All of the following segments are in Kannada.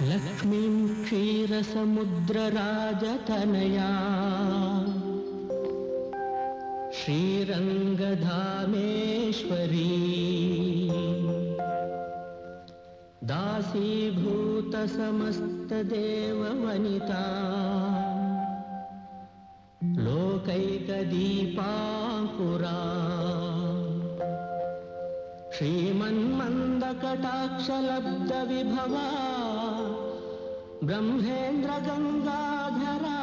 लक्ष्मीं क्षीरसमुद्रराजतनया श्रीरङ्गधामेश्वरी दासीभूतसमस्तदेववनिता लोकैकदीपाङ्कुरा श्रीमन्मन्दकटाक्षलब्धविभवा ब्रह्मेन्द्रगङ्गाधरा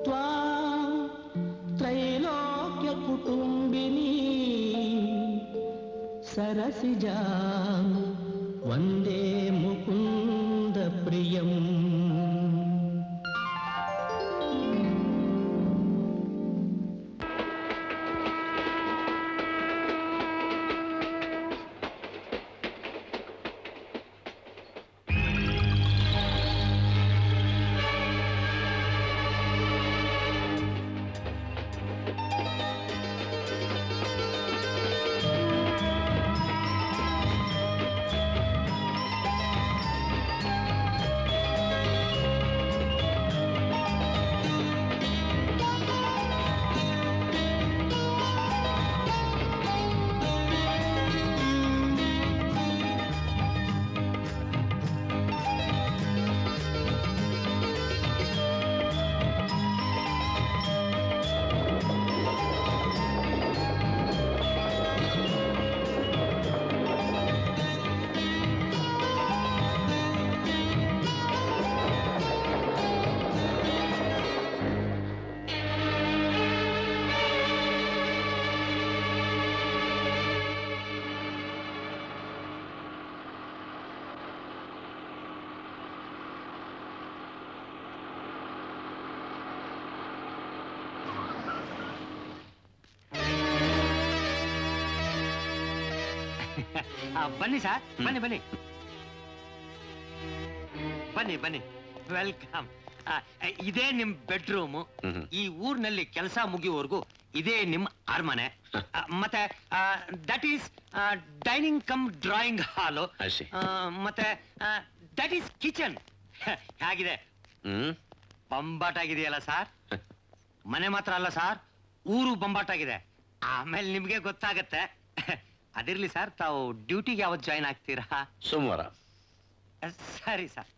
त्वां त्रैलोक्यकुटुम्बिनी सरसिजां वन्दे मुकुन्दप्रियम्। ಬನ್ನಿ ಸರ್, ಬನ್ನಿ ಬನ್ನಿ ಬನ್ನಿ ಬನ್ನಿ, ವೆಲ್ಕಮ್. ಇದೇ ನಿಮ್ ಬೆಡ್ರೂಮು. ಈ ಊರಿನಲ್ಲಿ ಕೆಲಸ ಮುಗಿಯುವವರೆಗೂ ಇದೇ ನಿಮ್ ಅರಮನೆ. ಮತ್ತೆ that is dining come drawing ಹಾಲು. ಮತ್ತೆ ದಟ್ ಈಸ್ ಕಿಚನ್. ಹೇಗಿದೆ? ಬಂಬಾಟಾಗಿದೆಯಲ್ಲ ಸರ್. ಮನೆ ಮಾತ್ರ ಅಲ್ಲ ಸರ್, ಊರು ಬಂಬಾಟಾಗಿದೆ. ಆಮೇಲೆ ನಿಮ್ಗೆ ಗೊತ್ತಾಗತ್ತೆ. ಅದಿರ್ಲಿ ಸರ್, ತಾವು ಡ್ಯೂಟಿಗೆ ಯಾವತ್ತು ಜಾಯ್ನ್ ಆಗ್ತೀರಾ? ಸೋಮವಾರ. ಸರಿ ಸರ್.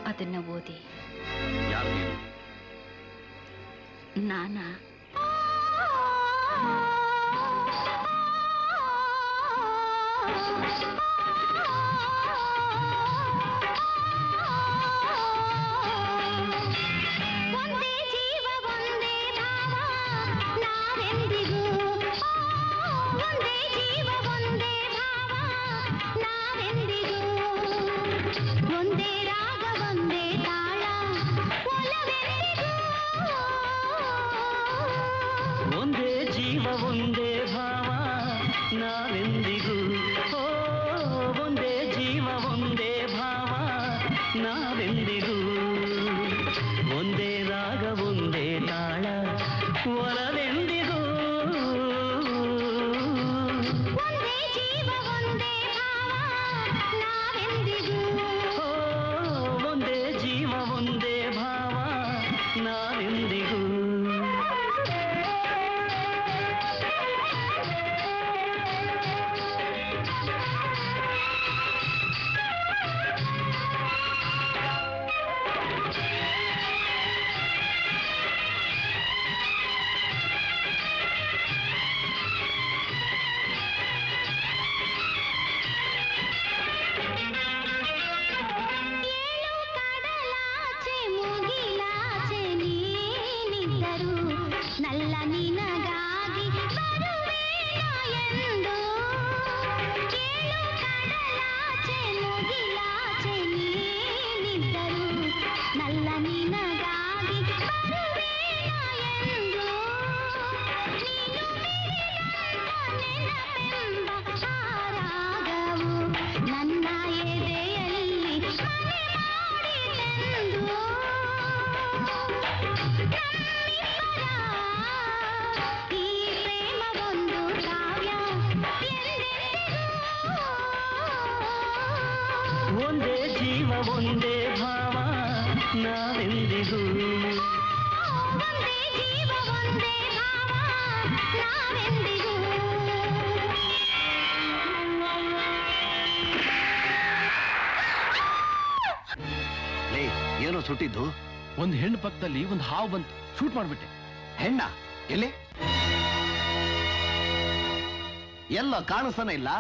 ಅದನ್ನ ಓದಿ. ನಾನಾ? ಒಂದೇ ಭಾವ ನಾವೆಂದಿಗೂ, ಒಂದೇ ಜೀವ ಒಂದೇ ಭಾವ ನಾವೆಂದಿಗೂ, ಒಂದೇ ರಾಗ ಒಂದೇ ತಾಳ ಒಲವೆಂದಿಗೂ, ಒಂದೇ ಜೀವ ಒಂದೇ ಭಾವ ನಾವೆಂದಿಗೂ, ಒಂದೇ ಜೀವ ಒಂದೇ ಭಾವ ನಾವೆಂದಿಗೂ. ಎಂದು ಕೇಳು ಕಡಲಾಚೆ ಮುಗಿಲಾಚೆ ನೀನಿದ್ದರು ನಲ್ಲ ನಿನಗಾಗಿ ಬರುವೇನ ಎಂದು ನೀನು ನೆನಪೆಂಬ ರಾಗವು ನನ್ನ ಎದೆಯಲ್ಲಿ ಮನೆ ಮಾಡಿತೆಂದು ಈ ಪ್ರೇಮವೊಂದು ಕಾವ್ಯ ಒಂದೇ ಜೀವ ಒಂದೇ ಭಾವ ನಾವೆಂದಿಗೂ ಒಂದೇ ಜೀವ ಒಂದೇ ಭಾವ ನಾವೆಂದಿಗೂ ಲೇ ಏನೋ ಸುಟ್ಟಿದ್ದು? ಒಂದು ಹೆಣ್ಣು ಪಕ್ಕದಲ್ಲಿ ಒಂದು ಹಾವು ಬಂತು, ಶೂಟ್ ಮಾಡ್ಬಿಟ್ಟೆ. ಹೆಣ್ಣ ಎಲ್ಲಿ? ಎಲ್ಲ ಕಾಣಿಸ್ತಾನೆ ಇಲ್ಲ.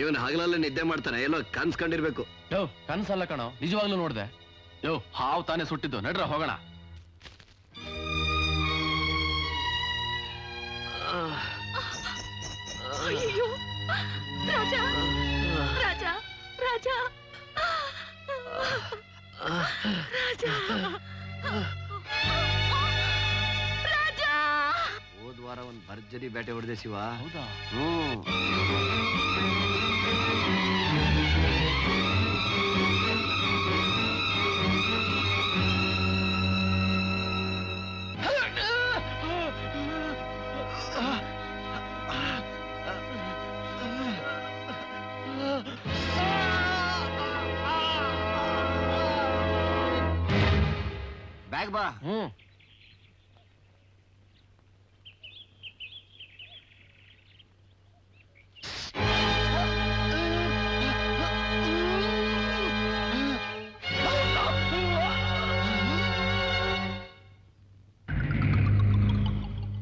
ಇವನ್ ಹಗಲಲ್ಲೇ ನಿದ್ದೆ ಮಾಡ್ತಾನೆ, ಎಲ್ಲೋ ಕನ್ಸ್ಕೊಂಡಿರ್ಬೇಕು. ಯೋ ಕನ್ಸಲ್ಲ ಕಣೋ, ನಿಜವಾಗ್ಲೂ ನೋಡ್ದೆ. ಯೋ ಹಾವು ತಾನೇ ಸುಟ್ಟಿದ್ದು, ನಡ್ರ ಹೋಗೋಣ. ಅಯ್ಯೋ ರಾಜ ರಾಜ ರಾಜ ರಾಜ ರಾಜ ಹೋದ್ ವಾರ ಒಂದ್ ಭರ್ಜರಿ ಬೇಟೆ ಹೊಡೆದೆ ಶಿವ. ಹೌದಾ? ಹ್ಮ್. ಬ್ಯಾಗ್ ಬಾ. ಹ್ಮ್.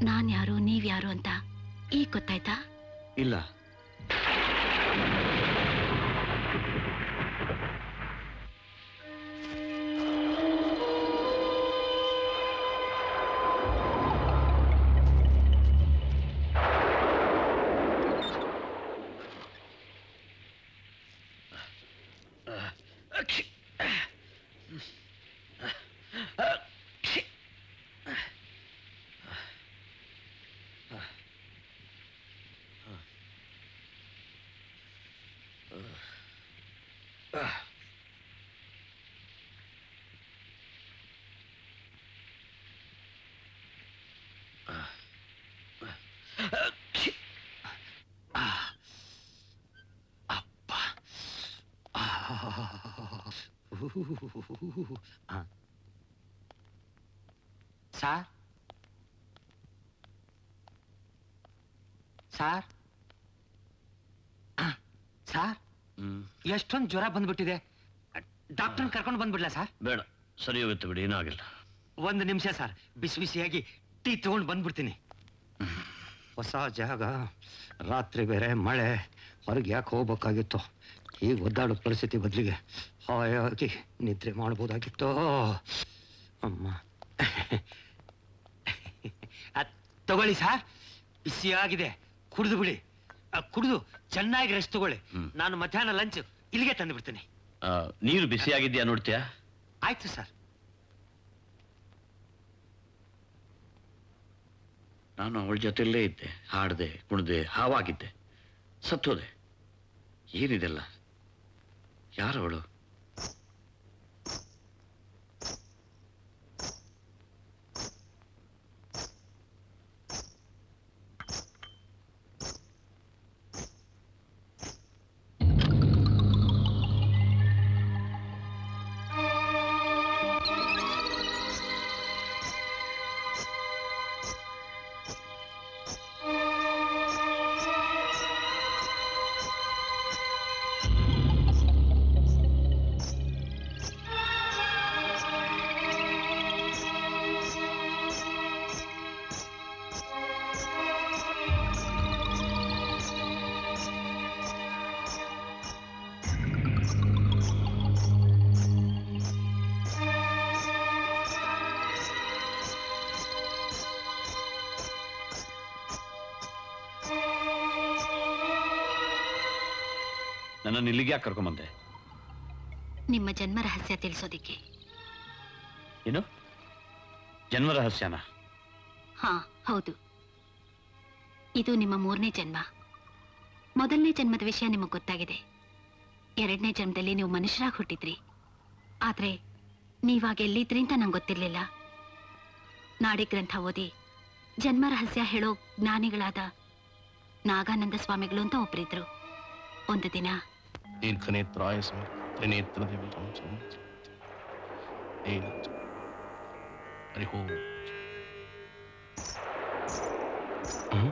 ನಾನ್ ಯಾರು ನೀವ್ಯಾರು ಅಂತ ಈಗ ಗೊತ್ತಾಯ್ತಾ? ಇಲ್ಲ. ಸಾರ್ ಸಾರ್ ಸಾರ್ ಎಷ್ಟೊಂದು ಜ್ವರ ಬಂದ್ಬಿಟ್ಟಿದೆ. ಡಾಕ್ಟರ್ ಕರ್ಕೊಂಡು ಬಂದ್ಬಿಡ್ಲಾ ಸರ್? ಬೇಡ, ಸರಿ ಹೋಗುತ್ತೆ ಬಿಡಿ, ಏನಾಗಿಲ್ಲ. ಒಂದು ನಿಮಿಷ ಸರ್, ಬಿಸಿ ಬಿಸಿಯಾಗಿ ಟೀ ತಗೊಂಡು ಬಂದ್ಬಿಡ್ತೀನಿ. ಹೊಸ ಜಾಗ, ರಾತ್ರಿ ಬೇರೆ ಮಳೆ, ಹೊರಗೆ ಯಾಕೆ ಹೋಗ್ಬೇಕಾಗಿತ್ತು. ಈಗ ಒದ್ದಾಡೋ ಪರಿಸ್ಥಿತಿ ಬದಲಿಗೆ ಹಾಯಾಗಿ ನಿದ್ರೆ ಮಾಡ್ಬೋದಾಗಿತ್ತು. ಅಮ್ಮ ತಗೊಳ್ಳಿ ಸರ್, ಬಿಸಿಯಾಗಿದೆ, ಕುಡಿದು ಬಿಡಿ. ಕುಡಿದು ಚೆನ್ನಾಗಿ ರೆಸ್ಟ್ ತಗೊಳ್ಳಿ. ನಾನು ಮಧ್ಯಾಹ್ನ ಲಂಚ್ ಇಲ್ಲಿಗೆ ತಂದು ಬಿಡ್ತೀನಿ. ನೀರು ಬಿಸಿಯಾಗಿದ್ಯಾ ನೋಡ್ತೀಯಾ? ಆಯ್ತು ಸರ್. ನಾನು ಅವಳ ಜೊತೆಯಲ್ಲೇ ಇದ್ದೆ, ಹಾಡ್ದೆ, ಕುಣ್ದೆ, ಹಾವಾಗಿದ್ದೆ, ಸತ್ತೋದೆ. ಏನಿದೆಲ್ಲ? ಯಾರವಳು? ನನ್ನನ್ನು ಇಲ್ಲಿಗೆ ಯಾಕೆ ಕರ್ಕೊಂಬಂದೆ? ನಿಮ್ಮ ಜನ್ಮ ರಹಸ್ಯ ತಿಳಿಸೋದಿಕ್ಕೆ. ಏನು ಜನ್ಮ ರಹಸ್ಯನ? ಹಾ, ಹೌದು. ಇದು ನಿಮ್ಮ 3ನೇ ಜನ್ಮ. ಮೊದಲನೇ ಜನ್ಮದ ವಿಷಯ ನಿಮಗೆ ಗೊತ್ತಾಗಿದೆ. 2ನೇ ಜನ್ಮದಲ್ಲಿ ನೀವು ಮನುಷ್ಯರಾಗಿ ಹುಟ್ಟಿದ್ರಿ. ಆದ್ರೆ ನೀವಾಗ ಎಲ್ಲಿದ್ರಿ ಅಂತ ನಂಗೆ ಗೊತ್ತಿರ್ಲಿಲ್ಲ. ನಾಡಿ ಗ್ರಂಥ ಓದಿ ಜನ್ಮ ರಹಸ್ಯ ಹೇಳೋ ಜ್ಞಾನಿಗಳಾದ ನಾಗಾನಂದ ಸ್ವಾಮಿಗಳು ಅಂತ ಒಬ್ಬರಿದ್ರು. ಒಂದು ದಿನ ದೀರ್ಘನೇತ್ರಾಯ ತ್ರಿನೇತ್ರ ಹರಿ ಓಂ.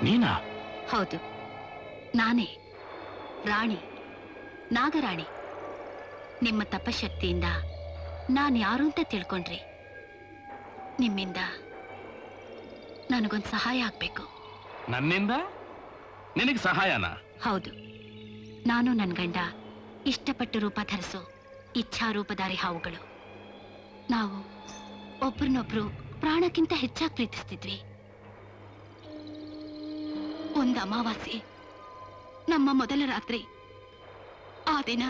ನೀನಾ? ಹೌದು, ನಾನೇ ರಾಣಿ, ನಾಗರಾಣಿ. ನಿಮ್ಮ ತಪಶಕ್ತಿಯಿಂದ ನಾನು ಯಾರು ಅಂತ ತಿಳ್ಕೊಂಡ್ರಿ. ನಿಮ್ಮಿಂದ ನನಗೊಂದು ಸಹಾಯ ಆಗ್ಬೇಕು. ನನ್ನಿಂದ ನಿನಗೆ ಸಹಾಯನ? ಹೌದು. ನಾನು ನನ್ನ ಗಂಡ ಇಷ್ಟಪಟ್ಟು ರೂಪ ಧರಿಸೋ ಇಚ್ಛಾರೂಪಧಾರಿ ಹಾವುಗಳು. ನಾವು ಒಬ್ರನ್ನೊಬ್ರು ಪ್ರಾಣಕ್ಕಿಂತ ಹೆಚ್ಚಾಗಿ ಪ್ರೀತಿಸ್ತಿದ್ವಿ. ಒಂದು ಅಮಾವಾಸ್ಯೆ, ನಮ್ಮ ಮೊದಲ ರಾತ್ರಿ. ಆ ದಿನ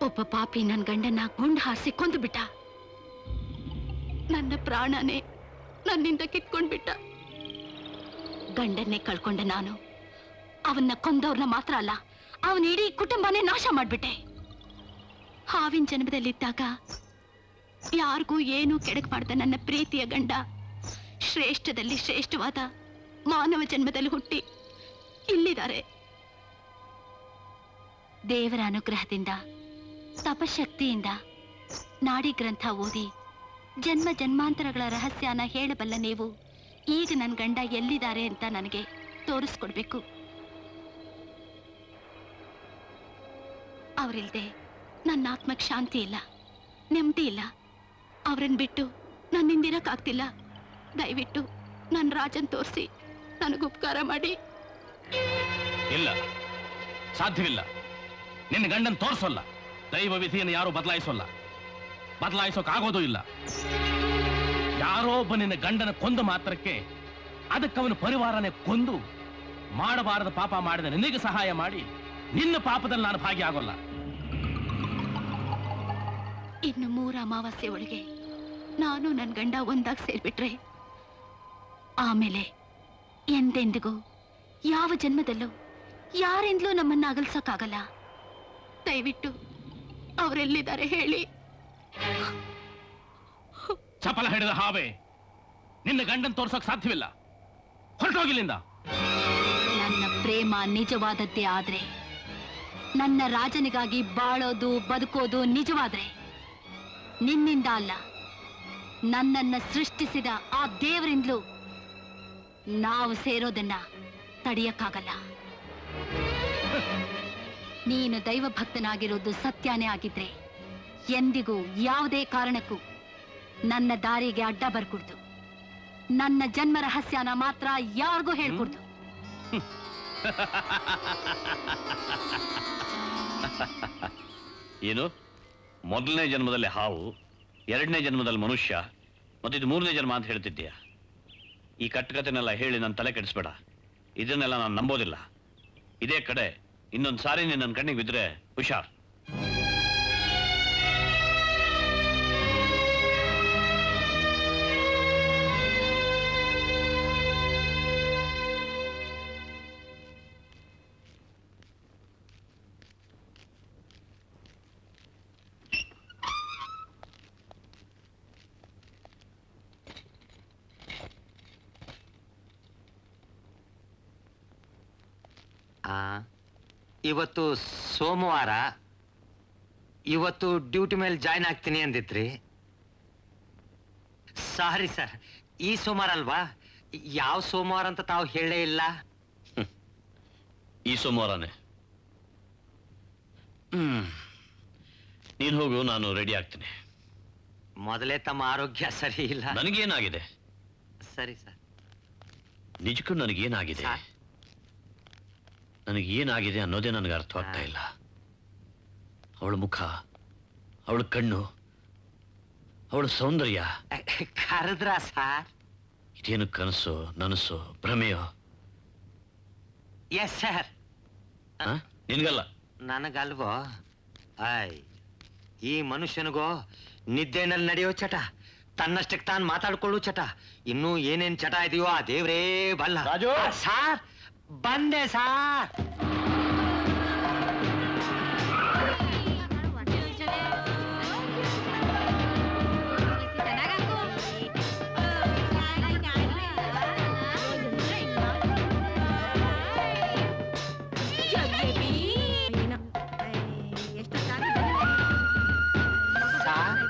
ಒಬ್ಬ ಪಾಪಿ ನನ್ನ ಗಂಡನ್ನ ಗುಂಡು ಹಾರಿಸಿ ಕೊಂದು ಬಿಟ್ಟ. ನನ್ನ ಪ್ರಾಣನೇ ನನ್ನಿಂದ ಕಿತ್ಕೊಂಡ್ಬಿಟ್ಟ. ಗಂಡನ್ನೇ ಕಳ್ಕೊಂಡ ನಾನು ಅವನ್ನ ಕೊಂದವ್ರನ್ನ ಮಾತ್ರ ಅಲ್ಲ, ಅವನ ಇಡೀ ಕುಟುಂಬನೇ ನಾಶ ಮಾಡ್ಬಿಟ್ಟೆ. ಹಾವಿನ ಜನ್ಮದಲ್ಲಿದ್ದಾಗ ಯಾರಿಗೂ ಏನೂ ಕೆಡಕ್ ಮಾಡ್ದ ನನ್ನ ಪ್ರೀತಿಯ ಗಂಡ ಶ್ರೇಷ್ಠದಲ್ಲಿ ಶ್ರೇಷ್ಠವಾದ ಮಾನವ ಜನ್ಮದಲ್ಲಿ ಹುಟ್ಟಿ ಇಲ್ಲಿದ್ದಾರೆ. ದೇವರ ಅನುಗ್ರಹದಿಂದ ತಪಶಕ್ತಿಯಿಂದ ನಾಡಿ ಗ್ರಂಥ ಓದಿ ಜನ್ಮ ಜನ್ಮಾಂತರಗಳ ರಹಸ್ಯನ ಹೇಳಬಲ್ಲ ನೀವು ಈಗ ನನ್ನ ಗಂಡ ಎಲ್ಲಿದ್ದಾರೆ ಅಂತ ನನಗೆ ತೋರಿಸ್ಕೊಡ್ಬೇಕು. ಅವರಿಲ್ದೆ ನನ್ನ ಆತ್ಮಕ್ಕೆ ಶಾಂತಿ ಇಲ್ಲ, ನೆಮ್ಮದಿ ಇಲ್ಲ. ಅವರನ್ನು ಬಿಟ್ಟು ನನ್ನಿಂದಿರಕ್ಕಾಗ್ತಿಲ್ಲ. ದಯವಿಟ್ಟು ನನ್ನ ರಾಜನ್ ತೋರಿಸಿ ನನಗೆ ಉಪಕಾರ ಮಾಡಿ. ಇಲ್ಲ, ಸಾಧ್ಯವಿಲ್ಲ. ನಿನ್ನ ಗಂಡನ್ ತೋರಿಸೋಲ್ಲ. ದೈವ ವಿಧಿಯನ್ನು ಯಾರು ಬದಲಾಯಿಸೋಲ್ಲ, ಬದಲಾಯಿಸೋಕಾಗೋದೂ ಇಲ್ಲ. ಯಾರೋ ಒಬ್ಬ ನಿನ್ನ ಗಂಡನ ಕೊಂದು ಮಾತ್ರಕ್ಕೆ ಅದಕ್ಕವನ ಪರಿವಾರನೇ ಕೊಂದು ಮಾಡಬಾರದ ಪಾಪ ಮಾಡಿದ ನಿನಗೆ ಸಹಾಯ ಮಾಡಿ ನಿನ್ನ ಪಾಪದಲ್ಲಿ ನಾನು ಭಾಗಿಯಾಗೋಲ್ಲ. ಇನ್ನು 3 ಅಮಾವಾಸ್ಯೆ ಒಳಗೆ ನಾನು ನನ್ನ ಗಂಡ ಒಂದಾಗಿ ಸೇರ್ಬಿಟ್ರೆ ಆಮೇಲೆ ಎಂದೆಂದಿಗೂ ಯಾವ ಜನ್ಮದಲ್ಲೂ ಯಾರಿಂದಲೂ ನಮ್ಮನ್ನ ಅಗಲ್ಸಕ್ಕಾಗಲ್ಲ. ದಯವಿಟ್ಟು ಅವರೆಲ್ಲಿದ್ದಾರೆ ಹೇಳಿ. ಚಪಲ ಹಿಡಿದ ಹಾವೆ, ನಿನ್ನ ಗಂಡನ್ ತೋರ್ಸೋಕ್ ಸಾಧ್ಯವಿಲ್ಲ. ಹೊರಟೋಗಿಲ್ಲಿಂದ. ನನ್ನ ಪ್ರೇಮ ನಿಜವಾದದ್ದೇ ಆದ್ರೆ, ನನ್ನ ರಾಜನಿಗಾಗಿ ಬಾಳೋದು ಬದುಕೋದು ನಿಜವಾದ್ರೆ ನಿನ್ನಿಂದ ಅಲ್ಲ, ನನ್ನನ್ನ ಸೃಷ್ಟಿಸಿದ ಆ ದೇವರಿಂದಲೂ ನಾವು ಸೇರೋದನ್ನ ತಡೆಯಕ್ಕಾಗಲ್ಲ. ನೀನು ದೈವ ಭಕ್ತನಾಗಿರೋದು ಸತ್ಯನೇ ಆಗಿದ್ರೆ ಎಂದಿಗೂ ಯಾವುದೇ ಕಾರಣಕ್ಕೂ ನನ್ನ ದಾರಿಗೆ ಅಡ್ಡ ಬರ್ಕೂಡ್ದು. ನನ್ನ ಜನ್ಮ ರಹಸ್ಯನ ಮಾತ್ರ ಯಾರಿಗೂ ಹೇಳ್ಕೊಡ್ದು. ಏನು ಮೊದಲನೇ ಜನ್ಮದಲ್ಲಿ ಹಾವು, 2ನೇ ಜನ್ಮದಲ್ಲಿ ಮನುಷ್ಯ, ಮತ್ತಿದು 3ನೇ ಜನ್ಮ ಅಂತ ಹೇಳ್ತಿದ್ದೀಯ? ಈ ಕಟ್ಟುಕತೆನೆಲ್ಲ ಹೇಳಿ ನನ್ನ ತಲೆ ಕೆಡಿಸ್ಬೇಡ. ಇದನ್ನೆಲ್ಲ ನಾನು ನಂಬೋದಿಲ್ಲ. ಇದೇ ಕಡೆ ಇನ್ನೊಂದು ಸಾರಿ ನನ್ನ ಕಣ್ಣಿಗೆ ಬಿದ್ರೆ ಹುಷಾರ್. ಇವತ್ತು ಸೋಮವಾರ, ಇವತ್ತು ಡ್ಯೂಟಿ ಮೇಲೆ ಜಾಯ್ನ್ ಆಗ್ತೀನಿ ಅಂದಿತ್ರಿ. ಸಾರಿ ಸರ್, ಈ ಸೋಮವಾರ ಅಲ್ವಾ? ಯಾವ ಸೋಮವಾರ ಅಂತ ತಾವು ಹೇಳೇ ಇಲ್ಲ. ಈ ಸೋಮವಾರನೇ. ನೀನು ಹೋಗು, ನಾನು ರೆಡಿ ಆಗ್ತೀನಿ. ಮೊದಲೇ ತಮ್ಮ ಆರೋಗ್ಯ ಸರಿ ಇಲ್ಲ. ನನಗೇನಾಗಿದೆ? ಸರಿ ಸರ್. ನಿಜಕ್ಕೂ ನನಗೇನಾಗಿದೆ? ಸರ್? ನನಗೇನಾಗಿದೆ ಅನ್ನೋದೇ ನನಗೆ ಅರ್ಥವಾಗ್ತಾ ಇಲ್ಲ. ಅವಳ ಮುಖ, ಅವಳ ಕಣ್ಣು, ಅವಳ ಸೌಂದರ್ಯ. ಕರೆದ್ರ ಸರ್? ಇದೇನು ಕನಸು, ನನಸು, ಭ್ರಮೆಯೋ? Yes sir. ನಿನ್ಗಲ್ಲ. ನನಗಲ್ವೋ? ಆಯ್, ಈ ಮನುಷ್ಯನಿಗೋ ನಿದ್ದೆನಲ್ಲಿ ನಡೆಯೋ ಚಟ, ತನ್ನಷ್ಟಕ್ಕೆ ತಾನು ಮಾತಾಡ್ಕೊಳ್ಳೋ ಚಟ, ಇನ್ನೂ ಏನೇನ್ ಚಟ ಇದೆಯೋ ಆ ದೇವ್ರೇ ಬಲ್ಲ. ರಾಜು! ಸಾರ್, ಬಂದೆ ಸಾರ್. ಸಾರ್,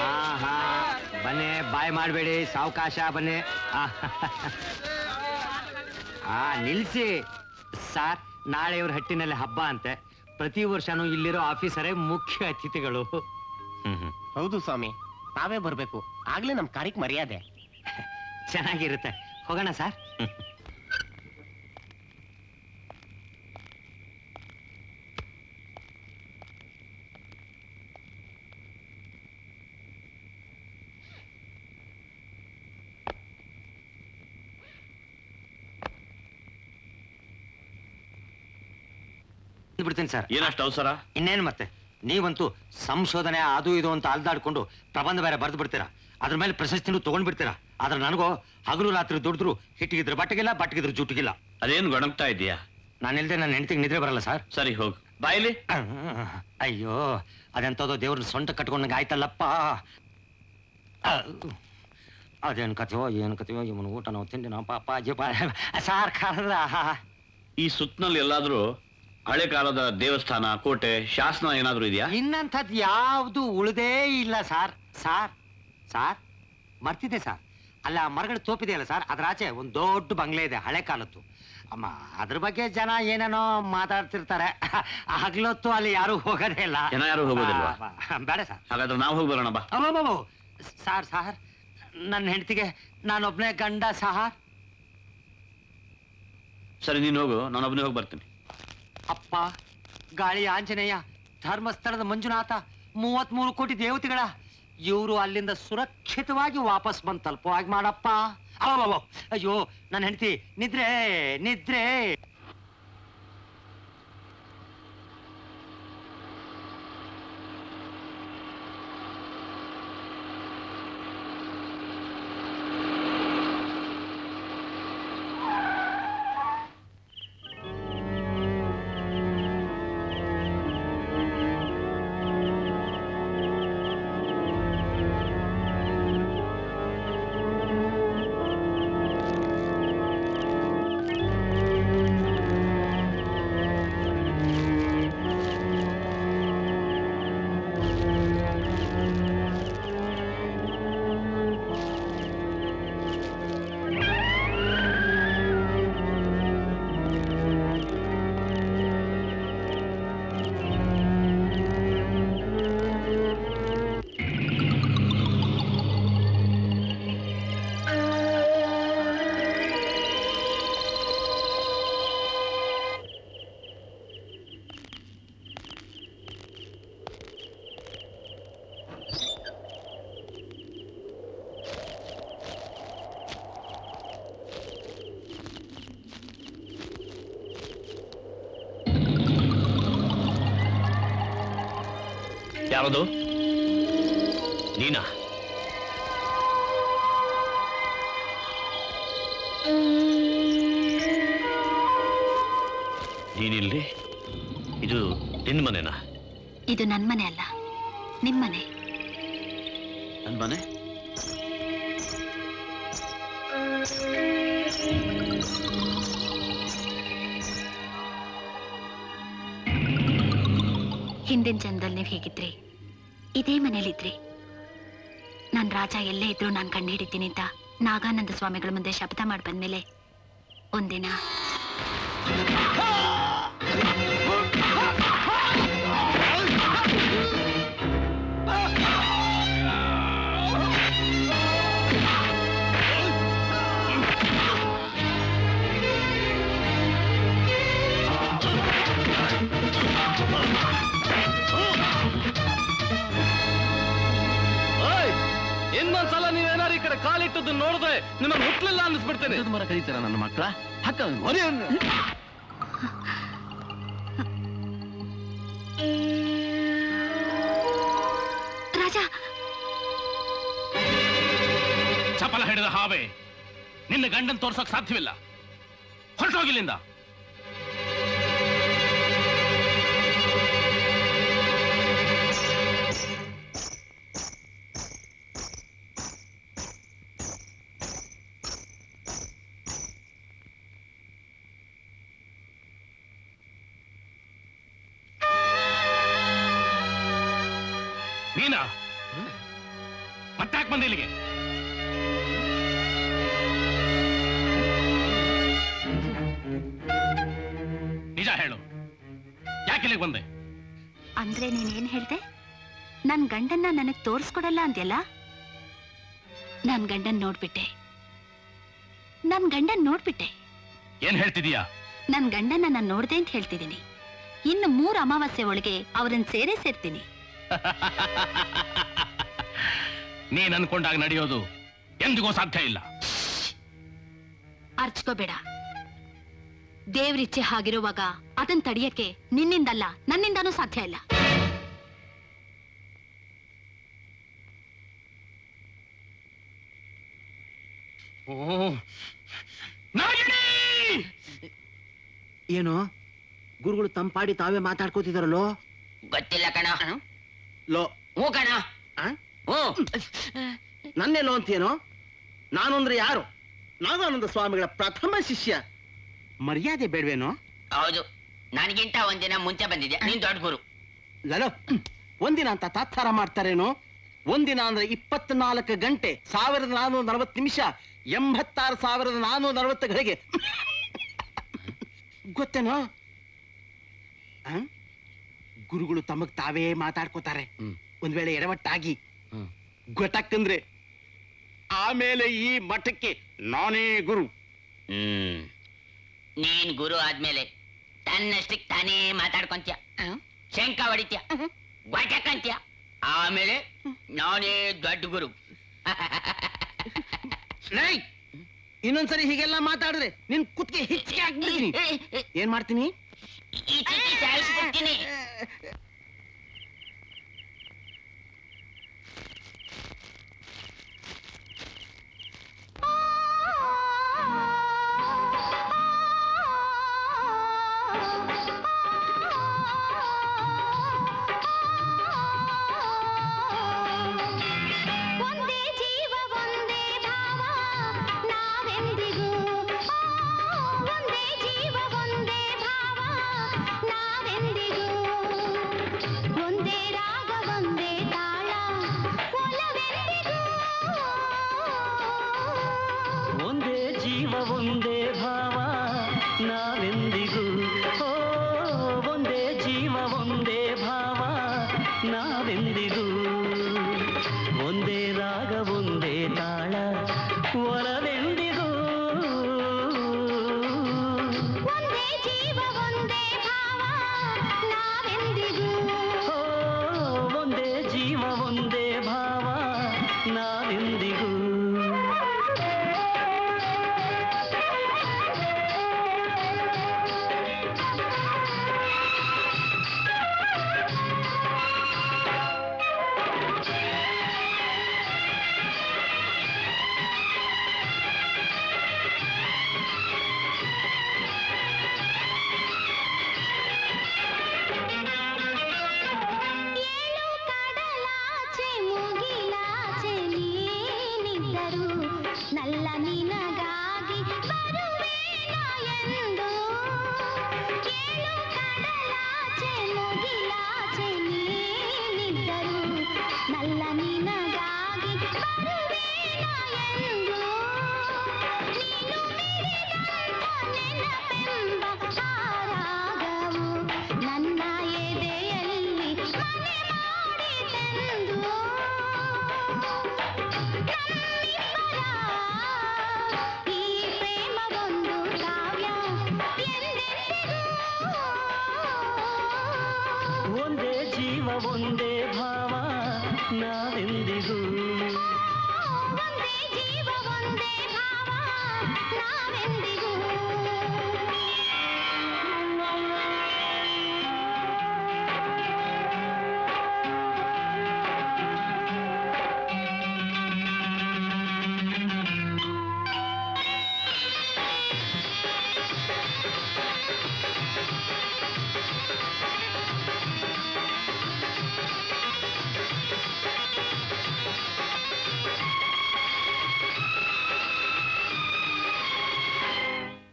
ಆಹಾ, ಬನ್ನಿ, ಬಾಯ್ ಮಾಡಬೇಡಿ, ಸಾವಕಾಶ ಬನ್ನಿ. ನಿಲ್ಸಿ ಸಾರ್. ನಾಳೆ ಇವ್ರ ಹಟ್ಟಿನಲ್ಲಿ ಹಬ್ಬ ಅಂತೆ. ಪ್ರತಿ ವರ್ಷನೂ ಇಲ್ಲಿರೋ ಆಫೀಸರೇ ಮುಖ್ಯ ಅತಿಥಿಗಳು. ಹೌದು ಸ್ವಾಮಿ, ನಾವೇ ಬರ್ಬೇಕು, ಆಗ್ಲೇ ನಮ್ ಕಾರ್ಯಕ್ಕೆ ಮರ್ಯಾದೆ. ಚೆನ್ನಾಗಿರುತ್ತೆ. ಹೋಗೋಣ ಸರ್. ಬಿಡ್ತೀನಿ ಸರ್. ಏನಷ್ಟು ಅವಸರ? ಇನ್ನೇನು ಮತ್ತೆ, ನೀವಂತೂ ಸಂಶೋಧನೆ ಅದು ಇದು ಅಂತ ಅಲ್ದಾಡ್ಕೊಂಡು ಪ್ರಬಂಧ ಬೇರೆ ಬರೆದು ಬಿಡ್ತೀರಾ. ಅದ್ರ ಮೇಲೆ ಪ್ರಶಸ್ತಿನೂ ತಗೊಂಡ್ ಬಿಡ್ತೀರಾ. ಆದ್ರೆ ನನಗೋ ಹಗಲು ರಾತ್ರಿ ದುಡಿದ್ರು ಹಿಟ್ಟಿಗಿದ್ರೆ ಬಟ್ಟೆಗಿಲ್ಲ, ಬಟ್ಟೆಗಿದ್ರೆ ಜುಟ್ಟಿಗಿಲ್ಲ. ಅದೇನು ಗೊಣಗ್ತಾ ಇದೆಯಾ? ನಾನಿಲ್ದೆ ನನ್ನ ಹೆಂಡತಿಗೆ ನಿದ್ರೆ ಬರಲ್ಲ ಸರ್. ಸರಿ, ಹೋಗು. ಬಾಯಿಲಿ. ಅಯ್ಯೋ, ಅದೆಂತದೋ ದೇವ್ರನ್ನ ಸೊಂಟ ಕಟ್ಕೊಂಡಂಗೆ ಆಯ್ತಲ್ಲಪ್ಪ. ಅದೇನು ಕಥೆಯೋ ಏನು ಕಥೆಯೋ, ಇವನು ಊಟ ನಾವು ತಿಂಡಿ ನಾವು ಪಾಪ ಜೀಪ ಸಾರ್ ಕರ್ದ. ಈ ಸುತ್ತನಲ್ಲಿ ಎಲ್ಲಾದ್ರೂ ಹಳೆ ಕಾಲದ ದೇವಸ್ಥಾನ, ಕೋಟೆ, ಶಾಸನ ಏನಾದ್ರೂ ಇದೆಯಾ? ಇನ್ನಂಥದ್ದು ಯಾವುದು ಉಳಿದೇ ಇಲ್ಲ ಸಾರ್. ಸಾರ್ ಸಾರ್ ಮರ್ತಿದೆ ಸರ್. ಅಲ್ಲ, ಮರಗಳ ತೋಪಿದೆಯಲ್ಲ ಸರ್, ಅದ್ರ ಆಚೆ ಒಂದು ದೊಡ್ಡ ಬಂಗ್ಲೆ ಇದೆ, ಹಳೆ ಕಾಲದ್ದು. ಅಮ್ಮ, ಅದ್ರ ಬಗ್ಗೆ ಜನ ಏನೇನೋ ಮಾತಾಡ್ತಿರ್ತಾರೆ. ಹಗ್ಲೊತ್ತು ಅಲ್ಲಿ ಯಾರು ಹೋಗೋದೇ ಇಲ್ಲ. ಜನ ಯಾರು ಹೋಗೋದಿಲ್ವಾ? ಬೇಡ ಸರ್. ಹಾಗಾದ್ರೆ ನಾವು ಹೋಗಿ ಬರೋಣ ಬಾ. ಅಬ್ಬಬ್ಬಬ್ಬ. ಸಾರ್ ಸಾರ್, ನನ್ನ ಹೆಂಡತಿಗೆ ನಾನೊಬ್ನೇ ಗಂಡ ಸಾರ್. ಸರಿ, ನೀನು ಹೋಗು, ನಾನೊಬ್ಬನೇ ಹೋಗಿ ಬರ್ತೀನಿ. ಅಪ್ಪ, ಗಾಳಿ ಆಂಜನೇಯ, ಧರ್ಮಸ್ಥಳದ ಮಂಜುನಾಥ, 33 ಕೋಟಿ ದೇವತೆಗಳ ಇವರು ಅಲ್ಲಿಂದ ಸುರಕ್ಷಿತವಾಗಿ ವಾಪಸ್ ಬಂದು ತಲುಪೋ ಹಾಗೆ ಮಾಡಪ್ಪ. ಅಯ್ಯೋ, ನನ್ನ ಹೆಂಡತಿ ನಿದ್ರೆ ನಿದ್ರೆ. ಯಾರದು? ನೀನಾ? ಮನೆನಾ? ಇದು ನನ್ ಮನೆ ಅಲ್ಲ, ನಿಮ್ಮನೆ. ನನ್ ಮನೆ? ಹಿಂದಿನ ಜನ್ಮದಲ್ಲಿ ನೀವು ಹೇಗಿದ್ರಿ, ಇದೇ ಮನೇಲಿದ್ರಿ. ನಾನ್ ರಾಜ ಎಲ್ಲೇ ಇದ್ರು ನಾನು ಕಂಡು ಹಿಡಿತೀನಿ ಅಂತ ನಾಗಾನಂದ ಸ್ವಾಮಿಗಳ ಮುಂದೆ ಶಪಥ ಮಾಡಿ ಬಂದ್ಮೇಲೆ ಒಂದಿನ ಇನ್ನೊಂದ್ಸಲ ನೀವೇನಾರು ಈ ಕಡೆ ಕಾಲಿಟ್ಟದ್ದು ನೋಡಿದ್ರೆ ನಿಮ್ಮನ್ನು ಹುಟ್ಲಿಲ್ಲ ಅನ್ನಿಸ್ಬಿಡ್ತೇನೆ. ಮರ ಕರೀತಾರ ನನ್ನ ಮಕ್ಕಳ ಹಕ್ಕ ರಾಜ. ಚಪಲ ಹಿಡಿದ ಹಾವೆ, ನಿನ್ನ ಗಂಡನ್ ತೋರ್ಸೋಕ್ ಸಾಧ್ಯವಿಲ್ಲ. ಹೊರಟೋಗಿಲ್ಲಿಂದ. ನೀನಾ ಮತ್ತಾಕ್ ಬಂದೆ ಇಲ್ಲಿಗೆ? ನಿಜ ಹೇಳು, ಯಾಕೆ ಇಲ್ಲಿಗೆ ಬಂದೆ? ಅಂದ್ರೆ ನೀನೇನ್ ಹೇಳ್ದೆ? ನನ್ ಗಂಡನ್ನ ನನಗ್ ತೋರ್ಸ್ಕೊಡಲ್ಲ ಅಂದ್ಯಲ್ಲ? ನನ್ ಗಂಡನ್ ನೋಡ್ಬಿಟ್ಟೆ. ಏನ್ ಹೇಳ್ತಿದೀಯಾ? ನನ್ ಗಂಡನ್ನ ನಾನ್ ನೋಡ್ದೆ ಅಂತ ಹೇಳ್ತಿದ್ದೀನಿ. ಇನ್ನು 3 ಅಮಾವಾಸ್ಯೆ ಒಳಗೆ ಅವರನ್ನ ಸೇರ್ತೀನಿ. ನೀನ್ ಅನ್ಕೊಂಡಾಗ ನಡೆಯೋದು ಎಂದಿಗೂ ಸಾಧ್ಯ ಇಲ್ಲ. ಅರ್ಚ್ಕೋಬೇಡ. ದೇವ್ರಿಚ್ಛೆ ಹಾಗಿರುವಾಗ ಅದನ್ ತಡಿಯಕ್ಕೆ ನಿನ್ನಿಂದಲ್ಲ ನನ್ನಿಂದಾನೂ ಸಾಧ್ಯ ಇಲ್ಲ. ಏನು ಗುರುಗಳು ತಂಪಾಡಿ ತಾವೇ ಮಾತಾಡ್ಕೋತಿದಾರಲ್ಲೋ? ಗೊತ್ತಿಲ್ಲ ಕಣ. ಲೋ ಹ್ಞೂ ಕಣ. ನನ್ನೆಲ್ಲೋ ಅಂತೇನೋ? ನಾನು ಅಂದ್ರೆ ಯಾರು? ನಾಗಾನಂದ ಸ್ವಾಮಿಗಳ ಪ್ರಥಮ ಶಿಷ್ಯ. ಮರ್ಯಾದೆ ಬೇಡವೇನೋ? ಹೌದು, ನನಗಿಂತ ಒಂದಿನ ಮುಂಚೆ ಬಂದಿದ್ಯಾ. ನೀನ್ ದೊಡ್ಡ ಗುರು. ಲಲೋ, ಒಂದಿನ ಅಂತ ತಾತ್ಸಾರ ಮಾಡ್ತಾರೇನೋ? ಒಂದಿನ ಅಂದ್ರೆ 24 ಗಂಟೆ, 1440 ನಿಮಿಷ, 86,440 ಗಳಿಗೆ. ಗೊತ್ತೇನೋ? ಗುರುಗಳು ತಮಗ್ ತಾವೇ ಮಾತಾಡ್ಕೋತಾರೆ. ಒಂದ್ ವೇಳೆ ಎಡವಟ್ಟಾಗಿ ಗೊತ್ತಾಗ್ತಂದ್ರೆ ಆಮೇಲೆ ಈ ಮಠಕ್ಕೆ ನಾನೇ ಗುರು. ನೀನ್ ಗುರು ಆದ್ಮೇಲೆ ತನ್ನಷ್ಟಕ್ಕೆ ತಾನೇ ಮಾತಾಡ್ಕೊಂತ್ಯ, ಶಂಕ ಹೊಡಿತ್ಯ, ಗೊಟ್ಟಕ್ಕಂತ್ಯ. ಆಮೇಲೆ ನಾನೇ ದೊಡ್ಡ ಗುರು. ಇನ್ನೊಂದ್ಸರಿ ಹೀಗೆಲ್ಲ ಮಾತಾಡಿದ್ರೆ ನಿನ್ ಕುತ್ತಿಗೆ ಹೆಚ್ಚಿಗೆ ಆಗ್ಬಿಡ್ತೀನಿ. ಏನ್ ಮಾಡ್ತೀನಿ? ಸಾಯಿಸ್ಬಿಡ್ತೀನಿ. ಒಂದೇ ಜೀವ ಒಂದೇ ಭಾವ ನಾವೆಂದಿಗೂ. ಒಂದೇ ಜೀವ ಒಂದೇ ಭಾವ ನಾವೆಂದಿಗೂ. ಒಂದೇ ರಾಗ ಒಂದೇ ತಾಳ ಒಲವೆಂದಿಗೂ. ಒಂದೇ ಜೀವ ಒಂದೇ ಭಾವ ನಾವೆಂದಿಗೂ. ಓ ಒಂದೇ ಜೀವ ಒಂದೇ ಭಾವ ನಾವೆಂದಿಗೂ. ಒಂದೇ ರಾಗ ಒಂದೇ ತಾಳ ಒಲವೆಂದಿಗೂ. ಒಂದೇ ಜೀವ ಒಂದೇ ಭಾವ ನಾವೆಂದಿಗೂ. ಓ ಒಂದೇ ಜೀವ ಒಂದೇ ಭಾವ ನಾವೆಂದಿಗೂ. ನಲ್ಲ ನಿನಗಾಗಿ ಬರುವೇನ ಎಂದು ಏಳು ಕಡಲಾಚೆ ಮುಗಿಲಾಚೆ ನೀನಿದ್ದರು ನಲ್ಲ ನಿನಗಾಗಿ ಬರುವೇನ ಎಂದು ನೀನು ಮಿಡಿದಂಥ ನೆನಪೆಂಬ ರಾಗವು ನನ್ನ ಎದೆಯಲ್ಲಿ ಮನೆ ಮಾಡಿತೆಂದು ಈ ಪ್ರೇಮವೊಂದು ಕಾವ್ಯ ಎಂದೆಂದಿಗೂ ಒಂದೇ ಜೀವ ಒಂದೇ ಭಾವ ನಾವೆಂದಿಗೂ ಒಂದೇ ಜೀವ ಒಂದೇ ಭಾವ ನಾವೆಂದಿಗೂ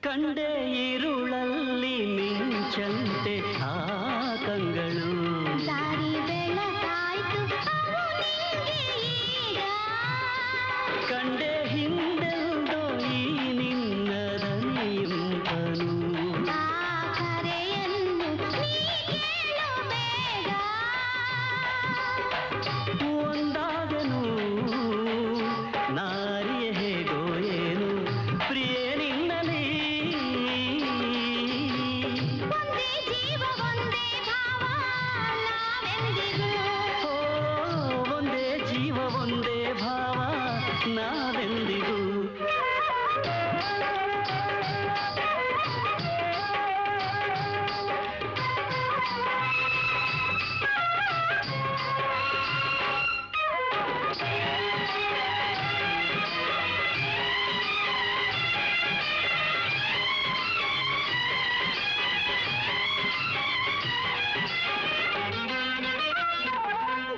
ಕಂಡೆ ಇರುಳಲ್ಲಿ ಮಿಂಚಂತೆ ಆ ಕಂಗಳು ದಾರಿ ಬೆಳಕಾಯ್ತು ಅವು ನಿಂಗೆ ಈಗ ಕಂಡೆ ಹಿಂದೆಲ್ದೋ ಈ ನಿನ್ನ ದನಿಯಿಂಪನು ಆ ಕರೆಯನ್ನು ನೀ ಕೇಳು ಬೇಗ ಒಂದಾಗನು ನಾರಿಯ ಹೇಗೋ ಏನು ಪ್ರಿಯೇ ನಿನ್ನಲಿ ಒಂದೇ ಜೀವ ಒಂದೇ ಭಾವ ನಾವೆಂದಿಗೂ ಓ ಒಂದೇ ಜೀವ ಒಂದೇ ಭಾವ ನಾವೆಂದಿಗೂ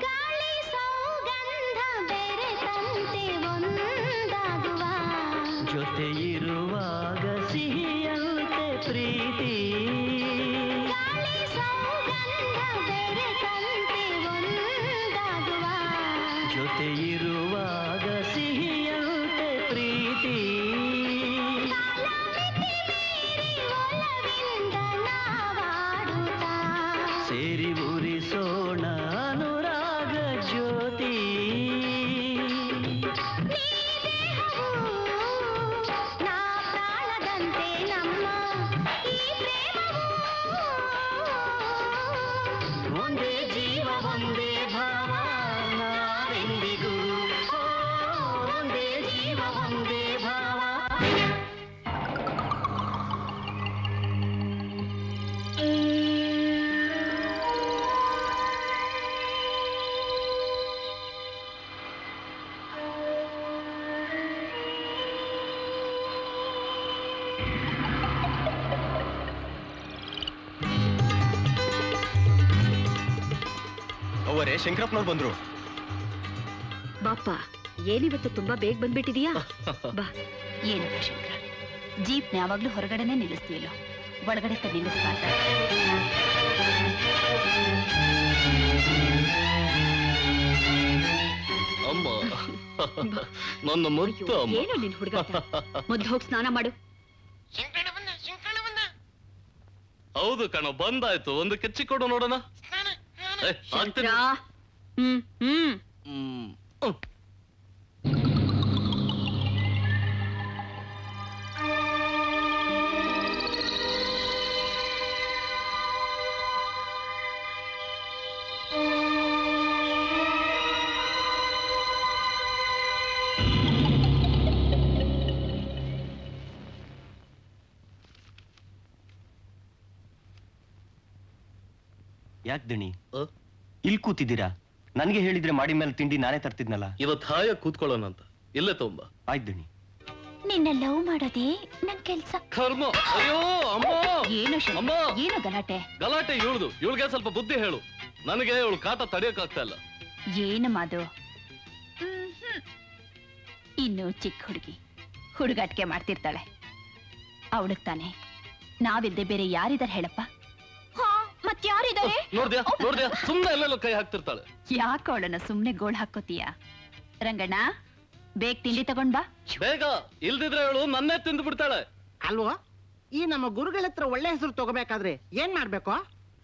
ಗಾಳಿ ಸೌಗಂಧ ಬೆರೆತಂತೆ ಒಂದಾಗುವ ಜೊತೆ ಇರುವಾಗ ಸಿಹಿಯಂತೆ ಪ್ರೀತಿ ಗಾಳಿ ಸೌಗಂಧ ಬೆರೆತಂತೆ ಒಂದಾಗುವ ಜೊತೆ ಇರುವಾಗ ಸಿಹಿಯಂತೆ ಪ್ರೀತಿ ಕಾಲಮಿತಿ ಮೀರಿ ಒಲವಿಂದ ನಾವಾಡುತ್ತಾ ಸೇರಿ ಉರಿಸೋಣ ಅನುರಾಗ ಜ್ಯೋತಿ ನೀ ದೇಹವು ನಾ ಪ್ರಾಣದಂತೆ ನಮ್ಮ ಈ ಪ್ರೇಮವು ಒಂದೇ ಜೀವ ಒಂದೇ ಭಾವ ನಾವೆಂದಿಗೂ ಓ, ಒಂದೇ ಜೀವ ಒಂದೇ ಭಾವ ಅವರೇ ಶಂಕರಪ್ಪನವ್ರು ಬಂದ್ರು. ಬಾಪ್ಪ ಏನಿವತ್ತು ತುಂಬಾ ಬೇಗ ಬಂದ್ಬಿಟ್ಟಿದೀಯಾ ಬಾ ಏನಪ್ಪ ಶಂಕರ ಜೀಪ್ ಯಾವಾಗ್ಲೂ ಹೊರಗಡೆನೆ ನಿಲ್ಲಿಸ್ತೀಯಲ್ಲೋ ಒಳಗಡೆ ನಿಲ್ಲಿಸ್ಬಾರ್ದ ಅಮ್ಮ ನನ್ನ ಮುತ್ತು ಅಮ್ಮ ಏನು ನಿನ್ ಹುಡುಗ ಮೊದ್ಲು ಹೋಗಿ ಸ್ನಾನ ಮಾಡು ಹೌದು ಕಣೋ ಬಂದಾಯ್ತು ಒಂದು ಕೆಚ್ಚಿ ಕೊಡು ನೋಡೋಣ ಏ, ಶಂಕರ ಹಾಕ್ತೀನಿ. ಹ್ಮ್ ಯಾಕೆ ದಣಿ ಇಲ್ಲಿ ಕೂತಿದ್ದೀರಾ? ನನ್ಗೆ ಹೇಳಿದ್ರೆ ಮಾಡಿ ಮೇಲೆ ತಿಂಡಿ ನಾನೇ ತರ್ತಿದ್ನಲ್ಲ. ಇವತ್ತು ಹಾಯ ಕೂತ್ಕೊಳ್ಳೋಣ ಅಂತ ಇಲ್ಲೇ ತೊಂಬ ಆಯ್ತು ದಣಿ. ನಿನ್ನ ಲವ್ ಮಾಡೋದೇ ನನ್ ಕೆಲ್ಸ. ಕರ್ಮ. ಅಯ್ಯೋ ಅಮ್ಮ ಏನು ಅಮ್ಮ ಏನು ಗಲಾಟೆ ಗಲಾಟೆ ಇವಳ್ದು. ಇವಳಿಗೆ ಸ್ವಲ್ಪ ಬುದ್ಧಿ ಹೇಳು. ನನಗೆ ಇವಳು ಕಾಟ ತಡೆಯೋಕ್ಕಾಗ್ತಾ ಇಲ್ಲ. ಏನು ಮಾದು ಇನ್ನು ಚಿಕ್ಕ ಹುಡುಗಿ ಹುಡುಗಾಟಿಕೆ ಮಾಡ್ತಿರ್ತಾಳೆ. ಅವಳಗ್ ತಾನೆ ನಾವಿಲ್ದೆ ಬೇರೆ ಯಾರಿದಾರೆ ಹೇಳಪ್ಪ? ಮತ್ಯಾರಿದ್ದಾರೆ? ನೋಡ್ದ್ಯಾ ಸುಮ್ಮನೆ ಎಲ್ಲೆಲ್ಲೋ ಕೈ ಹಾಕ್ತಿರ್ತಾಳೆ. ಯಾಕೆ ಅವಳನ್ನ ಸುಮ್ನೆ ಗೋಳ್ ಹಾಕೋತೀಯ? ರಂಗಣ್ಣ, ಬೇಗ ತಿಂಡಿ ತಗೊಂಡ್ ಬಾ. ಬೇಗ, ಇಲ್ದಿದ್ರೆ ಅವಳು ನನ್ನೇ ತಿಂದು ಬಿಡ್ತಾಳೆ. ಅಲ್ವಾ? ಈ ನಮ್ಮ ಗುರುಗಳ ಹತ್ರ ಒಳ್ಳೆ ಹೆಸರು ತಗೋಬೇಕಾದ್ರೆ ಏನ್ ಮಾಡ್ಬೇಕು?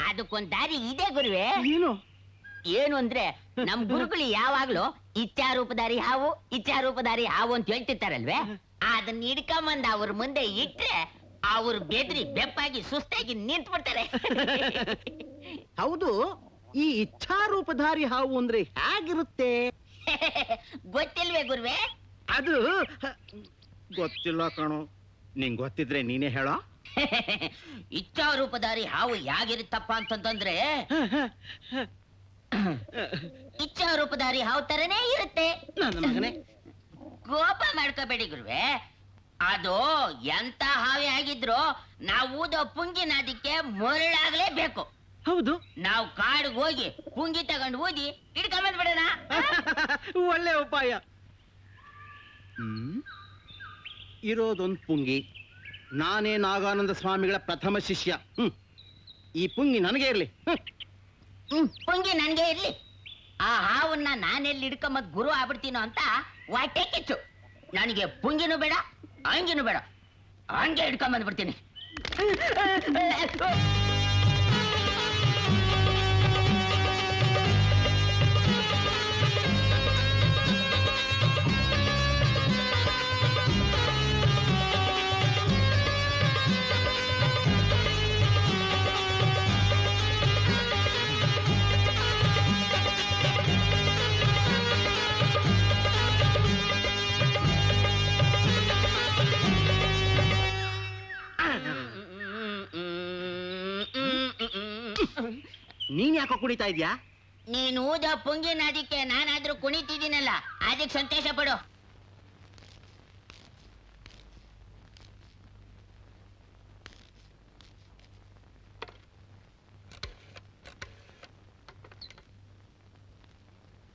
ಅದಕ್ಕೊಂದ್ ದಾರಿ ಇದೆ ಗುರುವೆ. ಏನು ಅಂದ್ರೆ ನಮ್ ಗುರುಗಳು ಯಾವಾಗ್ಲೂ ಇಚ್ಛಾರೂಪಧಾರಿ ಹಾವು ಅಂತ ಹೇಳ್ತಿರ್ತಾರಲ್ವೇ, ಅದನ್ನ ಹಿಡ್ಕೊಂಬಂದ್ ಅವ್ರ ಮುಂದೆ ಇಟ್ರೆ ಅವ್ರು ಬೆದ್ರಿ ಬೆಪ್ಪಾಗಿ ಸುಸ್ತಾಗಿ ನಿಂತ್ ಬಿಡ್ತಾರೆ. ಹೌದು, ಈ ಇಚ್ಛಾರೂಪಧಾರಿ ಹಾವು ಅಂದ್ರೆ ಹೇಗಿರುತ್ತೆ? ಗೊತ್ತಿಲ್ವೇ ಗುರುವೆ? ಅದು ಗೊತ್ತಿಲ್ಲ ಕಣೋ. ನಿಂಗ್ ಗೊತ್ತಿದ್ರೆ ನೀನೇ ಹೇಳೋ. ಇಚ್ಛಾರೂಪಧಾರಿ ಹಾವು ಯಾಗಿರುತ್ತಪ್ಪ ಅಂತಂದ್ರೆ ಇಚ್ಛಾರೂಪಧಾರಿ ಹಾವು ತರನೇ ಇರುತ್ತೆ. ನನ್ನ ಮಗನೇ, ಕೋಪ ಮಾಡ್ಕೋಬೇಡಿ ಗುರುವೆ. ಅದು ಎಂತ ಹಾವೇ ಆಗಿದ್ರು ನಾವು ಊದೋ ಪುಂಗಿ ನಾದಕ್ಕೆ ಮರಳಾಗ್ಲೇಬೇಕು. ಹೌದು, ನಾವು ಕಾಡಿಗೆ ಹೋಗಿ ಪುಂಗಿ ತಗೊಂಡು ಊದಿ ಹಿಡ್ಕೊಂಬಂದ್ಬಿಡೋಣ. ಒಳ್ಳೆ ಉಪಾಯ. ಇರೋದೊಂದು ಪುಂಗಿ, ನಾನೇ ನಾಗಾನಂದ ಸ್ವಾಮಿಗಳ ಪ್ರಥಮ ಶಿಷ್ಯ. ಈ ಪುಂಗಿ ನನಗೆ ಇರ್ಲಿ. ಪುಂಗಿ ನನ್ಗೆ ಇರ್ಲಿ. ಆ ಹಾವನ್ನ ನಾನೆಲ್ಲಿ ಹಿಡ್ಕೊಂಬದ್ ಗುರು ಆಗ್ಬಿಡ್ತೀನೋ ಅಂತ ಹೊಟ್ಟೆ ಕಿಚ್ಚು. ನನಗೆ ಪುಂಗಿನೂ ಬೇಡ, ಅಂಗಿನೂ ಬೇಡ, ಹಂಗೆ ಹಿಡ್ಕೊಂಬಂದ್ಬಿಡ್ತೀನಿ. ನೀನ್ ಯಾಕೋ ಕುಣಿತಾ ಇದ್ಯಾ? ನೀನು ಊದ ಪುಂಗಿನ ಅದಕ್ಕೆ ನಾನಾದ್ರೂ ಕುಣಿತಿದ್ದೀನಲ್ಲ, ಅದಕ್ಕೆ ಸಂತೋಷ ಪಡು.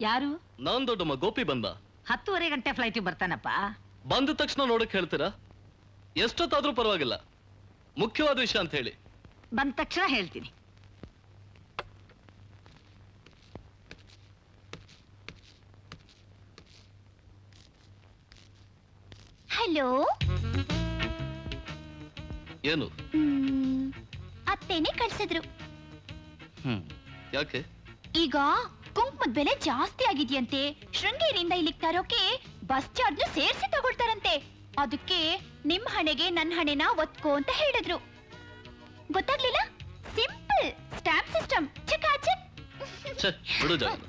ಯಾರು? ನಾನ್ ದೊಡ್ಡಮ್ಮ ಗೋಪಿ ಬಂದ. 10:30 ಗಂಟೆ ಫ್ಲೈಟ್ ಬರ್ತಾನಪ್ಪ. ಬಂದ ತಕ್ಷಣ ನೋಡಕ್ ಹೇಳ್ತೀರಾ? ಎಷ್ಟೊತ್ತಾದ್ರೂ ಪರವಾಗಿಲ್ಲ, ಮುಖ್ಯವಾದ ವಿಷಯ ಅಂತ ಹೇಳಿ. ಬಂದ ತಕ್ಷಣ ಹೇಳ್ತೀನಿ. ಹಲೋ, ಏನು? ಅತ್ತೇನೆ ಕಳ್ಸಿದ್ರು. ಯಾಕೆ? ಈಗ ಕುಂಕುಮದ ಬೆಲೆ ಜಾಸ್ತಿ ಆಗಿದ್ಯಂತೆ. ಶೃಂಗೇರಿಯಿಂದ ಇಲ್ಲಿಗೆ ತರೋಕೆ ಬಸ್ ಚಾರ್ಜ್ ಸೇರಿಸಿ ತಗೊಳ್ತಾರಂತೆ. ಅದಕ್ಕೆ ನಿಮ್ ಹಣೆಗೆ ನನ್ನ ಹಣೆನ ಒತ್ಕೋ ಅಂತ ಹೇಳಿದ್ರು. ಗೊತ್ತಾಗ್ಲಿಲ್ಲ? Simple stamp system. ಚಕಾಚಕ್. ಬಿಡು ಜಾಗ.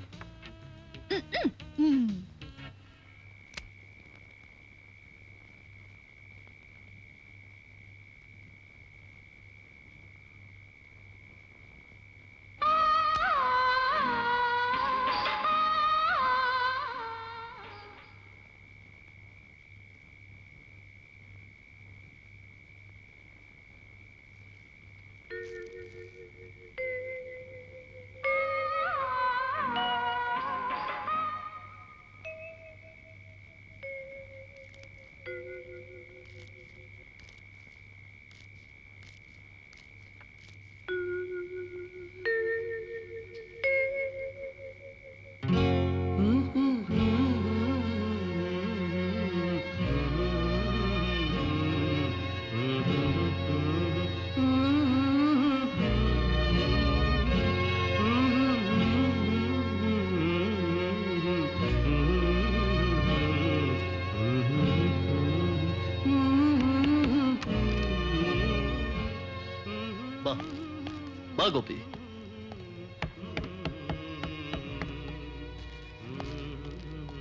ಬಾ ಗೋಪಿ.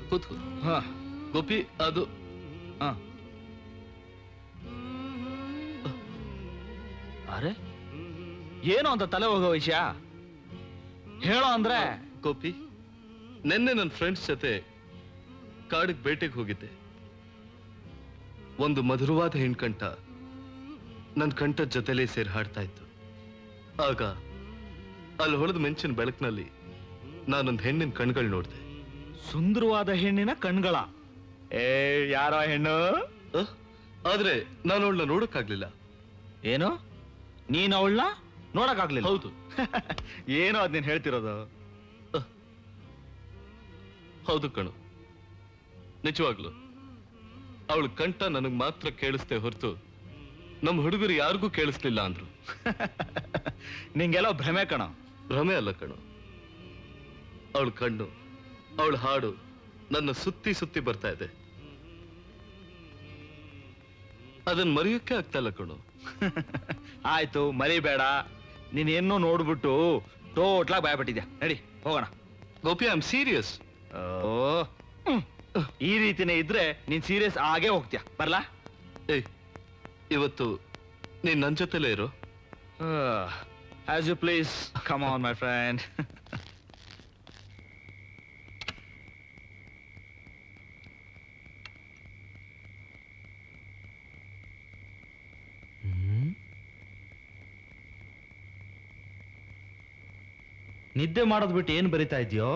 ಕೂತ್ಕೋ. ಗೋಪಿ, ಅದು ಅರೆ ಏನು ಅಂತ ತಲೆ ಹೋಗೋ ವಿಷಯ ಹೇಳೋ ಅಂದ್ರೆ. ಗೋಪಿ, ನೆನ್ನೆ ನನ್ನ ಫ್ರೆಂಡ್ಸ್ ಜೊತೆ ಕಾಡಿಗೆ ಬೇಟೆಗೆ ಹೋಗಿದ್ದೆ. ಒಂದು ಮಧುರವಾದ ಹೆಣ್ಕಂಠ ನನ್ನ ಕಂಠದ ಜೊತೆಲೇ ಸೇರಿ ಹಾಡ್ತಾ ಇತ್ತು. ಆಗ ಅಲ್ಲಿ ಹೊಳೆದ ಮೆಂಚಿನ ಬೆಳಕಿನಲ್ಲಿ ನಾನೊಂದು ಹೆಣ್ಣಿನ ಕಣ್ಗಳು ನೋಡಿದೆ. ಸುಂದರವಾದ ಹೆಣ್ಣಿನ ಕಣ್ಗಳ? ಯಾರೋ ಹೆಣ್ಣು? ಆದ್ರೆ ನಾನು ಅವಳನ್ನ ನೋಡಕ್ಕಾಗ್ಲಿಲ್ಲ. ಏನು ನೀನ್ ಅವಳನ್ನ ನೋಡಕ್ಕಾಗ್ಲಿಲ್ಲ? ಹೌದು. ಏನೋ ಅದ್ ನೀನ್ ಹೇಳ್ತಿರೋದು? ಹೌದು ಕಣು, ನಿಜವಾಗ್ಲು ಅವಳ ಕಂಠ ನನಗ್ ಮಾತ್ರ ಕೇಳಿಸ್ತೆ ಹೊರತು ನಮ್ಮ ಹುಡುಗರು ಯಾರಿಗೂ ಕೇಳಿಸ್ಲಿಲ್ಲ ಅಂದ್ರು. ನಿಂಗೆಲ್ಲ ಭ್ರಮೆ ಕಣ. ಭ್ರಮೆ ಅಲ್ಲ ಕಣು, ಅವಳ ಕಣ್ಣು, ಅವಳ ಹಾಡು ನನ್ನ ಸುತ್ತಿ ಸುತ್ತಿ ಬರ್ತಾ ಇದೆ. ಅದನ್ನ ಮರೆಯೋಕೆ ಆಗ್ತಾ ಇಲ್ಲ ಕಣು. ಆಯ್ತು, ಮರಿಬೇಡ. ನೀನ್ ಏನೋ ನೋಡ್ಬಿಟ್ಟು ಟೋಟ್ಲಾಗಿ ಭಯಪಟ್ಟಿದ್ಯಾ. ನಡಿ ಹೋಗೋಣ. Gopi, I am serious. ಓ, ಈ ರೀತಿನೇ ಇದ್ರೆ ನೀನ್ ಸೀರಿಯಸ್ ಆಗೇ ಹೋಗ್ತೀಯ. ಬರ್ಲಾ? ಏಯ್, ಇವತ್ತು ನೀನ್ ನನ್ ಜೊತೆಲೇ ಇರೋ. As you please. Come on my friend. ನಿದ್ದೆ ಮಾಡೋದ್ ಬಿಟ್ಟು ಏನ್ ಬರಿತಾ ಇದೆಯೋ?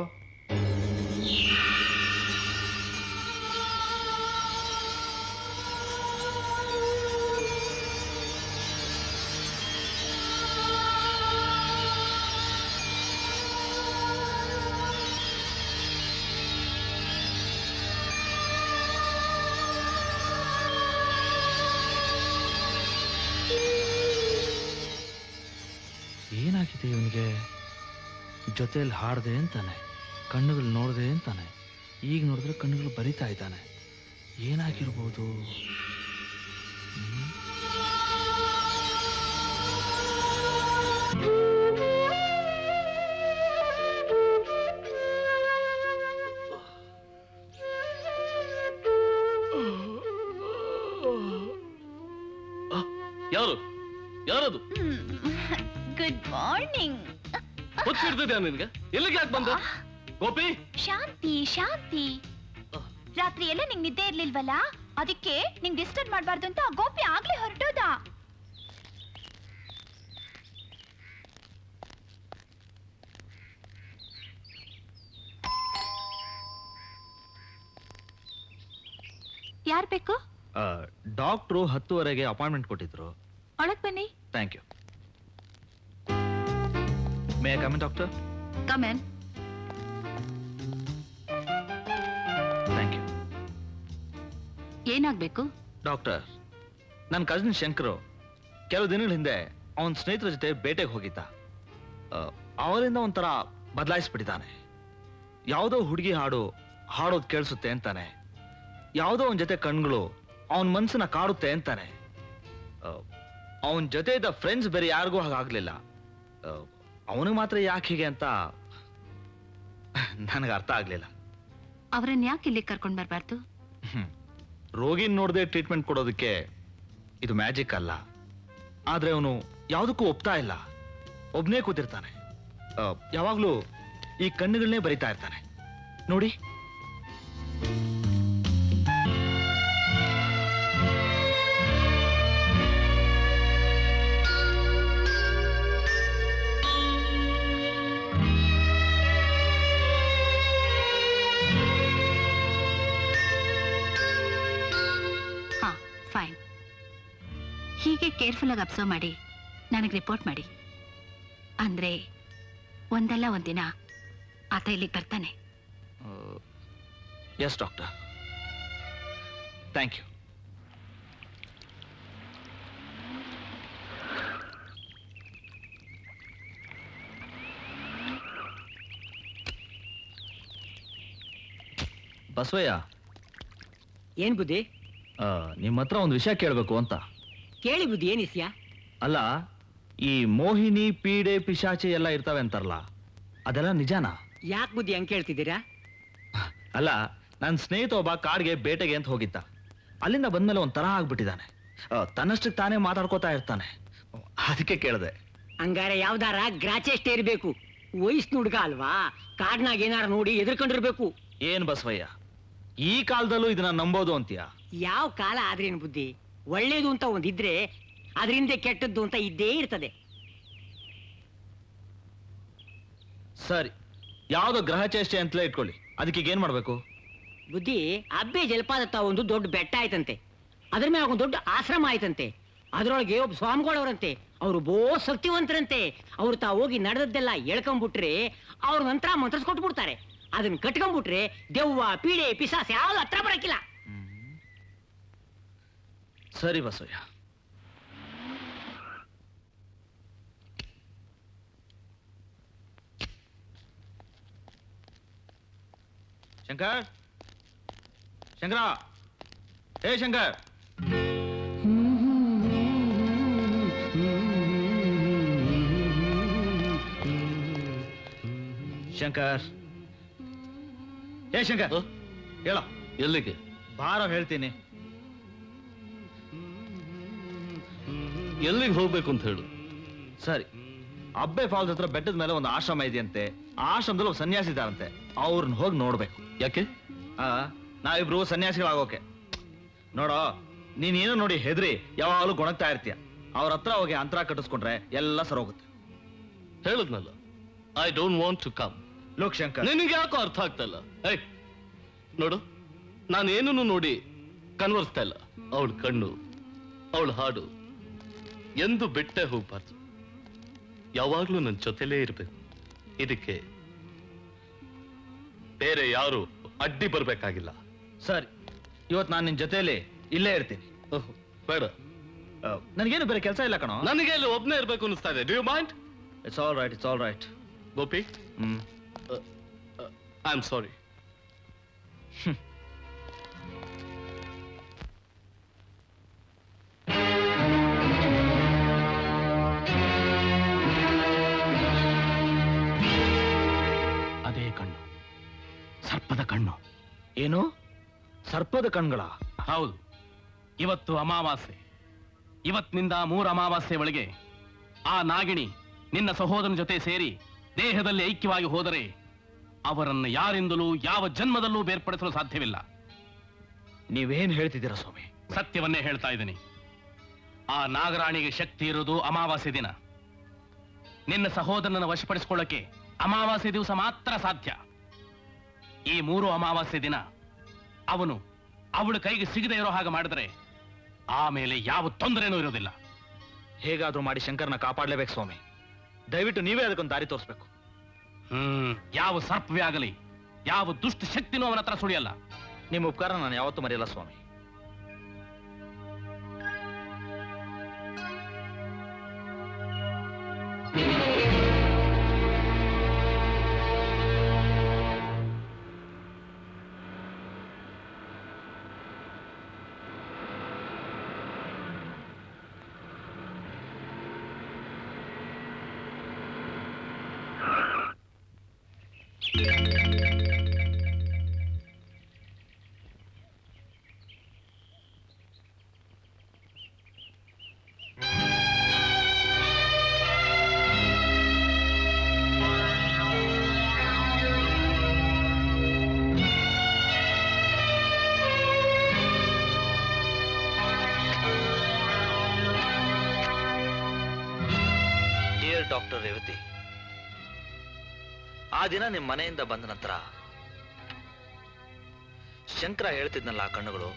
ಏನಾಗಿದೆ ಇವನಿಗೆ? ಜೊತೆಯಲ್ಲಿ ಹಾಡ್ದೆ ಅಂತಾನೆ, ಕಣ್ಣುಗಳು ನೋಡ್ದೆ ಅಂತಾನೆ, ಈಗ ನೋಡಿದ್ರೆ ಕಣ್ಣುಗಳು ಬರಿತಾ ಇದ್ದಾನೆ. ಏನಾಗಿರ್ಬೋದು? ಯಾರು? ಯಾರದು? Good morning. ಗೊತ್ತಿರ್ತದೆ ನಿನ್ಗೆ? ಎಲ್ಲಿಗೆ ಯಾಕೆ ಬಂದ? ಗೋಪಿ, ಶಾಂತಿ ಶಾಂತಿ. ರಾತ್ರಿ ಎಲ್ಲ ನಿಂಗ್ ನಿದ್ದೆ ಇರ್ಲಿಲ್ವಲ್ಲ, ಅದಕ್ಕೆ ನಿಂಗ್ ಡಿಸ್ಟರ್ಬ್ ಮಾಡ್ಬಾರ್ದು ಅಂತ ಗೋಪಿ ಆಗ್ಲೇ ಹೊರಟೋದ. ಯಾರ್ ಬೇಕು? ಡಾಕ್ಟ್ರು 10:30ಗೆ ಅಪಾಯಿಂಟ್ಮೆಂಟ್ ಕೊಟ್ಟಿದ್ರು. ಒಳಗ್ ಬನ್ನಿ. Thank you. May I come in doctor? Come in. Thank you. ಏನಾಗ್ಬೇಕು? ಡಾಕ್ಟರ್, ನನ್ನ ಕಸಿನ್ ಶಂಕರು ಕೆಲವು ದಿನಗಳ ಹಿಂದೆ ಅವನ ಸ್ನೇಹಿತರ ಜೊತೆ ಬೇಟೆಗೆ ಹೋಗಿದ್ದ. ಅವರಿಂದ ಒಂಥರ ಬದಲಾಯಿಸ್ಬಿಟ್ಟಿದ್ದಾನೆ. ಯಾವುದೋ ಹುಡುಗಿ ಹಾಡೋದು ಕೇಳಿಸುತ್ತೆ ಅಂತಾನೆ, ಯಾವುದೋ ಅವನ ಜೊತೆ ಕಣ್ಗಳು ಅವನ ಮನಸ್ಸನ್ನ ಕಾಡುತ್ತೆ ಅಂತಾನೆ. ಅವನ ಜೊತೆ ಇದ್ದ ಫ್ರೆಂಡ್ಸ್ ಬೇರೆ ಯಾರಿಗೂ ಹಾಗಾಗ್ಲಿಲ್ಲ. ಅವನಿಗೆ ಮಾತ್ರ ಯಾಕೆ ಹೀಗೆ ಅಂತ ನನಗೆ ಅರ್ಥ ಆಗ್ಲಿಲ್ಲ. ಅವರನ್ನ ಯಾಕೆ ಇಲ್ಲಿ ಕರ್ಕೊಂಡ್ ಬರ್ಬಾರ್ದು? ರೋಗಿನ ನೋಡದೆ ಟ್ರೀಟ್ಮೆಂಟ್ ಕೊಡೋದಕ್ಕೆ ಇದು ಮ್ಯಾಜಿಕ್ ಅಲ್ಲ. ಆದ್ರೆ ಅವನು ಯಾವುದಕ್ಕೂ ಒಪ್ತಾ ಇಲ್ಲ. ಒಬ್ನೇ ಕೂತಿರ್ತಾನೆ. ಯಾವಾಗ್ಲೂ ಈ ಕಣ್ಣುಗಳನ್ನೇ ಬರಿತಾ ಇರ್ತಾನೆ ನೋಡಿ. ಫೈನ್. ಹೀಗೆ ಕೇರ್ಫುಲ್ ಆಗಿ ಅಬ್ಸರ್ವ್ ಮಾಡಿ ನನಗೆ ರಿಪೋರ್ಟ್ ಮಾಡಿ. ಅಂದ್ರೆ ಒಂದಲ್ಲ ಒಂದಿನ ಆತ ಇಲ್ಲಿಗೆ ಬರ್ತಾನೆ. Yes doctor, thank you. Basavayya, ಏನ್ ಬುದ್ಧಿ? ನಿಮ್ಮ ಹತ್ರ ಒಂದು ವಿಷಯ ಕೇಳಬೇಕು ಅಂತ. ಕೇಳಿ ಬುದ್ಧಿ, ಏನ್ ವಿಷಯ? ಅಲ್ಲ, ಈ ಮೋಹಿನಿ, ಪೀಡೆ, ಪಿಶಾಚಿ ಎಲ್ಲ ಇರ್ತಾವೆ ಅಂತಾರಲ್ಲ, ಅದೆಲ್ಲ ನಿಜಾನಾ? ಯಾಕೆ ಬುದ್ಧಿ ಹಂಗೆ ಕೇಳ್ತಿದ್ದೀರಾ? ಅಲ್ಲ, ನನ್ನ ಸ್ನೇಹಿತ ಒಬ್ಬ ಕಾಡ್ಗೆ ಬೇಟೆಗೆ ಅಂತ ಹೋಗಿದ್ದ. ಅಲ್ಲಿಂದ ಬಂದ್ಮೇಲೆ ಒಂಥರ ಆಗ್ಬಿಟ್ಟಿದ್ದಾನೆ. ತನ್ನಷ್ಟಕ್ಕೆ ತಾನೇ ಮಾತಾಡ್ಕೋತಾ ಇರ್ತಾನೆ. ಅದಕ್ಕೆ ಕೇಳಿದೆ. ಹಂಗಾರೆ ಯಾವ್ದಾರ ಗ್ರಾಚೆಷ್ಟೇ ಇರ್ಬೇಕು. ವಯಸ್ಸಿನ ಹುಡುಗ ಅಲ್ವಾ, ಕಾಡ್ನಾಗ ಏನಾರ ನೋಡಿ ಎದುರ್ಕೊಂಡಿರ್ಬೇಕು. ಏನ್ ಬಸವಯ್ಯ, ಈ ಕಾಲದಲ್ಲೂ ಇದನ್ನ ನಂಬೋದು ಅಂತೀಯ? ಯಾವ ಕಾಲ ಆದ್ರೇನು ಬುದ್ಧಿ, ಒಳ್ಳೇದು ಅಂತ ಒಂದಿದ್ರೆ ಅದರಿಂದ ಕೆಟ್ಟದ್ದು ಅಂತ ಇದ್ದೇ ಇರ್ತದೆ. ಸರಿ, ಯಾವ್ದೋ ಗ್ರಹ ಚೇಷ್ಟೆ ಅಂತಲೇ ಇಟ್ಕೊಳ್ಳಿ. ಅದಕ್ಕೆ ಏನ್ ಮಾಡ್ಬೇಕು? ಬುದ್ಧಿ, ಅಬ್ಬೆ ಜಲಪಾತ ಒಂದು ದೊಡ್ಡ ಬೆಟ್ಟ ಆಯ್ತಂತೆ. ಅದ್ರ ಮೇಲೆ ಒಂದು ದೊಡ್ಡ ಆಶ್ರಮ ಆಯ್ತಂತೆ. ಅದ್ರೊಳಗೆ ಒಬ್ಬ ಸ್ವಾಮಿಗಳವರಂತೆ, ಅವರು ಬೋ ಶಕ್ತಿವಂತರಂತೆ. ಅವ್ರು ತಾವು ಹೋಗಿ ನಡೆದದ್ದೆಲ್ಲ ಹೇಳ್ಕೊಂಡ್ಬಿಟ್ರೆ ಅವ್ರ ನಂತರ ಮಂತ್ರಿಸ್ಕೊಟ್ಬಿಡ್ತಾರೆ. ಅದನ್ನ ಕಟ್ಕೊಂಡ್ಬಿಟ್ರೆ ದೆವ್ವ ಪೀಡೆ ಪಿಸಾಸ ಯಾವ್ದು ಹತ್ರ ಬರಕಿಲ್ಲ. ಸರಿ ಬಸಯ್ಯ. ಶಂಕರ್, ಶಂಕರ, ಏ ಶಂಕರ್. ಶಂಕರ್, ಏ ಶಂಕರ್, ಹೇಳ. ಎಲ್ಲಿಗೆ? ಬಾರೋ ಹೇಳ್ತೀನಿ. ಎಲ್ಲಿಗೆ ಹೋಗ್ಬೇಕು ಅಂತ ಹೇಳು. ಸರಿ, ಅಬ್ಬೆ ಫಾಲ್ಸ್ ಹತ್ರ ಬೆಟ್ಟದ ಮೇಲೆ ಒಂದು ಆಶ್ರಮ ಇದೆಯಂತೆ. ಆ ಆಶ್ರಮದಲ್ಲಿ ಒಬ್ಬ ಸನ್ಯಾಸಿ ಇದ್ದಾರಂತೆ. ಅವ್ರನ್ನ ಹೋಗಿ ನೋಡ್ಬೇಕು. ಯಾಕೆ? ನಾವಿಬ್ರು ಸನ್ಯಾಸಿಗಳಾಗೋಕೆ. ನೋಡೋ, ನೀನೇನೋ ನೋಡಿ ಹೆದ್ರಿ ಯಾವಾಗಲೂ ಗೊಣಗ್ತಾ ಇರ್ತೀಯ. ಅವ್ರ ಹತ್ರ ಹೋಗಿ ಅಂತರ ಕಟ್ಟಿಸ್ಕೊಂಡ್ರೆ ಎಲ್ಲ ಸರೋಗುತ್ತೆ. ಹೇಳದ್ನಲ್ಲ, I don't want to come. Look Shankar, ನಿನಗೆ ಯಾಕೋ ಅರ್ಥ ಆಗ್ತಾ ಇಲ್ಲ. ಏಯ್ ನೋಡು, ನಾನೇನನ್ನು ನೋಡಿ ಕನ್ವರ್ಸ್ತಾ ಇಲ್ಲ. ಅವಳ ಕಣ್ಣು, ಅವಳ ಹಾಡು ಎಂದು ಬಿಟ್ಟೆ ಹೋಗ್ಬಾರ್ದು. ಯಾವಾಗ್ಲೂ ನನ್ನ ಜೊತೆಲೇ ಇರ್ಬೇಕು. ಇದಕ್ಕೆ ಬೇರೆ ಯಾರು ಅಡ್ಡಿ ಬರ್ಬೇಕಾಗಿಲ್ಲ. ಸರಿ, ಇವತ್ತು ನಾನು ನಿನ್ ಜೊತೆಯಲ್ಲಿ ಇಲ್ಲೇ ಇರ್ತೀನಿ. ಬೇಡ, ನನಗೇನು ಬೇರೆ ಕೆಲಸ ಇಲ್ಲ ಕಣೋ. ನನಗೆ ಅಲ್ಲಿ ಒಬ್ನೇ ಇರ್ಬೇಕು ಅನಿಸ್ತಾ ಇದೆ. Do you mind? It's all right, it's all right. Gopi, I am sorry. ಅದೇ ಕಣ್ಣು, ಸರ್ಪದ ಕಣ್ಣು. ಏನು? ಸರ್ಪದ ಕಣ್ಗಳ? ಹೌದು. ಇವತ್ತು ಅಮಾವಾಸ್ಯೆ. ಇವತ್ತಿನಿಂದ 3 ಅಮಾವಾಸ್ಯೆ ಒಳಗೆ ಆ ನಾಗಿಣಿ ನಿನ್ನ ಸಹೋದರನ ಜೊತೆ ಸೇರಿ ದೇಹದಲ್ಲಿ ಐಕ್ಯವಾಗಿ ಹೋದರೆ ಅವರನ್ನು ಯಾರಿಂದಲೂ ಯಾವ ಜನ್ಮದಲ್ಲೂ ಬೇರ್ಪಡಿಸಲು ಸಾಧ್ಯವಿಲ್ಲ. ನೀವೇನ್ ಹೇಳ್ತಿದ್ದೀರಾ ಸ್ವಾಮಿ? ಸತ್ಯವನ್ನೇ ಹೇಳ್ತಾ ಇದ್ದೀನಿ. ಆ ನಾಗರಾಣಿಗೆ ಶಕ್ತಿ ಇರುವುದು ಅಮಾವಾಸ್ಯೆ ದಿನ. ನಿನ್ನ ಸಹೋದರನನ್ನು ವಶಪಡಿಸಿಕೊಳ್ಳಕ್ಕೆ ಅಮಾವಾಸ್ಯೆ ದಿವಸ ಮಾತ್ರ ಸಾಧ್ಯ. ಈ 3 ಅಮಾವಾಸ್ಯೆ ದಿನ ಅವನು ಅವಳ ಕೈಗೆ ಸಿಗದೆ ಇರೋ ಹಾಗೆ ಮಾಡಿದರೆ ಆಮೇಲೆ ಯಾವ ತೊಂದರೆನೂ ಇರೋದಿಲ್ಲ. ಹೇಗಾದ್ರೂ ಮಾಡಿ ಶಂಕರ್ನ ಕಾಪಾಡಲೇಬೇಕು ಸ್ವಾಮಿ. ದಯವಿಟ್ಟು ನೀವೇ ಅದಕ್ಕೊಂದು ದಾರಿ ತೋರಿಸ್ಬೇಕು. ಯಾವ ಸರ್ಪವೇ ಆಗಲಿ, ಯಾವ ದುಷ್ಟ ಶಕ್ತಿನೂ ಅವನ ಹತ್ರ ಸುಳಿಯಲ್ಲ. ನಿಮ್ಮ ಉಪಕಾರ ನಾನು ಯಾವತ್ತೂ ಮರೆಯಲ್ಲ ಸ್ವಾಮಿ. ಡಾಕ್ಟರ್ ರೇವತಿ, ಆ ದಿನ ನಿಮ್ಮ ಮನೆಯಿಂದ ಬಂದ ನಂತರ ಶಂಕರ ಹೇಳ್ತಿದ್ನಲ್ಲ ಆ ಕಣ್ಣುಗಳು,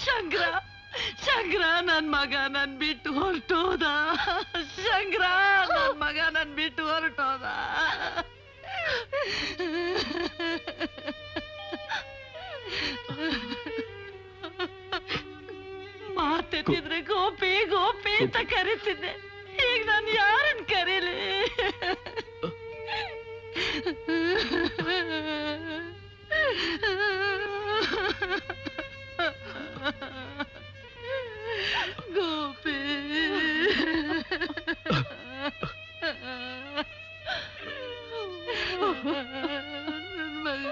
ಶಂಕರ ಶಂಕರ ನನ್ ಮಗ ನನ್ ಬಿಟ್ಟು ಹೊರಟೋದ. ಶಂಕರ ನನ್ ಮಗ ನನ್ ಬಿಟ್ಟು ಹೊರಟೋದ. ಮಾತೆತ್ತಿದ್ರೆ ಗೋಪಿ ಗೋಪಿ ಅಂತ ಕರೀತಿದ್ದೆ. ಈಗ ನಾನು ಯಾರನ್ನ ಕರೀಲಿ? ಗೋಪಿ ನನ್ ಮಗ.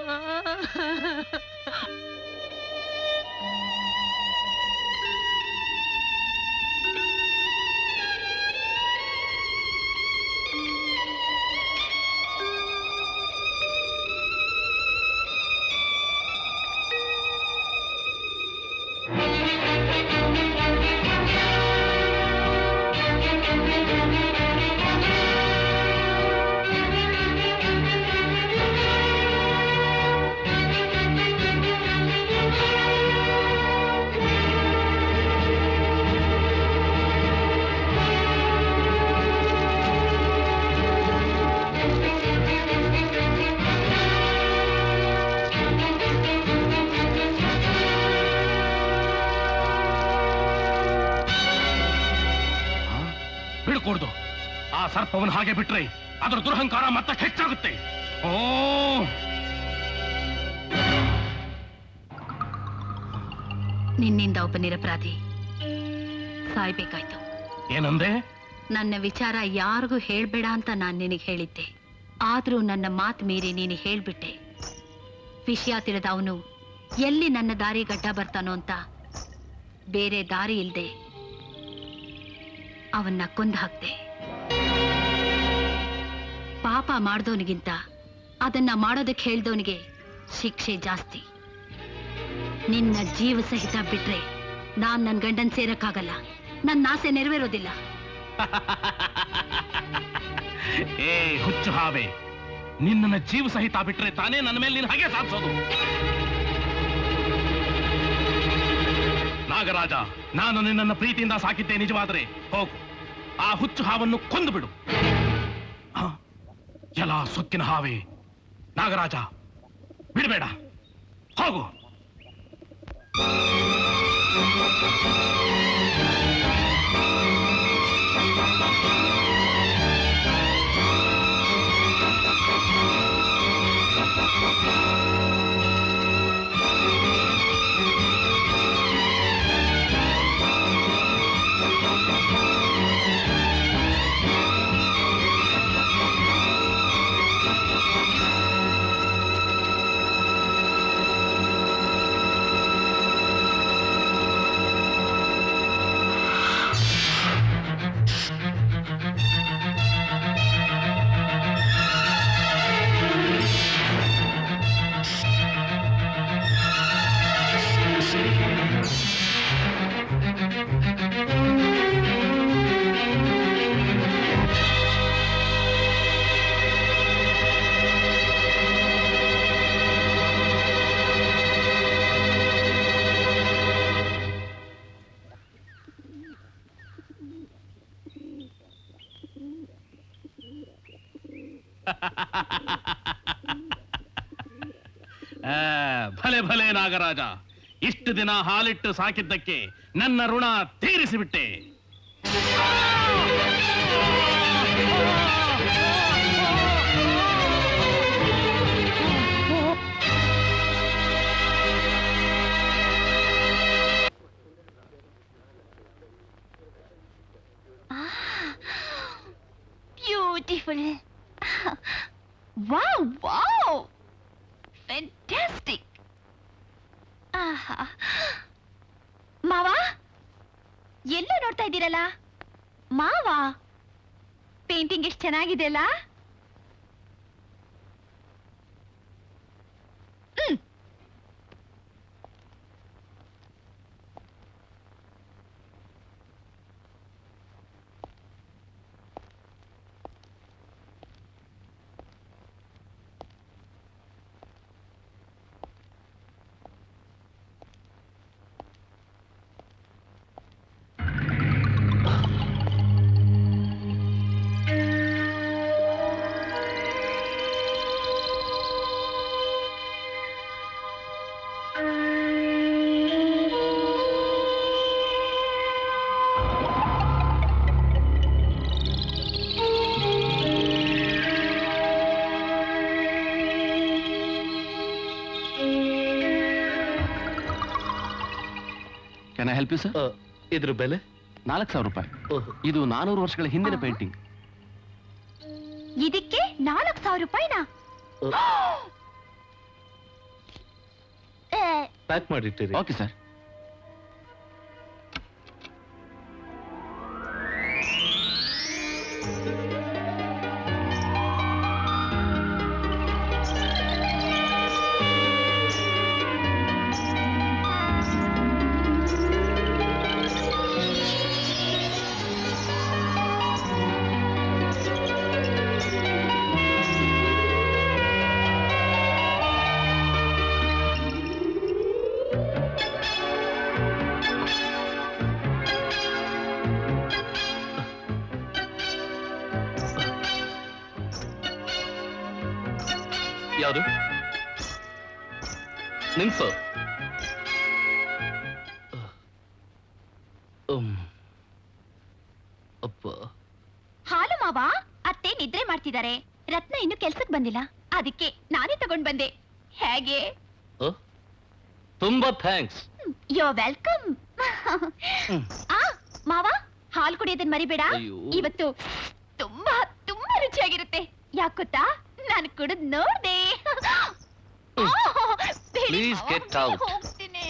ಬಿಡ್ಕೊಡ್ದು. ಆ ಸರ್ಪವನ್ನು ಹಾಗೆ ಬಿಟ್ರೆ ಅದರ ದುರಹಂಕಾರ ಮತ್ತೆ ಹೆಚ್ಚಾಗುತ್ತೆ. ಓ ನಿನ್ನಿಂದ ಒಬ್ಬ ನಿರಪರಾಧಿ ಸಾಯ್ಬೇಕಾಯ್ತು. ಏನಂದೆ? ನನ್ನ ವಿಚಾರ ಯಾರಿಗೂ ಹೇಳ್ಬೇಡ ಅಂತ ನಾನು ನಿನಗೆ ಹೇಳಿದ್ದೆ. ಆದ್ರೂ ನನ್ನ ಮಾತು ಮೀರಿ ನೀನು ಹೇಳ್ಬಿಟ್ಟೆ. ವಿಷಯ ತಿಳಿದ ಅವನು ಎಲ್ಲಿ ನನ್ನ ದಾರಿ ಗಡ್ಡ ಬರ್ತಾನೋ ಅಂತ ಬೇರೆ ದಾರಿ ಇಲ್ದೆ ಅವನ್ನ ಕೊಂದು ಹಾಕ್ದೆ. ಪಾಪ ಮಾಡ್ದವನಿಗಿಂತ ಅದನ್ನ ಮಾಡೋದಕ್ಕೆ ಹೇಳ್ದವನಿಗೆ ಶಿಕ್ಷೆ ಜಾಸ್ತಿ. ನಿನ್ನ ಜೀವ ಸಹಿತ ಬಿಟ್ರೆ ನಾನ್ ನನ್ನ ಗಂಡನ್ ಸೇರಕ್ಕಾಗಲ್ಲ. ನನ್ನ ಆಸೆ ನೆರವೇರೋದಿಲ್ಲ. ಏ ಹುಚ್ಚು ಹಾವೆ, ನಿನ್ನ ಜೀವ ಸಹಿತ ಬಿಟ್ರೆ ತಾನೇ ನನ್ನ ಮೇಲೆ ನೀನು ಹಾಗೆ ಸಾಧಿಸೋದು. ನಾಗರಾಜ, ನಾನು ನಿನ್ನನ್ನು ಪ್ರೀತಿಯಿಂದ ಸಾಕಿದ್ದೆ ನಿಜವಾದರೆ ಹೋಗು, ಆ ಹುಚ್ಚು ಹಾವನ್ನು ಕೊಂದು ಬಿಡು. ಎಲ್ಲ ಸೊಕ್ಕಿನ ಹಾವೆ, ನಾಗರಾಜ ಬಿಡಬೇಡ, ಹೋಗು. ಭಲೆ ಭಲೆ ನಾಗರಾಜ, ಇಷ್ಟು ದಿನ ಹಾಲಿಟ್ಟು ಸಾಕಿದ್ದಕ್ಕೆ ನನ್ನ ಋಣ ತೀರಿಸಿಬಿಟ್ಟೆ. Beautiful. Wow, wow. Fantastic. ಆಹಾ. ಮಾವ, ಎಲ್ಲೋ ನೋಡ್ತಾ ಇದ್ದೀರಲ್ಲ? ಮಾವ, ಪೇಂಟಿಂಗ್ ಎಷ್ಟು ಚೆನ್ನಾಗಿದೆ ಅಲ್ಲ? Can I help you sir? ಇದ್ರ ಬೆಲೆ 4,000 ರೂಪಾಯಿ. ಇದು 400 ವರ್ಷಗಳ ಹಿಂದಿನ ಪೇಂಟಿಂಗ್. ಇದಕ್ಕೆ 4,000 ರೂಪಾಯಿನಾ? ಪ್ಯಾಕ್ ಮಾಡಿಟ್ಟಿರಿ. Okay sir. ಯಾರು ನಿನ್ಸು? ಅಪ್ಪ ಹಾಲು ಮಾವ, ಅತ್ತೆ ನಿದ್ರೆ ಮಾಡ್ತಿದ್ದಾರೆ. ರತ್ನ ಇನ್ನು ಕೆಲ್ಸಕ್ ಬಂದಿಲ್ಲ, ಅದಕ್ಕೆ ನಾನೇ ತಗೊಂಡ್ ಬಂದೆ. ಹೇಗೆ? ತುಂಬಾ ಥ್ಯಾಂಕ್ಸ್. ಯೋ ವೆಲ್ಕಮ್. ಆ ಮಾವ, ಹಾಲು ಕುಡಿಯೋದನ್ನ ಮರಿಬೇಡ. ಅಯ್ಯೋ. ಇವತ್ತು ತುಂಬಾ ತುಂಬಾ ರುಚಿಯಾಗಿರುತ್ತೆ. ಯಾಕ್ ಗೊತ್ತಾ? ನಾನು ಕುಡಿದ್ ನೋಡ್ದೆ. Please get out. ಹೋಗ್ತೀನಿ.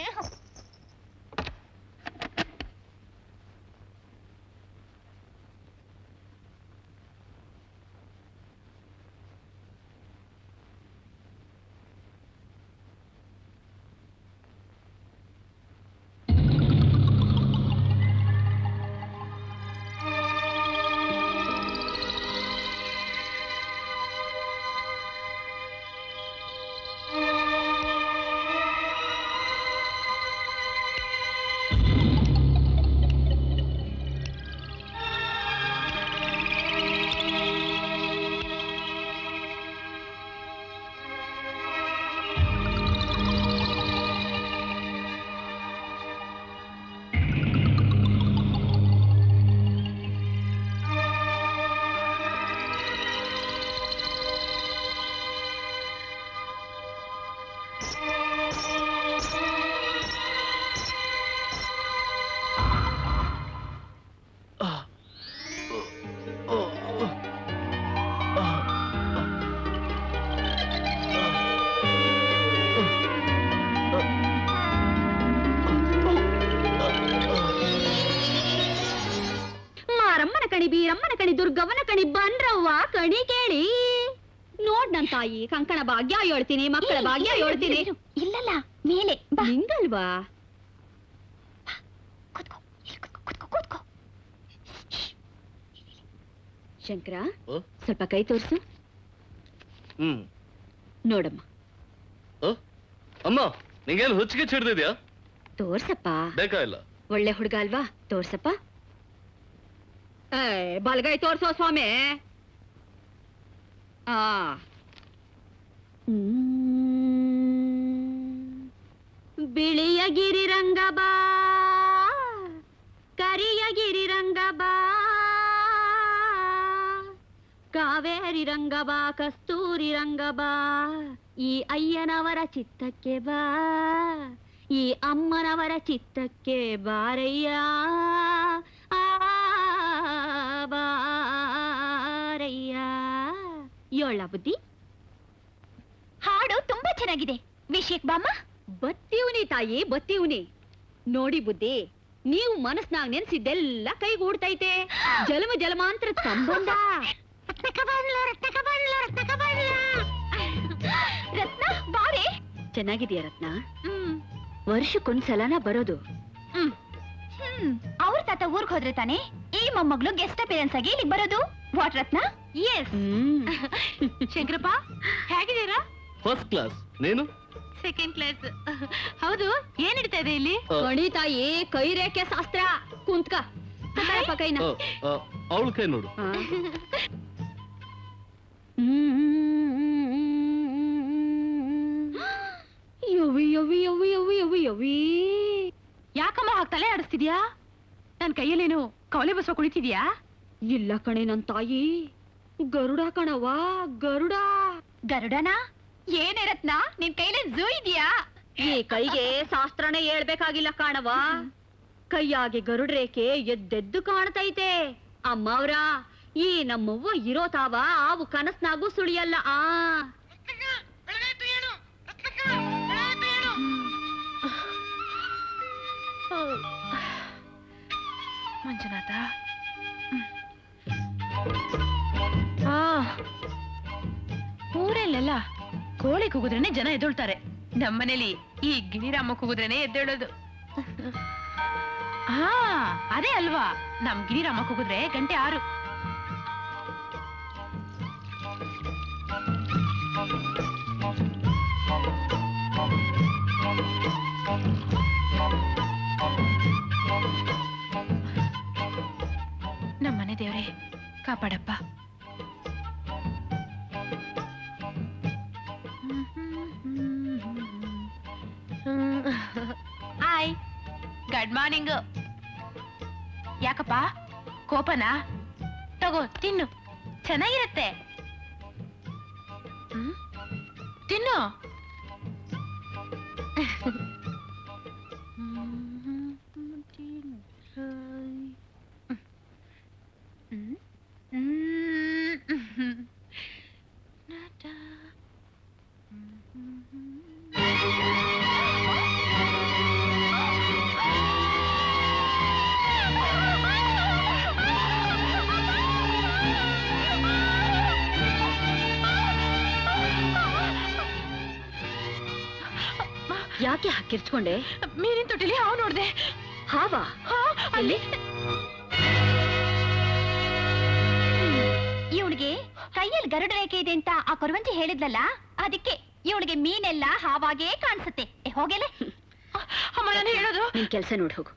ಮಾರಮ್ಮನ ಕಣಿ, ಬೀರಮ್ಮನ ಕಣಿ, ದುರ್ಗವ್ವನ ಕಣಿ, ಬನ್ರವ್ವ ಕಣಿ ಕೇಳಿ. ನೋಡ್ ನನ್ ತಾಯಿ, ಕಂಕಣ ಭಾಗ್ಯ ಹೇಳ್ತೀನಿ, ಮಕ್ಕಳ ಭಾಗ್ಯ ಹೇಳ್ತೀನಿ. ಇಲ್ಲಲ್ಲ, ಮೇಲೆ ಬಾ. ಹಿಂಗಲ್ವಾ? ಕೂತ್ಕೋ, ಇಲ್ಲಿ ಕೂತ್ಕೋ, ಕೂತ್ಕೋ, ಕೂತ್ಕೋ. ಶಂಕರ, ಓ? ಸ್ವಲ್ಪ ಕೈ ತೋರ್ಸು. ನೋಡಮ್ಮ. ಅಮ್ಮ, ನಿಂಗೇನು ಹುಚ್ಚಿಗೆ ಹಿಡ್ದಿದ್ಯಾ? ತೋರ್ಸಪ್ಪ. ಬೇಕಾ ಇಲ್ಲ. ಒಳ್ಳೆ ಹುಡುಗ ಅಲ್ವಾ? ತೋರ್ಸಪ್ಪ. ಬಲ್ಗೈ ತೋರ್ಸೋ ಸ್ವಾಮಿ. ಆ ಬಿಳಿಯ ಗಿರಿರಂಗ ಬಾ, ಕರಿಯ ಗಿರಿರಂಗ ಬಾ, ಕಾವೇರಿ ರಂಗ ಬಾ, ಕಸ್ತೂರಿ ರಂಗ ಬಾ, ಈ ಅಯ್ಯನವರ ಚಿತ್ತಕ್ಕೆ ಬಾ, ಈ ಅಮ್ಮನವರ ಚಿತ್ತಕ್ಕೆ ಬಾರಯ್ಯ, ಬಾರಯ್ಯ. ಯೋಳ ಬುದ್ಧಿ. ಹಾಡು ತುಂಬಾ ಚೆನ್ನಾಗಿದೆ. ವಿಷಯಕ್ ಬಾಮ್ಮ. ಬತ್ತೀವ್ನಿ ತಾಯಿ, ಬತ್ತೀವ್ನಿ. ನೋಡಿ ಬುದ್ಧಿ, ನೀವು ಮನಸ್ನಾಗ ನೆನ್ಸಿದ್ದೆಲ್ಲ ಕೈಗೂಡ್ತೈತೆ. ಜಲಮ ಜಲಮಾಂತರ ಸಂಬಂಧ. ರತ್ನ ಬಾರೆ. ಚೆನ್ನಾಗಿದೆಯಾ ರತ್ನ? ವರ್ಷಕ್ಕೊಂದ್ಸಲನ ಬರೋದು. ಅವ್ರ ತಾತ ಊರ್ಗ್ ಹೋದ್ರೆ ತಾನೆ ಈ ಮೊಮ್ಮಗಳು ಗೆಸ್ಟ್ ಅಪಿಯರೆನ್ಸ್ ಆಗಿ ಇಲ್ಲಿಗೆ ಬರೋದು. What Ratna? ಎಸ್. ಶಂಕರಪ್ಪ, ಹೇಗಿದ್ದೀರಾ? First class. ನೀನು? Second class. ಹೌದು, ಏನ್ ನಡೀತಾ ಇದೆ ಇಲ್ಲಿ? ಆ. ಕಣಿ ತಾಯಿ, ಕೈ ರೇಖೆ ಶಾಸ್ತ್ರ. ಕುಂತ್ಕ. ತಗೊಳಪ್ಪ ಕೈನ. ಅವಳ ಕೈ ನೋಡು. ಯವಿ ಯವಿ ಯವಿ ಯವಿ ಯವಿ ಯವಿ. ಯಾಕಮ್ಮ ಹಾಗೆ ತಲೆ ಆಡಿಸ್ತಿದ್ಯಾ? ನನ್ ಕೈಯಲ್ಲೇನು ಕವಲೆ ಬಸವ ಕುಳಿತಿದ್ಯಾ? ಇಲ್ಲ ಕಣೆ ನನ್ ತಾಯಿ, ಗರುಡ ಕಣವ್ವ, ಗರುಡ. ಗರುಡನ? ಏನೇ ರತ್ನ, ನಿನ್ ಕೈಲೇ ಝೂ ಇದೆಯಾ? ಈ ಕೈಗೆ ಶಾಸ್ತ್ರನೇ ಹೇಳ್ಬೇಕಾಗಿಲ್ಲ ಕಾಣವ್ವ. ಕೈಯಾಗೆ ಗರುಡ್ ರೇಖೆ ಎದ್ದೆದ್ದು ಕಾಣ್ತೈತೆ. ಅಮ್ಮವ್ರ, ಈ ನಮ್ಮವ್ವ ಇರೋ ತಾವ ಆವು ಕನಸ್ನಾಗೂ ಸುಳಿಯಲ್ಲ. ಮಂಜುನಾಥ, ಊರಲ್ಲೆಲ್ಲ ಕೋಳಿ ಕೂಗಿದ್ರೇನೆ ಜನ ಎದ್ದೇಳ್ತಾರೆ. ನಮ್ಮನೇಲಿ ಈ ಗಿರಿರಾಮ ಕೂಗಿದ್ರೇನೆ ಎದ್ದೇಳೋದು. ಹಾ, ಅದೇ ಅಲ್ವಾ, ನಮ್ ಗಿರಿರಾಮ ಕೂಗಿದ್ರೆ ಗಂಟೆ 6. ನಮ್ಮನೆ ದೇವ್ರೆ ಕಾಪಾಡಪ್ಪ. Hi, good morning. ಯಾಕಪ್ಪ ಕೋಪನಾ? ತಗೋ ತಿನ್ನು, ಚೆನ್ನಾಗಿರತ್ತೆ. ತಿನ್ನು. ಯಾಕೆ ಹಾಕಿರ್ಚ್ಕೊಂಡೆ? ಮೀನಿನ ತೊಟ್ಟಿಲಿ ಹಾವು ನೋಡ್ದೆ. ಹಾವಾ? ಅಲ್ಲಿ ಇವಳಿಗೆ ಕೈಯಲ್ಲಿ ಗರುಡ ರೇಖೆ ಇದೆ ಅಂತ ಆ ಕೊರವಂಜಿ ಹೇಳಿದ್ಲಲ್ಲ, ಅದಕ್ಕೆ ಇವಳಿಗೆ ಮೀನೆಲ್ಲ ಹಾವಾಗೇ ಕಾಣಿಸುತ್ತೆ. ಹೋಗೆಲೆ ಅಮ್ಮ, ನಾನು ಹೇಳೋದು. ನಿನ್ ಕೆಲ್ಸ ನೋಡಿ ಹೋಗು.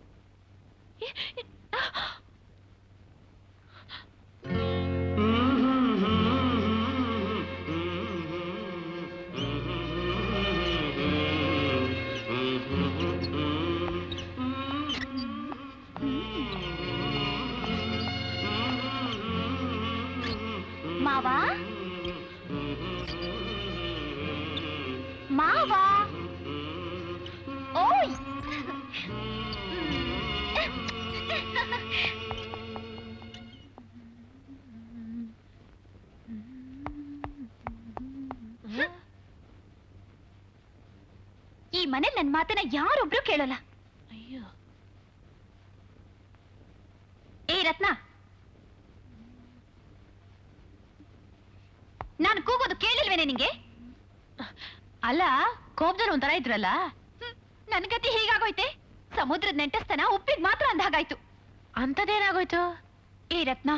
ಮಾವಾ, ಮಾವಾ, ಓಯ್. ಈ ಮನೆ ನನ್ನ ಮಾತನ್ನ ಯಾರೊಬ್ರು ಕೇಳಲ್ಲ. ಅಯ್ಯೋ, ಏ ರತ್ನ, ನಾನು ಕೂಗೋದು ಕೇಳಿಲ್ವೇನೆ ನಿಂಗೆ? ಅಲ್ಲ, ಕೋಪದಲ್ಲಿ ಒಂಥರ ಇದ್ರಲ್ಲ. ನನ್ ಗತಿ ಹೀಗಾಗೋಯ್ತೆ. ಸಮುದ್ರದ ನೆಂಟಸ್ತನ ಉಪ್ಪಿಗೆ ಮಾತ್ರ ಅಂದಾಗಾಯ್ತು. ಅಂತದೇನಾಗೋಯ್ತು? ಏ ರತ್ನ,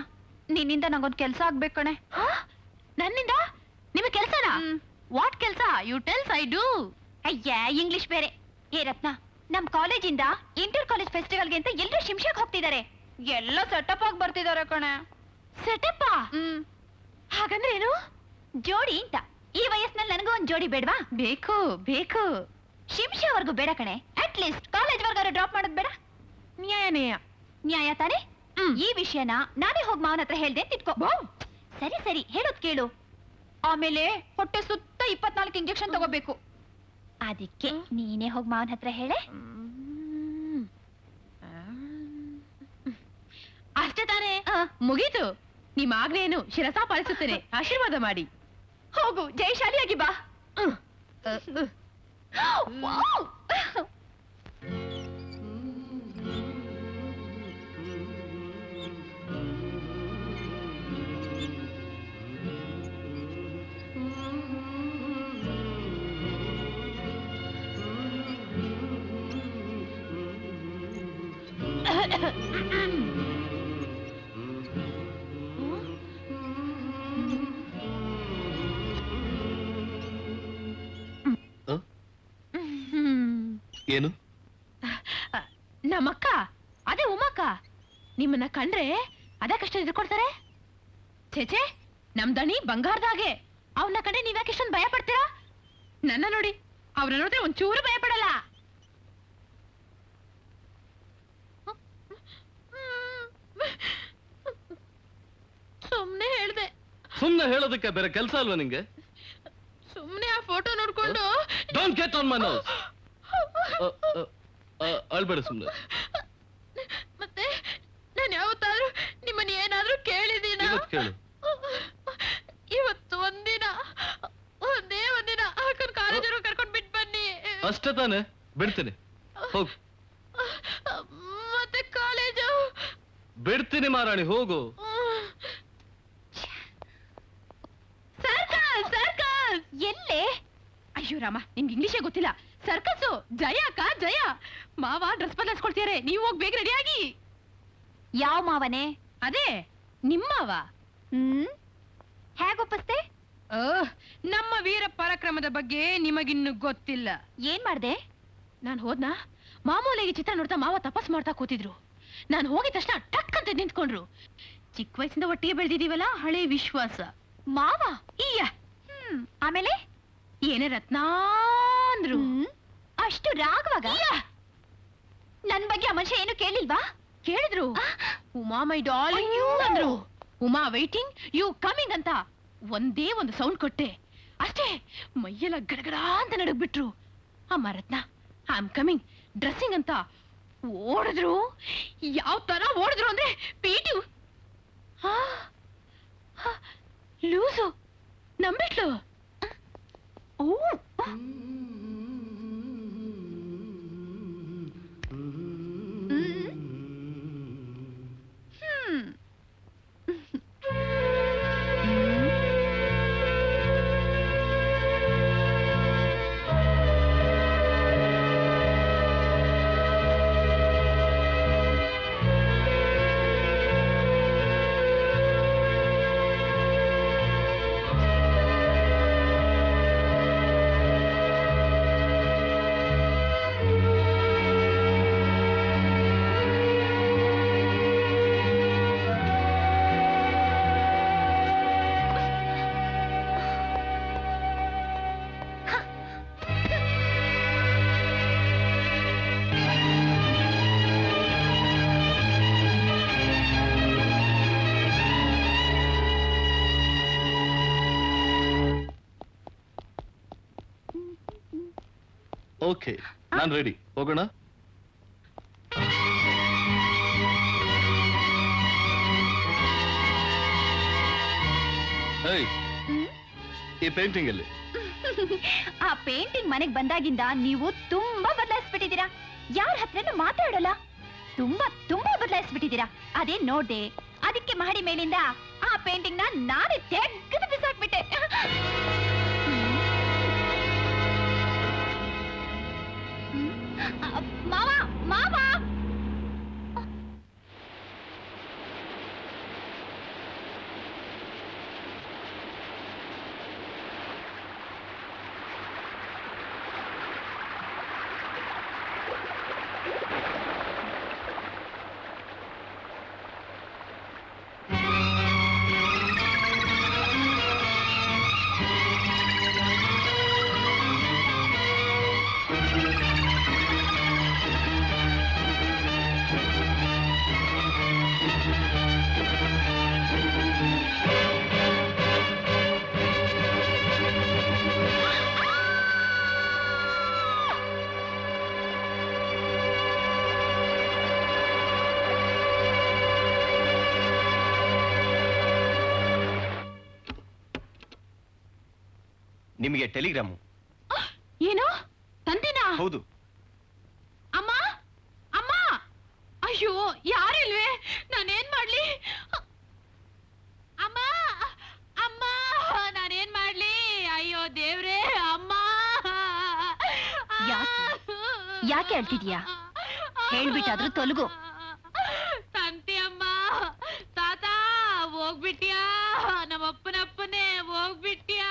ನಿನ್ನಿಂದ ನಂಗೊಂದು ಕೆಲ್ಸ ಆಗ್ಬೇಕು ಕಣೆ. ನನ್ನಿಂದ ನಿಮಗೆ ಕೆಲ್ಸನಾ? ವಾಟ್ ಕೆಲ್ಸ? You tells, I do. ಅಯ್ಯ, ಇಂಗ್ಲಿಷ್ ಬೇರೆ. ಏ ರತ್ನ, ನಮ್ ಕಾಲೇಜಿಂದ ಇಂಟರ್ ಕಾಲೇಜ್ ಫೆಸ್ಟಿವಲ್ಗೆ ಅಂತ ಎಲ್ಲರೂ ಶಿಮ್ಶಾಕ್ ಹೋಗ್ತಿದ್ದಾರೆ. ಎಲ್ಲ ಸೆಟಪ್ ಆಗಿ ಬರ್ತಿದ್ದಾರೆ ಕಣೆ. ಸೆಟಪ್? ಹಾಗಂದ್ರೆ ಏನು? ಜೋಡಿ ಅಂತ. ಈ ವಯಸ್ಸಿನಲ್ಲಿ ನನಗೂ ಒಂದ್ ಜೋಡಿ ಬೇಡವಾ? ಬೇಕು ಬೇಕು. ಶಿಮ್ಶಾವರ್ಗು ಬೇಡ ಕಣೆ, ಅಟ್ ಲೀಸ್ಟ್ ಕಾಲೇಜ್ ವರ್ಗಾರು ಡ್ರಾಪ್ ಮಾಡೋದ್ ಬೇಡ? ನ್ಯಾಯ ನ್ಯಾಯ ತಾನೆ? ಈ ವಿಷಯನ ನಾನೇ ಹೋಗಿ ಮಾವನ ಹತ್ರ ಹೇಳ್ದೆ ತಿಟ್ಕೋ. ಸರಿ ಸರಿ, ಹೇಳೋದ್ ಕೇಳು. ಆಮೇಲೆ ಹೊಟ್ಟೆ ಸುತ್ತ 24 ಇಂಜೆಕ್ಷನ್ ತಗೋಬೇಕು. ಅದಕ್ಕೆ ನೀನೇ ಹೋಗಿ ಮಾವನ ಹತ್ರ ಹೇಳೆ. ಅಷ್ಟೇ ತಾನೇ? ಮುಗೀತು. ನಿಮ್ಮ ಆಜ್ಞೆಯನ್ನು ಶಿರಸ ಪಾಲಿಸುತ್ತೇನೆ. ಆಶೀರ್ವಾದ ಮಾಡಿ ಹೋಗು. ಜಯಶಾಲಿಯಾಗಿ ಬಾ. ಏನು? ನಮ್ಮಕ್ಕ, ಅದೇ ಉಮ್ಮಕ್ಕ, ನಿಮ್ಮನ್ನ ಕಂಡ್ರೆ ಅದಕ್ಕಷ್ಟ ಎದುರ್ಕೊಡ್ತಾರೆ. ಛೇಚೆ, ನಮ್ ದಣಿ ಬಂಗಾರದಾಗೆ. ಅವನ್ನ ಕಂಡ್ರೆ ನೀವ್ಯಾಕೆ ಇಷ್ಟೊಂದು ಭಯ ಪಡ್ತೀರಾ? ನನ್ನ ನೋಡಿ, ಅವ್ರ ನೋಡಿದ್ರೆ ಒಂಚೂರು ಭಯ ಪಡಲ್ಲ. ಸುಮ್ನೆ ಹೇಳ್ದೆ. ಸುಮ್ನೆ ಹೇಳೋದಕ್ಕೆ ಬೇರೆ ಕೆಲಸ ಅಲ್ವಾ ನಿಂಗೆ? ಸುಮ್ನೆ ಆ ಫೋಟೋ ನೋಡ್ಕೊಂಡು don't get on my nerves. ಅಳ್ಬೇಡ ಸುಮ್ನೆ. ಹೇಳೋದ್ ಕೇಳು. ಇವತ್ತು ಒಂದಿನ ಅಕ್ಕನ ಕಾಲೇಜರು ಕರ್ಕೊಂಡ್ ಬಿಟ್ಟು ಬನ್ನಿ. ಅಷ್ಟೇ ತಾನೆ, ಬಿಡ್ತೀನಿ, ಹೋಗು. ಮತ್ತೆ ಕಾಲೇಜು ಬಿಡ್ತೀನಿ ಮಾರಾಣಿ, ಹೋಗು. ಸರ್ಕಸ್ ಎಲ್ಲೇ? ಅಯ್ಯೋ ರಾಮ, ನಿಮ್ಗೆ ಇಂಗ್ಲಿಷೇ ಗೊತ್ತಿಲ್ಲ. ಸರ್ಕಸ್ ಜಯ ಅಕ್ಕ, ಜಯ ಮಾವ ಡ್ರೆಸ್ ಬದಲಾಯಿಸ್ಕೊಳ್ತಿದಾರೆ, ನೀವು ಹೋಗಿ ಬೇಗ ರೆಡಿ ಆಗಿ. ಯಾವ ಮಾವನೇ? ಅದೇ ನಿಮ್ಮವ. ಹೇಗ್ ಒಪ್ಪಿಸ್ದೆ? ನಮ್ಮ ವೀರ ಪರಾಕ್ರಮದ ಬಗ್ಗೆ ನಿಮಗಿನ್ನು ಗೊತ್ತಿಲ್ಲ. ಏನ್ ಮಾಡ್ದೆ? ನಾನ್ ಹೋದ್ನಾ, ಮಾಮೂಲಿಗೆ ಚಿತ್ರ ನೋಡ್ತಾ ಮಾವ ತಪಸ್ ಮಾಡ್ತಾ ಕೂತಿದ್ರು. ನಾನು ಹೋಗಿದ ತಕ್ಷಣ ಟಕ್ ಅಂತ ನಿಂತ್ಕೊಂಡ್ರು. ಚಿಕ್ಕ ವಯಸ್ಸಿಂದ ಒಟ್ಟಿಗೆ ಬೆಳೆದಿದೀವಲ್ಲ, ಹಳೆ ವಿಶ್ವಾಸ. ಮಾವ ಈಯ ಆಮೇಲೆ ಏನೇ ರತ್ನ ಅಂದ್ರು. ಅಷ್ಟು ರಾಗವಾಗ ನನ್ ಬಗ್ಗೆ ಆ ಮನುಷ್ಯ ಏನು ಕೇಳಿಲ್ವಾ? ಕೇಳಿದ್ರು. ಉಮಾ ಮೈ ಡಾರ್ಲಿಂಗ್ ಯು ಅಂದ್ರು. ಉಮಾ ವೈಟಿಂಗ್ ಯು ಕಮಿಂಗ್ ಅಂತ ಒಂದೇ ಒಂದು ಸೌಂಡ್ ಕೊಟ್ಟೆ ಅಷ್ಟೇ. ಮೈಯೆಲ್ಲ ಗಡಗಡ ಅಂತ ನಡಗ್ಬಿಟ್ರು. ಅಮ್ಮ ರತ್ನ ಐ ಆಮ್ ಕಮಿಂಗ್ ಡ್ರೆಸ್ಸಿಂಗ್ ಅಂತ ಓಡಿದ್ರು. ಯಾವ ತರ ಓಡಿದ್ರು ಅಂದ್ರೆ ಪೀಟು ಲೂಸು ನಂಬಿಟ್ಲು. ಓ ಓಕೆ, ನಾನ್ ರೆಡಿ, ಹೋಗೋಣ. ಈ ಪೇಂಟಿಂಗ್ ಅಲ್ಲಿ ಆ ಪೇಂಟಿಂಗ್ ಮನೆಗ್ ಬಂದಾಗಿಂದ ನೀವು ತುಂಬಾ ಬದಲಾಯಿಸ್ಬಿಟ್ಟಿದ್ದೀರಾ. ಯಾರ ಹತ್ರನೂ ಮಾತಾಡೋಲ್ಲ. ತುಂಬಾ ಬದಲಾಯಿಸ್ಬಿಟ್ಟಿದ್ದೀರಾ. ಅದೇ ನೋಡ್ದೆ, ಅದಕ್ಕೆ ಮಹಡಿ ಮೇಲಿಂದ ಆ ಪೇಂಟಿಂಗ್ ನಾನೇ ತೆಗೆದು ಬಿಸಾಕ್ಬಿಟ್ಟೆ. ಮಾವ ಮಾವ ನಿಮಗೆ ಟೆಲಿಗ್ರಾಮು. ಏನು ತಂದಿನಾ? ಹೌದು. ಅಮ್ಮ ಅಮ್ಮ, ಅಯ್ಯೋ ಯಾರಿಲ್ವೇ, ನಾನೇನ್ ಮಾಡ್ಲಿ? ಅಮ್ಮ ಅಮ್ಮ, ನಾನೇನ್ ಮಾಡ್ಲಿ? ಅಯ್ಯೋ ದೇವ್ರೇ, ಅಮ್ಮ. ಯಾಕೆ ಅಳ್ತಿದ್ಯಾ? ಹೇಳ್ಬಿಟ್ಟಾದ್ರೂ ತೊಲಗು. ತಂತಿ ಅಮ್ಮ, ತಾತ ಹೋಗ್ಬಿಟ್ಯಾ? ನಮ್ಮಪ್ಪನಪ್ಪನೇ ಹೋಗ್ಬಿಟ್ಯಾ?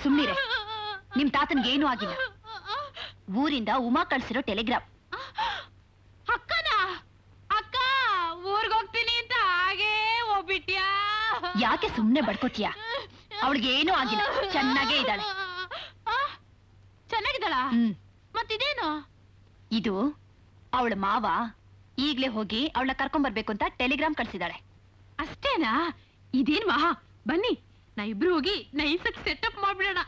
ಸುಮ್ನಿರೆ, ನಿಮ್ ತಾತನ್ಗೆ ಏನೂ ಆಗಿಲ್ಲ. ಊರಿಂದ ಉಮಾ ಕಳ್ಸಿರೋ ಟೆಲಿಗ್ರಾಮ್. ಅಕ್ಕನ ಅಕ್ಕ ಊರ್ಗ್ ಹೋಗ್ತೀನಿ ಅಂತ ಹಾಗೇ ಹೋಗ್ಬಿಟ್ಯಾ? ಯಾಕೆ ಸುಮ್ನೆ ಬಡ್ಕೋತೀಯ? ಅವಳಿಗೆ ಏನೂ ಆಗಿಲ್ಲ, ಚೆನ್ನಾಗೇ ಇದ್ದಾಳೆ. ಚೆನ್ನಾಗಿದ್ದಾಳ? ಮತ್ತಿದೇನು? ಇದು ಅವಳ ಮಾವ ಈಗ್ಲೇ ಹೋಗಿ ಅವಳನ್ನ ಕರ್ಕೊಂಡ್ ಬರ್ಬೇಕು ಅಂತ ಟೆಲಿಗ್ರಾಮ್ ಕಳ್ಸಿದಾಳೆ. ಅಷ್ಟೇನಾ? ಇದೇನ್ ಮಹಾ, ಬನ್ನಿ ನಾ ಇಬ್ರು ಹೋಗಿ ನೈಸಕ್ ಸೆಟಪ್ ಮಾಡ್ಬಿಡೋಣ.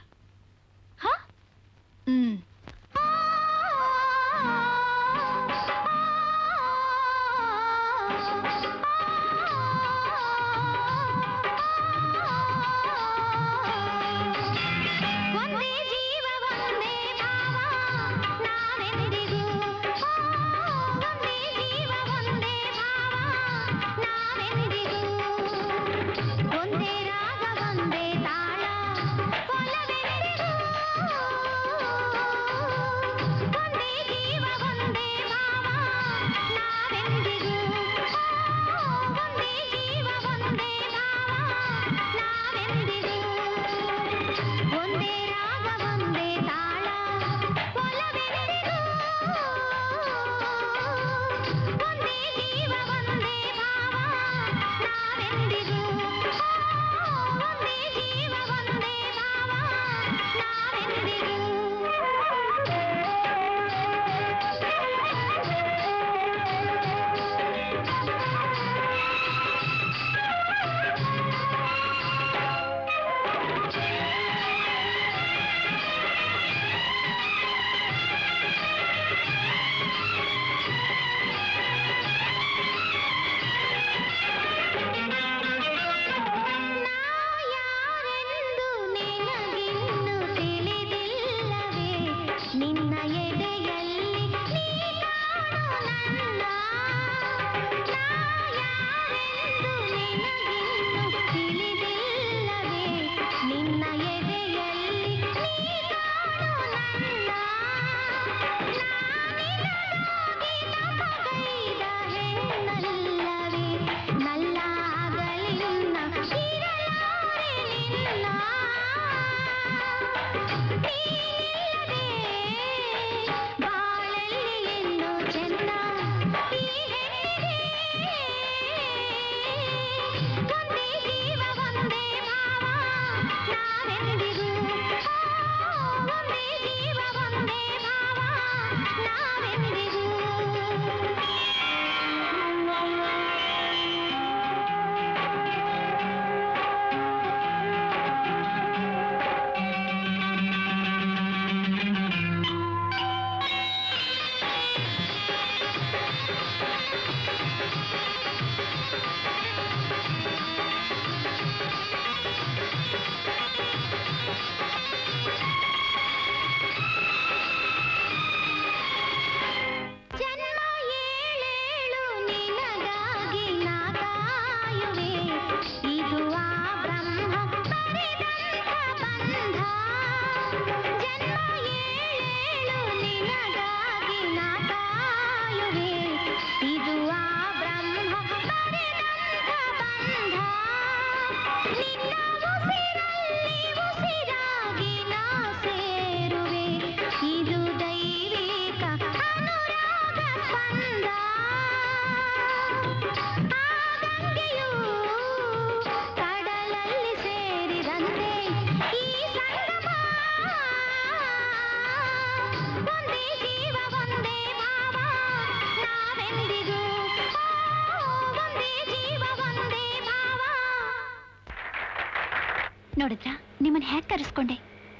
ನೋಡಿದ್ರಾ ನಿಮ್ಮನ್ನ ಹೇಗೆ ಕರೆಸ್ಕೊಂಡೆ?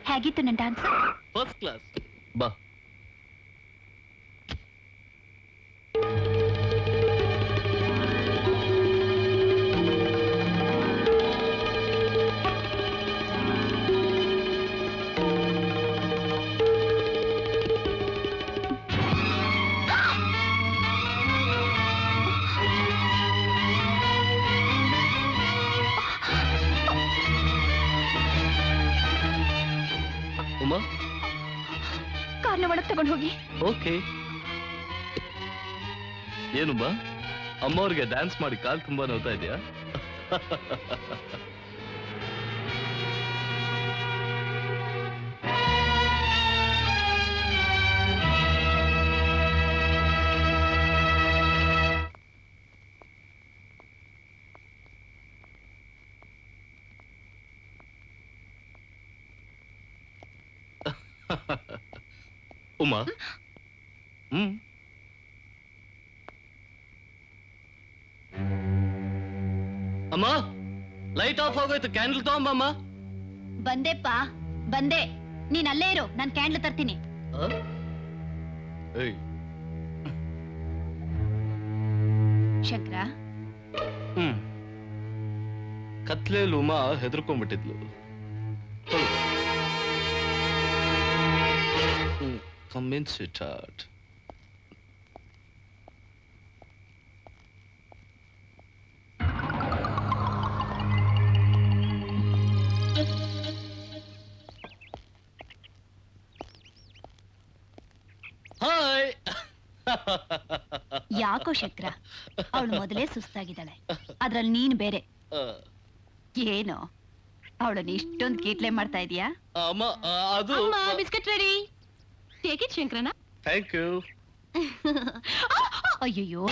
ಹೇಗಿತ್ತು ನನ್ನ ಡಾನ್ಸ್? First class. ಬಾ. ಉಮಾ, ಕಾರ್ನ ಒಳಗೆ ತಗೊಂಡು ಹೋಗಿ. ಓಕೆ. ಏನುಮ್ಮ, ಅಮ್ಮವ್ರಿಗೆ ಡ್ಯಾನ್ಸ್ ಮಾಡಿ ಕಾಲ್ ತುಂಬಾ ನೋವ್ತಾ ಇದೆಯಾ? ಉಮಾ, ಅಮ್ಮ, ಲೈಟ್ ಆಫ್ ಆಗೋಯ್ತು, ಕ್ಯಾಂಡಲ್ ತಗೊಂಬಮ್ಮ. ಬಂದೆಪ್ಪ ಬಂದೆ. ನೀನ್ ಅಲ್ಲೇ ಇರು, ನಾನ್ ಕ್ಯಾಂಡ್ಲ್ ತರ್ತೀನಿ. ಶಂಕರ, ಕತ್ಲೇಲಿ ಉಮಾ ಹೆದರ್ಕೊಂಡ್ಬಿಟ್ಟಿದ್ಲು. Convince it out. ಹಾಯ್. ಯಾಕೋ ಶಂಕರ, ಅವಳು ಮೊದಲೇ ಸುಸ್ತಾಗಿದ್ದಾಳೆ, ಅದ್ರಲ್ಲಿ ನೀನ್ ಬೇರೆ. ಏನೋ ಅವಳನ್ನ ಇಷ್ಟೊಂದು ಕೀಟ್ಲೆ ಮಾಡ್ತಾ ಇದೀಯಾ? ಅಮ್ಮ ಅದು ಬಿಸ್ಕೆಟ್ ರೆಡಿ. ಟೇಕ್ ಇಟ್ ಶಂಕರನ. Thank you. ಅಯ್ಯಯ್ಯೋ,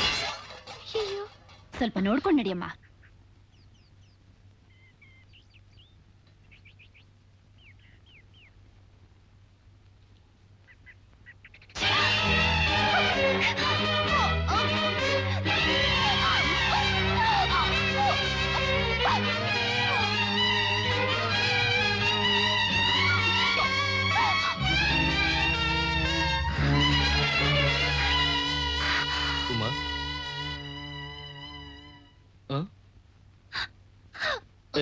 ಸ್ವಲ್ಪ ನೋಡ್ಕೊಂಡು ನಡಿಯಮ್ಮ. ಉಮಾ,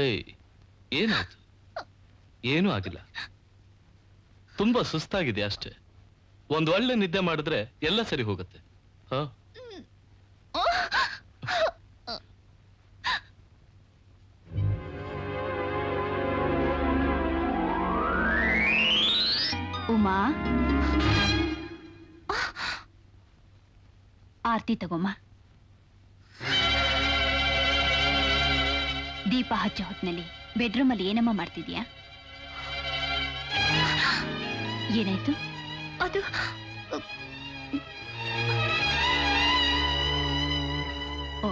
ಏಯ್, ಏನಾಯ್ತು? ಏನೂ ಆಗಿಲ್ಲ. ತುಂಬಾ ಸುಸ್ತಾಗಿದೆ ಅಷ್ಟೇ. ಒಂದ್ ಒಳ್ಳೆ ನಿದ್ದೆ ಮಾಡಿದ್ರೆ ಎಲ್ಲ ಸರಿ ಹೋಗುತ್ತೆ. ಹ ಉಮಾ, ಆರ್ತಿ ತಗೊಮ್ಮ. ದೀಪ ಹಚ್ಚೋ ಹೊತ್ನಲ್ಲಿ ಬೆಡ್ರೂಮಲ್ಲಿ ಏನಮ್ಮ ಮಾಡ್ತಿದ್ಯಾ? ಏನಾಯ್ತು? ಅದು ಓ,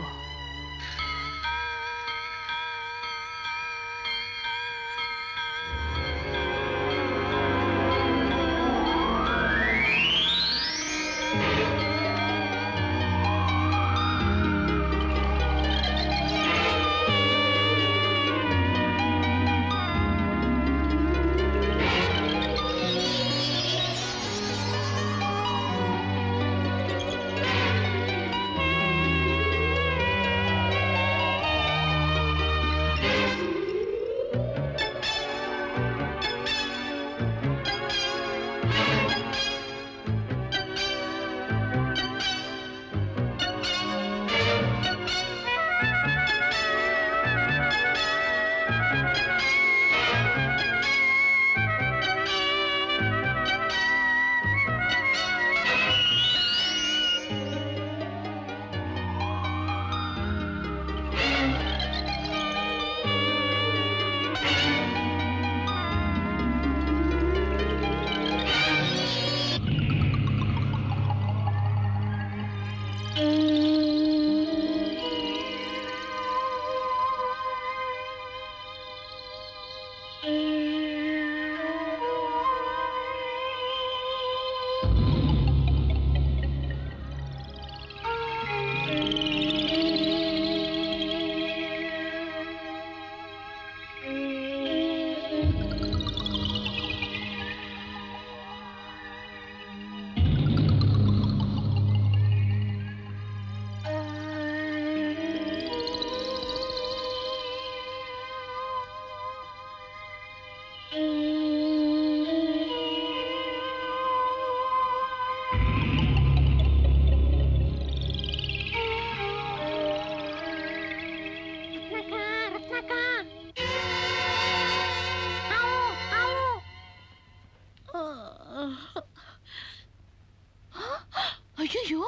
ಅಯ್ಯೋ,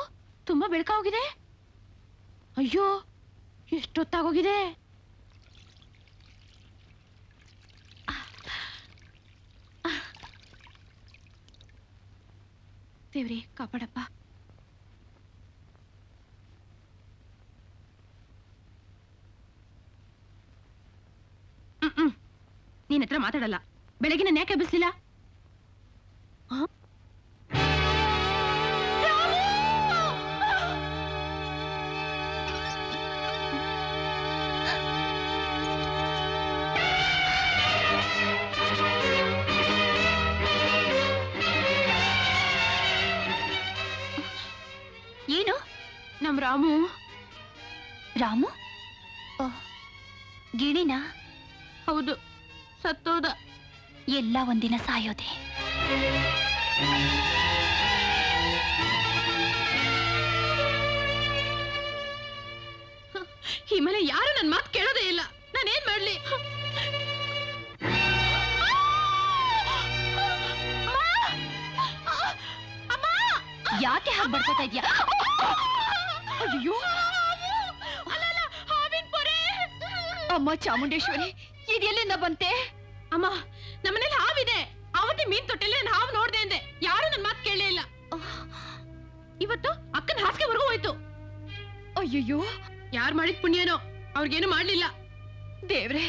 ತುಂಬಾ ಬೆಳಕಾಗೋಗಿದೆ. ಅಯ್ಯೋ, ಎಷ್ಟೊತ್ತಾಗೋಗಿದೆ. ದೇವ್ರಿ ಕಾಪಾಡಪ್ಪ. ನೀನ್ ಹತ್ರ ಮಾತಾಡಲ್ಲ. ಬೆಳಗ್ಗೆ ನಾನು ಯಾಕೆ ಎಬ್ಬಿಸ್ಲಿಲ್ಲ? ಏನು? ನಮ್ ರಾಮು. ರಾಮು? ಗಿಣಿನಾ? ಹೌದು, ಸತ್ತೋದ. ಎಲ್ಲ ಒಂದಿನ ಸಾಯೋದೆ. ಈ ಮೇಲೆ ಯಾರು ನನ್ ಮಾತು ಕೇಳೋದೇ ಇಲ್ಲ. ನಾನೇನ್ ಮಾಡ್ಲಿ? ಯಾಕೆ ಹಾಗೆ ಬಡ್ಕೋತಾ ಇದ್ಯಾ? ಅಯ್ಯೋ, ಅಮ್ಮ ಚಾಮುಂಡೇಶ್ವರಿ, ಇದೆಲ್ಲಿಂದ ಬಂತೆ? ಅಮ್ಮ, ನಮ್ಮನೇಲಿ ಹಾವಿದೆ. ಅವತ್ತೇ ಮೀನ್ ತೊಟ್ಟೆಲ್ಲ ನಾನು ಹಾವು ನೋಡ್ದೆ ಅಂದೆ. ಯಾರು ನನ್ ಮಾತು ಕೇಳಲೇ ಇಲ್ಲ. ಇವತ್ತು ಅಕ್ಕನ ಹಾಸಿಗೆವರೆಗೂ ಹೋಯ್ತು. ಅಯ್ಯಯ್ಯೋ, ಯಾರು ಮಾಡಿದ ಪುಣ್ಯನೋ, ಅವ್ರಿಗೇನು ಮಾಡ್ಲಿಲ್ಲ. ದೇವ್ರೆ,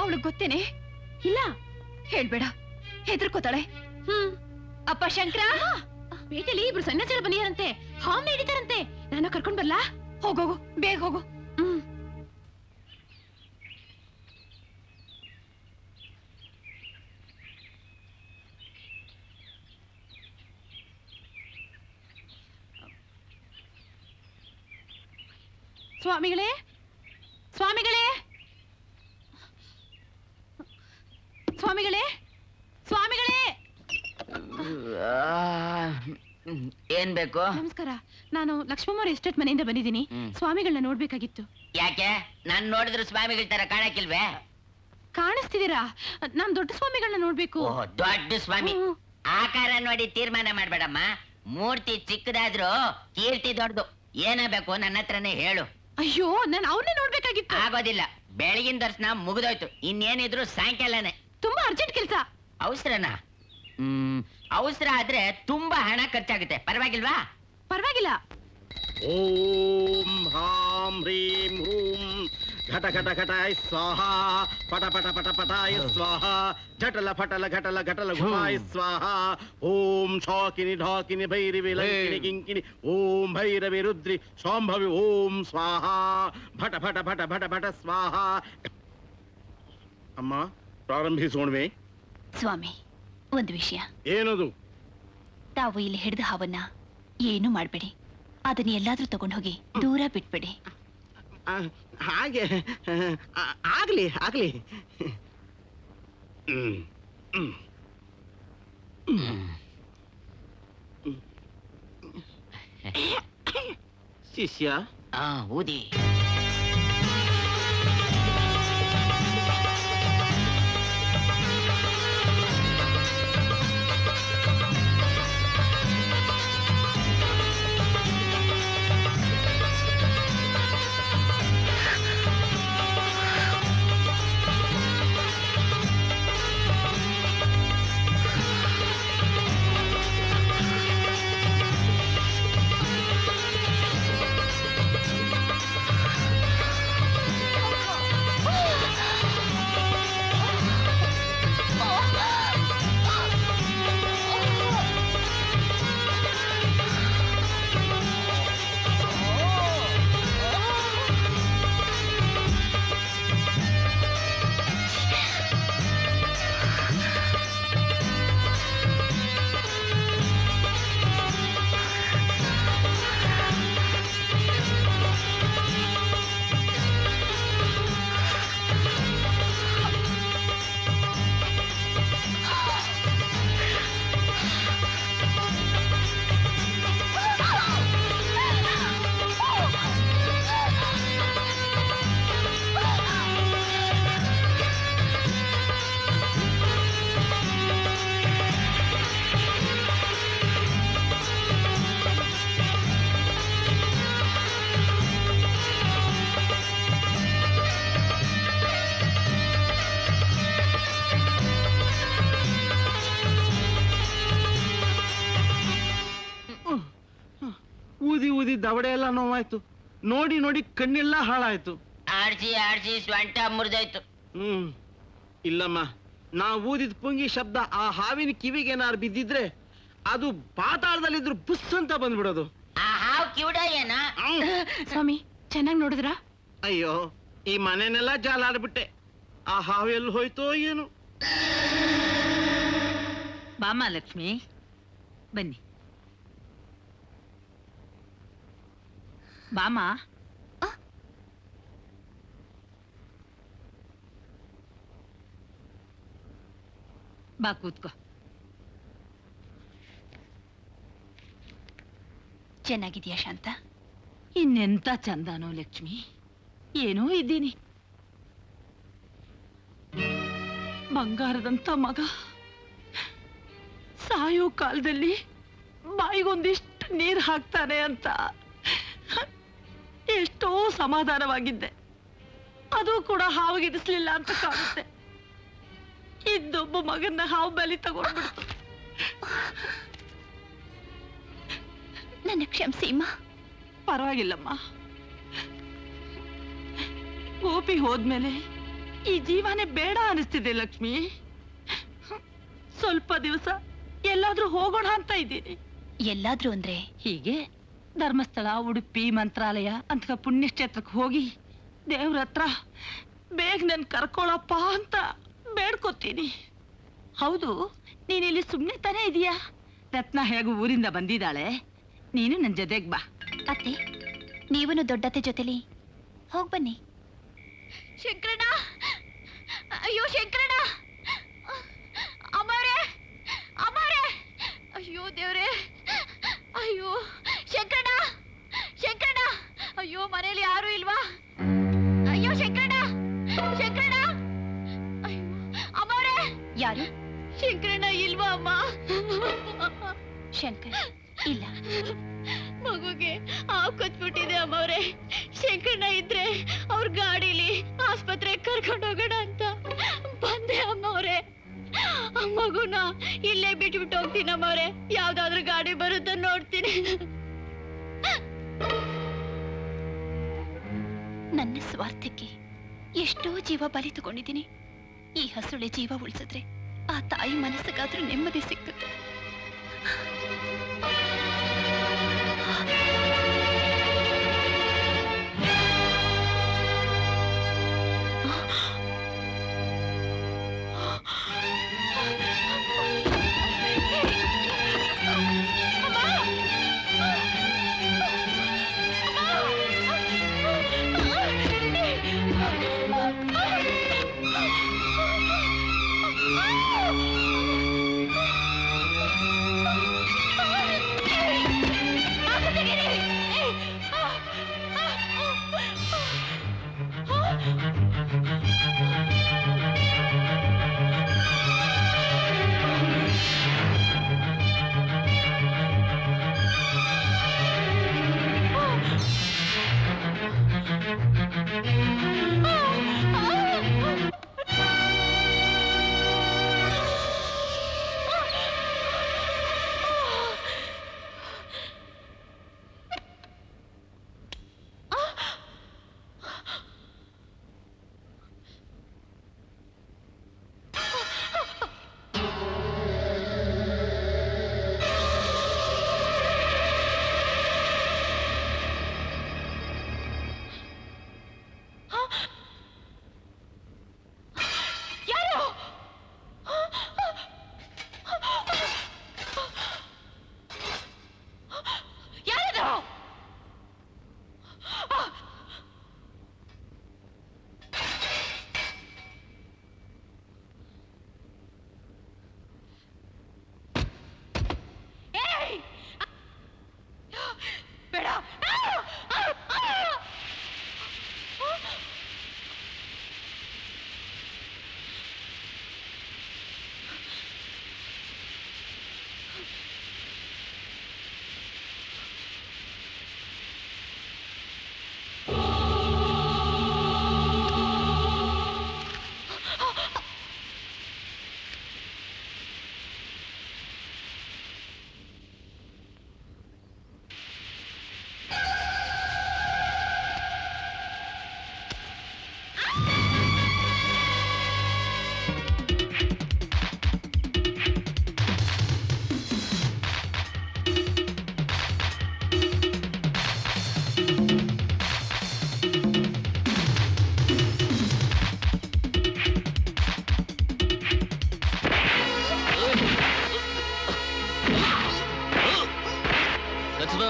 ಅವಳಿಗೆ ಗೊತ್ತೇನೆ? ಇಲ್ಲ, ಹೇಳ್ಬೇಡ, ಹೆದರ್ಕೋತಾಳೆ. ಅಪ್ಪ ಶಂಕರ, ಪೇಟೆಲಿ ಇಬ್ರು ಸನ್ಯಾಸಿಗಳು ಬಂದಿಯಾರಂತೆ. ಹಾವ್ನ ಹಿಡಿತಾರಂತೆ. ನಾನು ಕರ್ಕೊಂಡ್ ಬರ್ಲಾ? ಹೋಗೋಗು, ಬೇಗ ಹೋಗು. ಸ್ವಾಮಿಗಳೇ, ಸ್ವಾಮಿಗಳೇ, ಸ್ವಾಮಿಗಳೇ, ಸ್ವಾಮಿಗಳೇ. ಏನ್ ಬೇಕು? ನಮಸ್ಕಾರ. ನಾನು ಲಕ್ಷ್ಮಮ್ಮವ್ರ ಎಸ್ಟೇಟ್ ಮನೆಯಿಂದ ಬಂದಿದ್ದೀನಿ. ಸ್ವಾಮಿಗಳನ್ನ ನೋಡ್ಬೇಕಾಗಿತ್ತು. ಯಾಕೆ? ನಾನ್ ನೋಡಿದ್ರೆ ಸ್ವಾಮಿಗಳ ತರ ಕಾಣಕ್ಕಿಲ್ವೇ? ಕಾಣಿಸ್ತಿದ್ದೀರಾ? ನಾನ್ ದೊಡ್ಡ ಸ್ವಾಮಿಗಳನ್ನ ನೋಡ್ಬೇಕು. ಓಹ್, ದೊಡ್ಡ ಸ್ವಾಮಿ. ಆಕಾರ ನೋಡಿ ತೀರ್ಮಾನ ಮಾಡ್ಬೇಡಮ್ಮ. ಮೂರ್ತಿ ಚಿಕ್ಕದಾದ್ರೂ ಕೀರ್ತಿ ದೊಡ್ಡದು. ಏನಾಗಬೇಕು ನನ್ನ ಹತ್ರನೇ ಹೇಳು. ಅಯ್ಯೋ, ನಾನು ಅವ್ರನ್ನೇ ನೋಡ್ಬೇಕಾಗಿತ್ತು. ಆಗೋದಿಲ್ಲ, ಬೆಳಗಿನ ದರ್ಶನ ಮುಗಿದೋಯ್ತು. ಇನ್ನೇನಿದ್ರು ಸಾಯಂಕಾಲನೇ. ತುಂಬಾ ಅರ್ಜೆಂಟ್ ಕೆಲಸ. ಅವಸರನಾ? ಅವಸರ ಆದ್ರೆ ತುಂಬಾ ಹಣ ಖರ್ಚಾಗುತ್ತೆ. ಪರವಾಗಿಲ್ವಾ? ಪರವಾಗಿಲ್ಲ. ಓಂ ಹಾಂ ಹ್ರೀಂ ಹೂಂ ಘಟ ಘಟ ಘಟಾಯ ಸ್ವಾಹ ಪಟ ಪಟ ಪಟ ಪಟಾಯ ಸ್ವಾಹ ಘಟಲ ಫಟಲ ಘಟಲ ಘಟಲ ಘುಮಾಯ ಸ್ವಾಹ ಓಂ ಶಾಕಿನಿ ಢಾಕಿನಿ ಭೈರವಿ ಲಂಕಿನಿ ಕಿಂಕಿನಿ ಓಂ ಭೈರವಿ ರುದ್ರಿ ಶಾಂಭವಿ ಓಂ ಸ್ವಾಹ ಭಟ ಭಟ ಭಟ ಭಟ ಭಟ ಸ್ವಾಹ. ಅಮ್ಮ, ಪ್ರಾರಂಭಿಸೋಣವೇ? ಸ್ವಾಮಿ, ಒಂದು ವಿಷಯ. ಏನದು? ತಾವು ಇಲ್ಲಿ ಹಿಡಿದ ಹಾವನ್ನ ಏನು ಮಾಡ್ಬೇಡಿ. ಅದನ್ನ ಎಲ್ಲಾದ್ರೂ ತಗೊಂಡು ಹೋಗಿ ದೂರ ಬಿಟ್ಬಿಡಿ. ಹಾಗೆ ಆಗ್ಲಿ ಆಗ್ಲಿ. ಶಿಷ್ಯ, ಊದಿ. ಊದಿ ಊದಿ ದವಡೆ ಎಲ್ಲ ನೋವಾಯ್ತು. ನೋಡಿ ನೋಡಿ ಕಣ್ಣೆಲ್ಲ ಹಾಳಾಯ್ತು. ಆಡ್ಸಿ ಆಡ್ಸಿ ಸ್ವಂಟ ಮುರಿದೋಯ್ತು. ಇಲ್ಲಮ್ಮ, ನಾ ಊದಿದ ಪುಂಗಿ ಶಬ್ದ ಆ ಹಾವಿನ ಕಿವಿಗೇನಾರು ಬಿದ್ದಿದ್ರೆ ಅದು ಪಾತಾಳದಲ್ಲಿದ್ರು ಬುಸ್ ಅಂತ ಬಂದ್ಬಿಡೋದು. ಆ ಹಾವು ಕಿವುಡ ಏನ? ಸ್ವಾಮಿ, ಚೆನ್ನಾಗಿ ನೋಡಿದ್ರಾ? ಅಯ್ಯೋ, ಈ ಮನೆನೆಲ್ಲ ಜಾಲಾಡ್ಬಿಟ್ಟೆ. ಆ ಹಾವು ಎಲ್ಲಿ ಹೋಯ್ತೋ ಏನು. ಬಾಮ ಲಕ್ಷ್ಮಿ, ಬನ್ನಿ ಬಾಮ. ಬಾ ಕೂತ್ಕೋ. ಚೆನ್ನಾಗಿದ್ಯಾ ಶಾಂತ? ಇನ್ನೆಂತ ಚಂದಾನೋ ಲಕ್ಷ್ಮಿ, ಏನೋ ಇದ್ದೀನಿ. ಬಂಗಾರದಂತ ಮಗ ಸಾಯೋ ಕಾಲದಲ್ಲಿ ಬಾಯಿಗೊಂದಿಷ್ಟು ನೀರು ಹಾಕ್ತಾನೆ ಅಂತ ಎಷ್ಟೋ ಸಮಾಧಾನವಾಗಿದ್ದೆ. ಅದು ಕೂಡ ಹಾವಿಗಿಡಿಸ್ಲಿಲ್ಲ ಅಂತ ಕಾಣುತ್ತೆ. ಇದ್ದೊಬ್ಬ ಮಗನ್ನ ಹಾವು ಬಲಿ ತಗೊಂಡ್ಬಿಡ್ತು. ನನ್ನ ಕ್ಷಮಿಸಿ ಅಮ್ಮ. ಪರವಾಗಿಲ್ಲಮ್ಮ. ಗೋಪಿ ಹೋದ್ಮೇಲೆ ಈ ಜೀವನೇ ಬೇಡ ಅನಿಸ್ತಿದೆ ಲಕ್ಷ್ಮಿ. ಸ್ವಲ್ಪ ದಿವಸ ಎಲ್ಲಾದ್ರೂ ಹೋಗೋಣ ಅಂತ ಇದ್ದೀನಿ. ಎಲ್ಲಾದ್ರೂ ಅಂದ್ರೆ ಹೀಗೆ ಧರ್ಮಸ್ಥಳ, ಉಡುಪಿ, ಮಂತ್ರಾಲಯ ಅಂತ ಪುಣ್ಯಕ್ಷೇತ್ರಕ್ಕೆ ಹೋಗಿ ದೇವ್ರ ಹತ್ರ ಬೇಗ ನನ್ ಕರ್ಕೊಳಪ್ಪ ಅಂತ ಬೇಡ್ಕೊತೀನಿ. ಹೌದು, ನೀನಿಲ್ಲಿ ಸುಮ್ಮನೆ ತಾನೇ ಇದೀಯಾ? ರತ್ನ ಹೇಗೂ ಊರಿಂದ ಬಂದಿದ್ದಾಳೆ, ನೀನು ನನ್ನ ಜೊತೆಗೆ ಬಾ. ಅತ್ತೆ, ನೀವನು ದೊಡ್ಡತ್ತೆ ಜೊತೆಲಿ ಹೋಗ್ ಬನ್ನಿ. ಶಂಕರಣ್ಣ, ಅಯ್ಯೋ ಶಂಕರಣ್ಣ, ಅಮ್ಮರೇ, ಅಮ್ಮರೇ, ಅಯ್ಯೋ ದೇವ್ರೆ, ಅಯ್ಯೋ ಶಂಕರಣ್ಣ, ಶಂಕರಣ್ಣ, ಅಯ್ಯೋ ಮನೇಲಿ ಯಾರು ಇಲ್ವಾ? ಅಯ್ಯೋ ಶಂಕರಣ್ಣ, ಶಂಕರಣ್ಣ, ಅಯ್ಯೋ ಅಮ್ಮರೇ. ಯಾರು? ಶಂಕರಣ್ಣ ಇಲ್ವಾ ಅಮ್ಮ? ಶಂಕರ್ ಇಲ್ಲ. ಮಗುಗೆ ಹಾವು ಕಚ್ಬಿಟ್ಟಿದೆ ಅಮ್ಮವ್ರೆ. ಶಂಕರಣ್ಣ ಇದ್ರೆ ಅವ್ರ ಗಾಡಿಲಿ ಆಸ್ಪತ್ರೆಗೆ ಕರ್ಕೊಂಡು ಹೋಗೋಣ ಅಂತ ಬಂದೆ ಅಮ್ಮವ್ರೆ. ಮಗುನ ಇಲ್ಲೇ ಬಿಟ್ಬಿಟ್ಟು ಹೋಗ್ತೀನಿ ಅಮ್ಮವ್ರೆ. ಯಾವ್ದಾದ್ರು ಗಾಡಿ ಬರುತ್ತ ನೋಡ್ತೀನಿ. ನನ್ನ ಸ್ವಾರ್ಥಕ್ಕೆ ಎಷ್ಟೋ ಜೀವ ಬಲಿ ತಗೊಂಡಿದ್ದೀನಿ. ಈ ಹಸುಳೆ ಜೀವ ಉಳಿಸಿದ್ರೆ ಆ ತಾಯಿ ಮನಸ್ಸಿಗಾದ್ರೂ ನೆಮ್ಮದಿ ಸಿಕ್ಕುತ್ತೆ.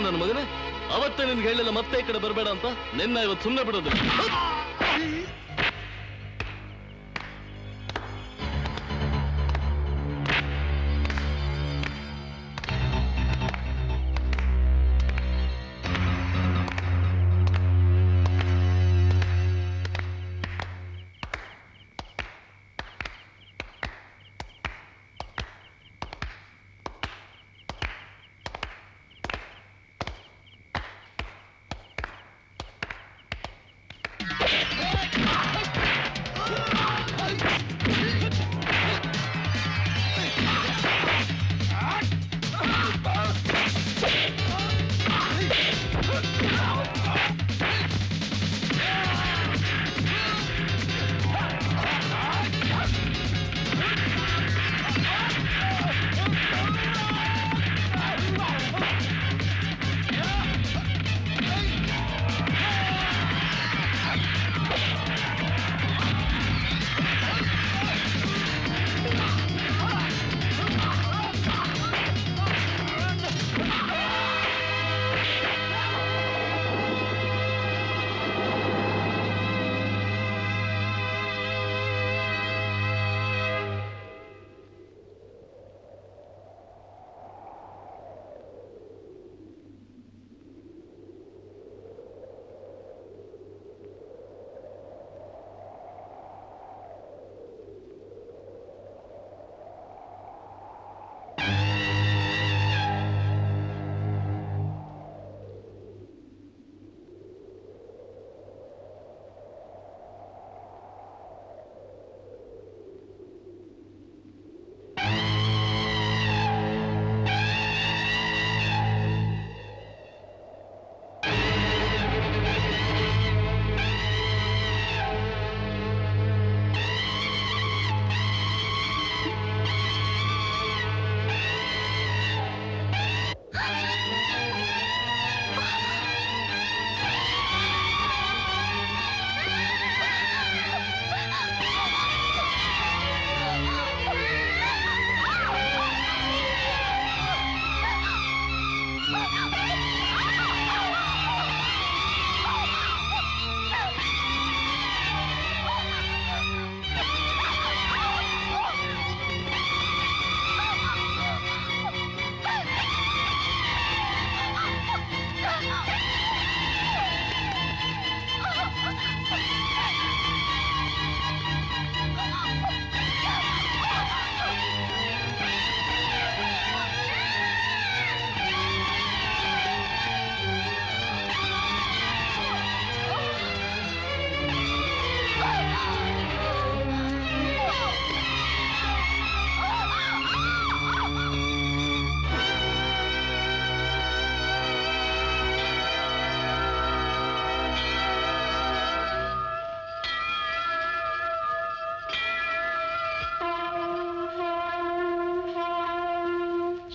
ನನ್ನ ಮಗನೇ, ಅವತ್ತೇ ನಿನ್ಗೆ ಹೇಳಿಲ್ಲ ಮತ್ತೆ ಈ ಕಡೆ ಬರಬೇಡ ಅಂತ. ನಿನ್ನ ಇವತ್ತು ಸುಮ್ಮನೆ ಬಿಡೋದು.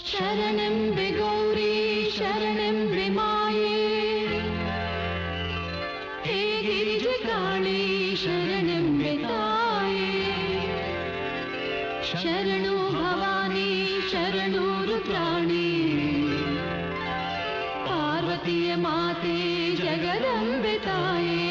ಶರಣೆಂಬೆ ಗೌರಿ ಶರಣೆಂಬೆ ಮಾಯೇ ಹೇ ಗಿರಿಜೆ ಕಾಳಿ ಶರಣೆಂಬೆ ತಾಯೇ ಶರಣು ಭವಾನಿ ಶರಣು ರುದ್ರಾಣಿ ಪಾರ್ವತಿಯ ಮಾತೆ ಜಗದಂಬೆ ತಾಯೇ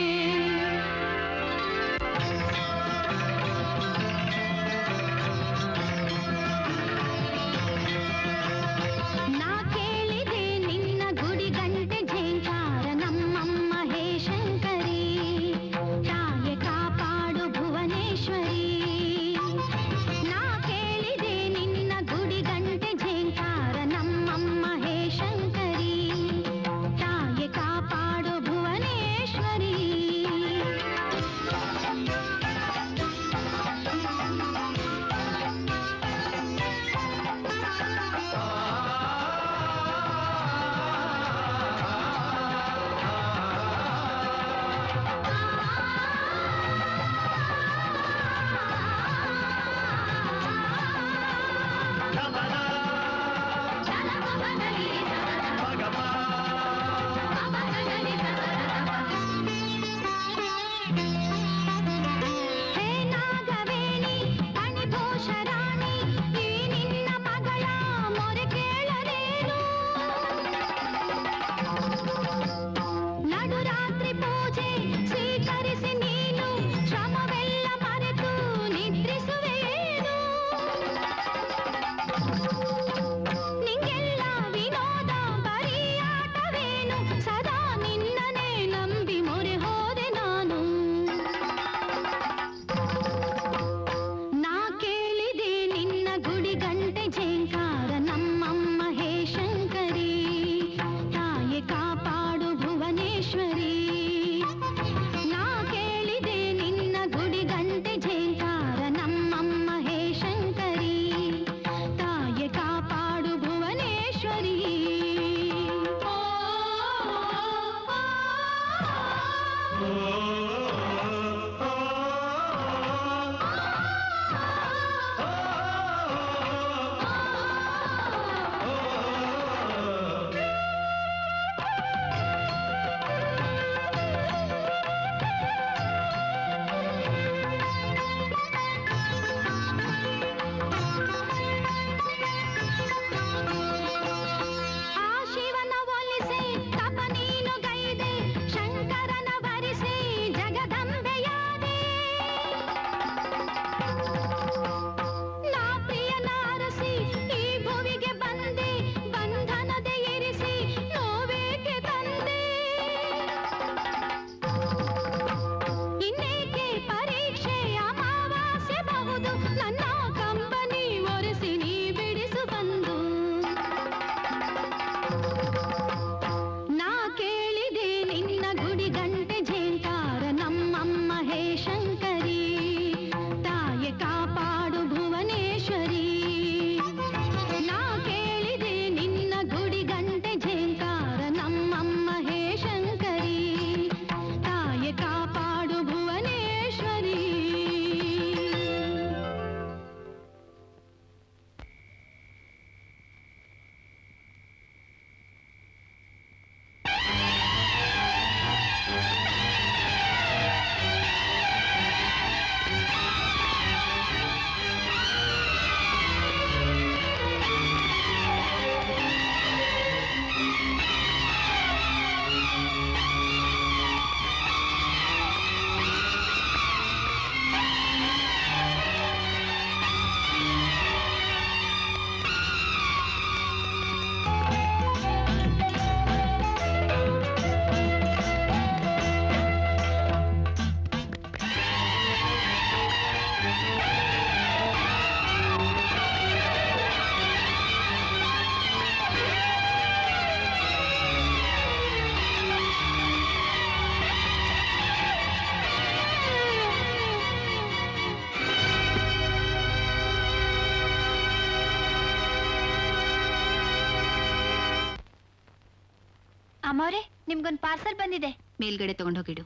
ಅಮ್ಮವ್ರೆ ನಿಮ್ಗೊಂದು ಪಾರ್ಸಲ್ ಬಂದಿದೆ. ಮೇಲ್ಗಡೆ ತಗೊಂಡೋಗಿಡು.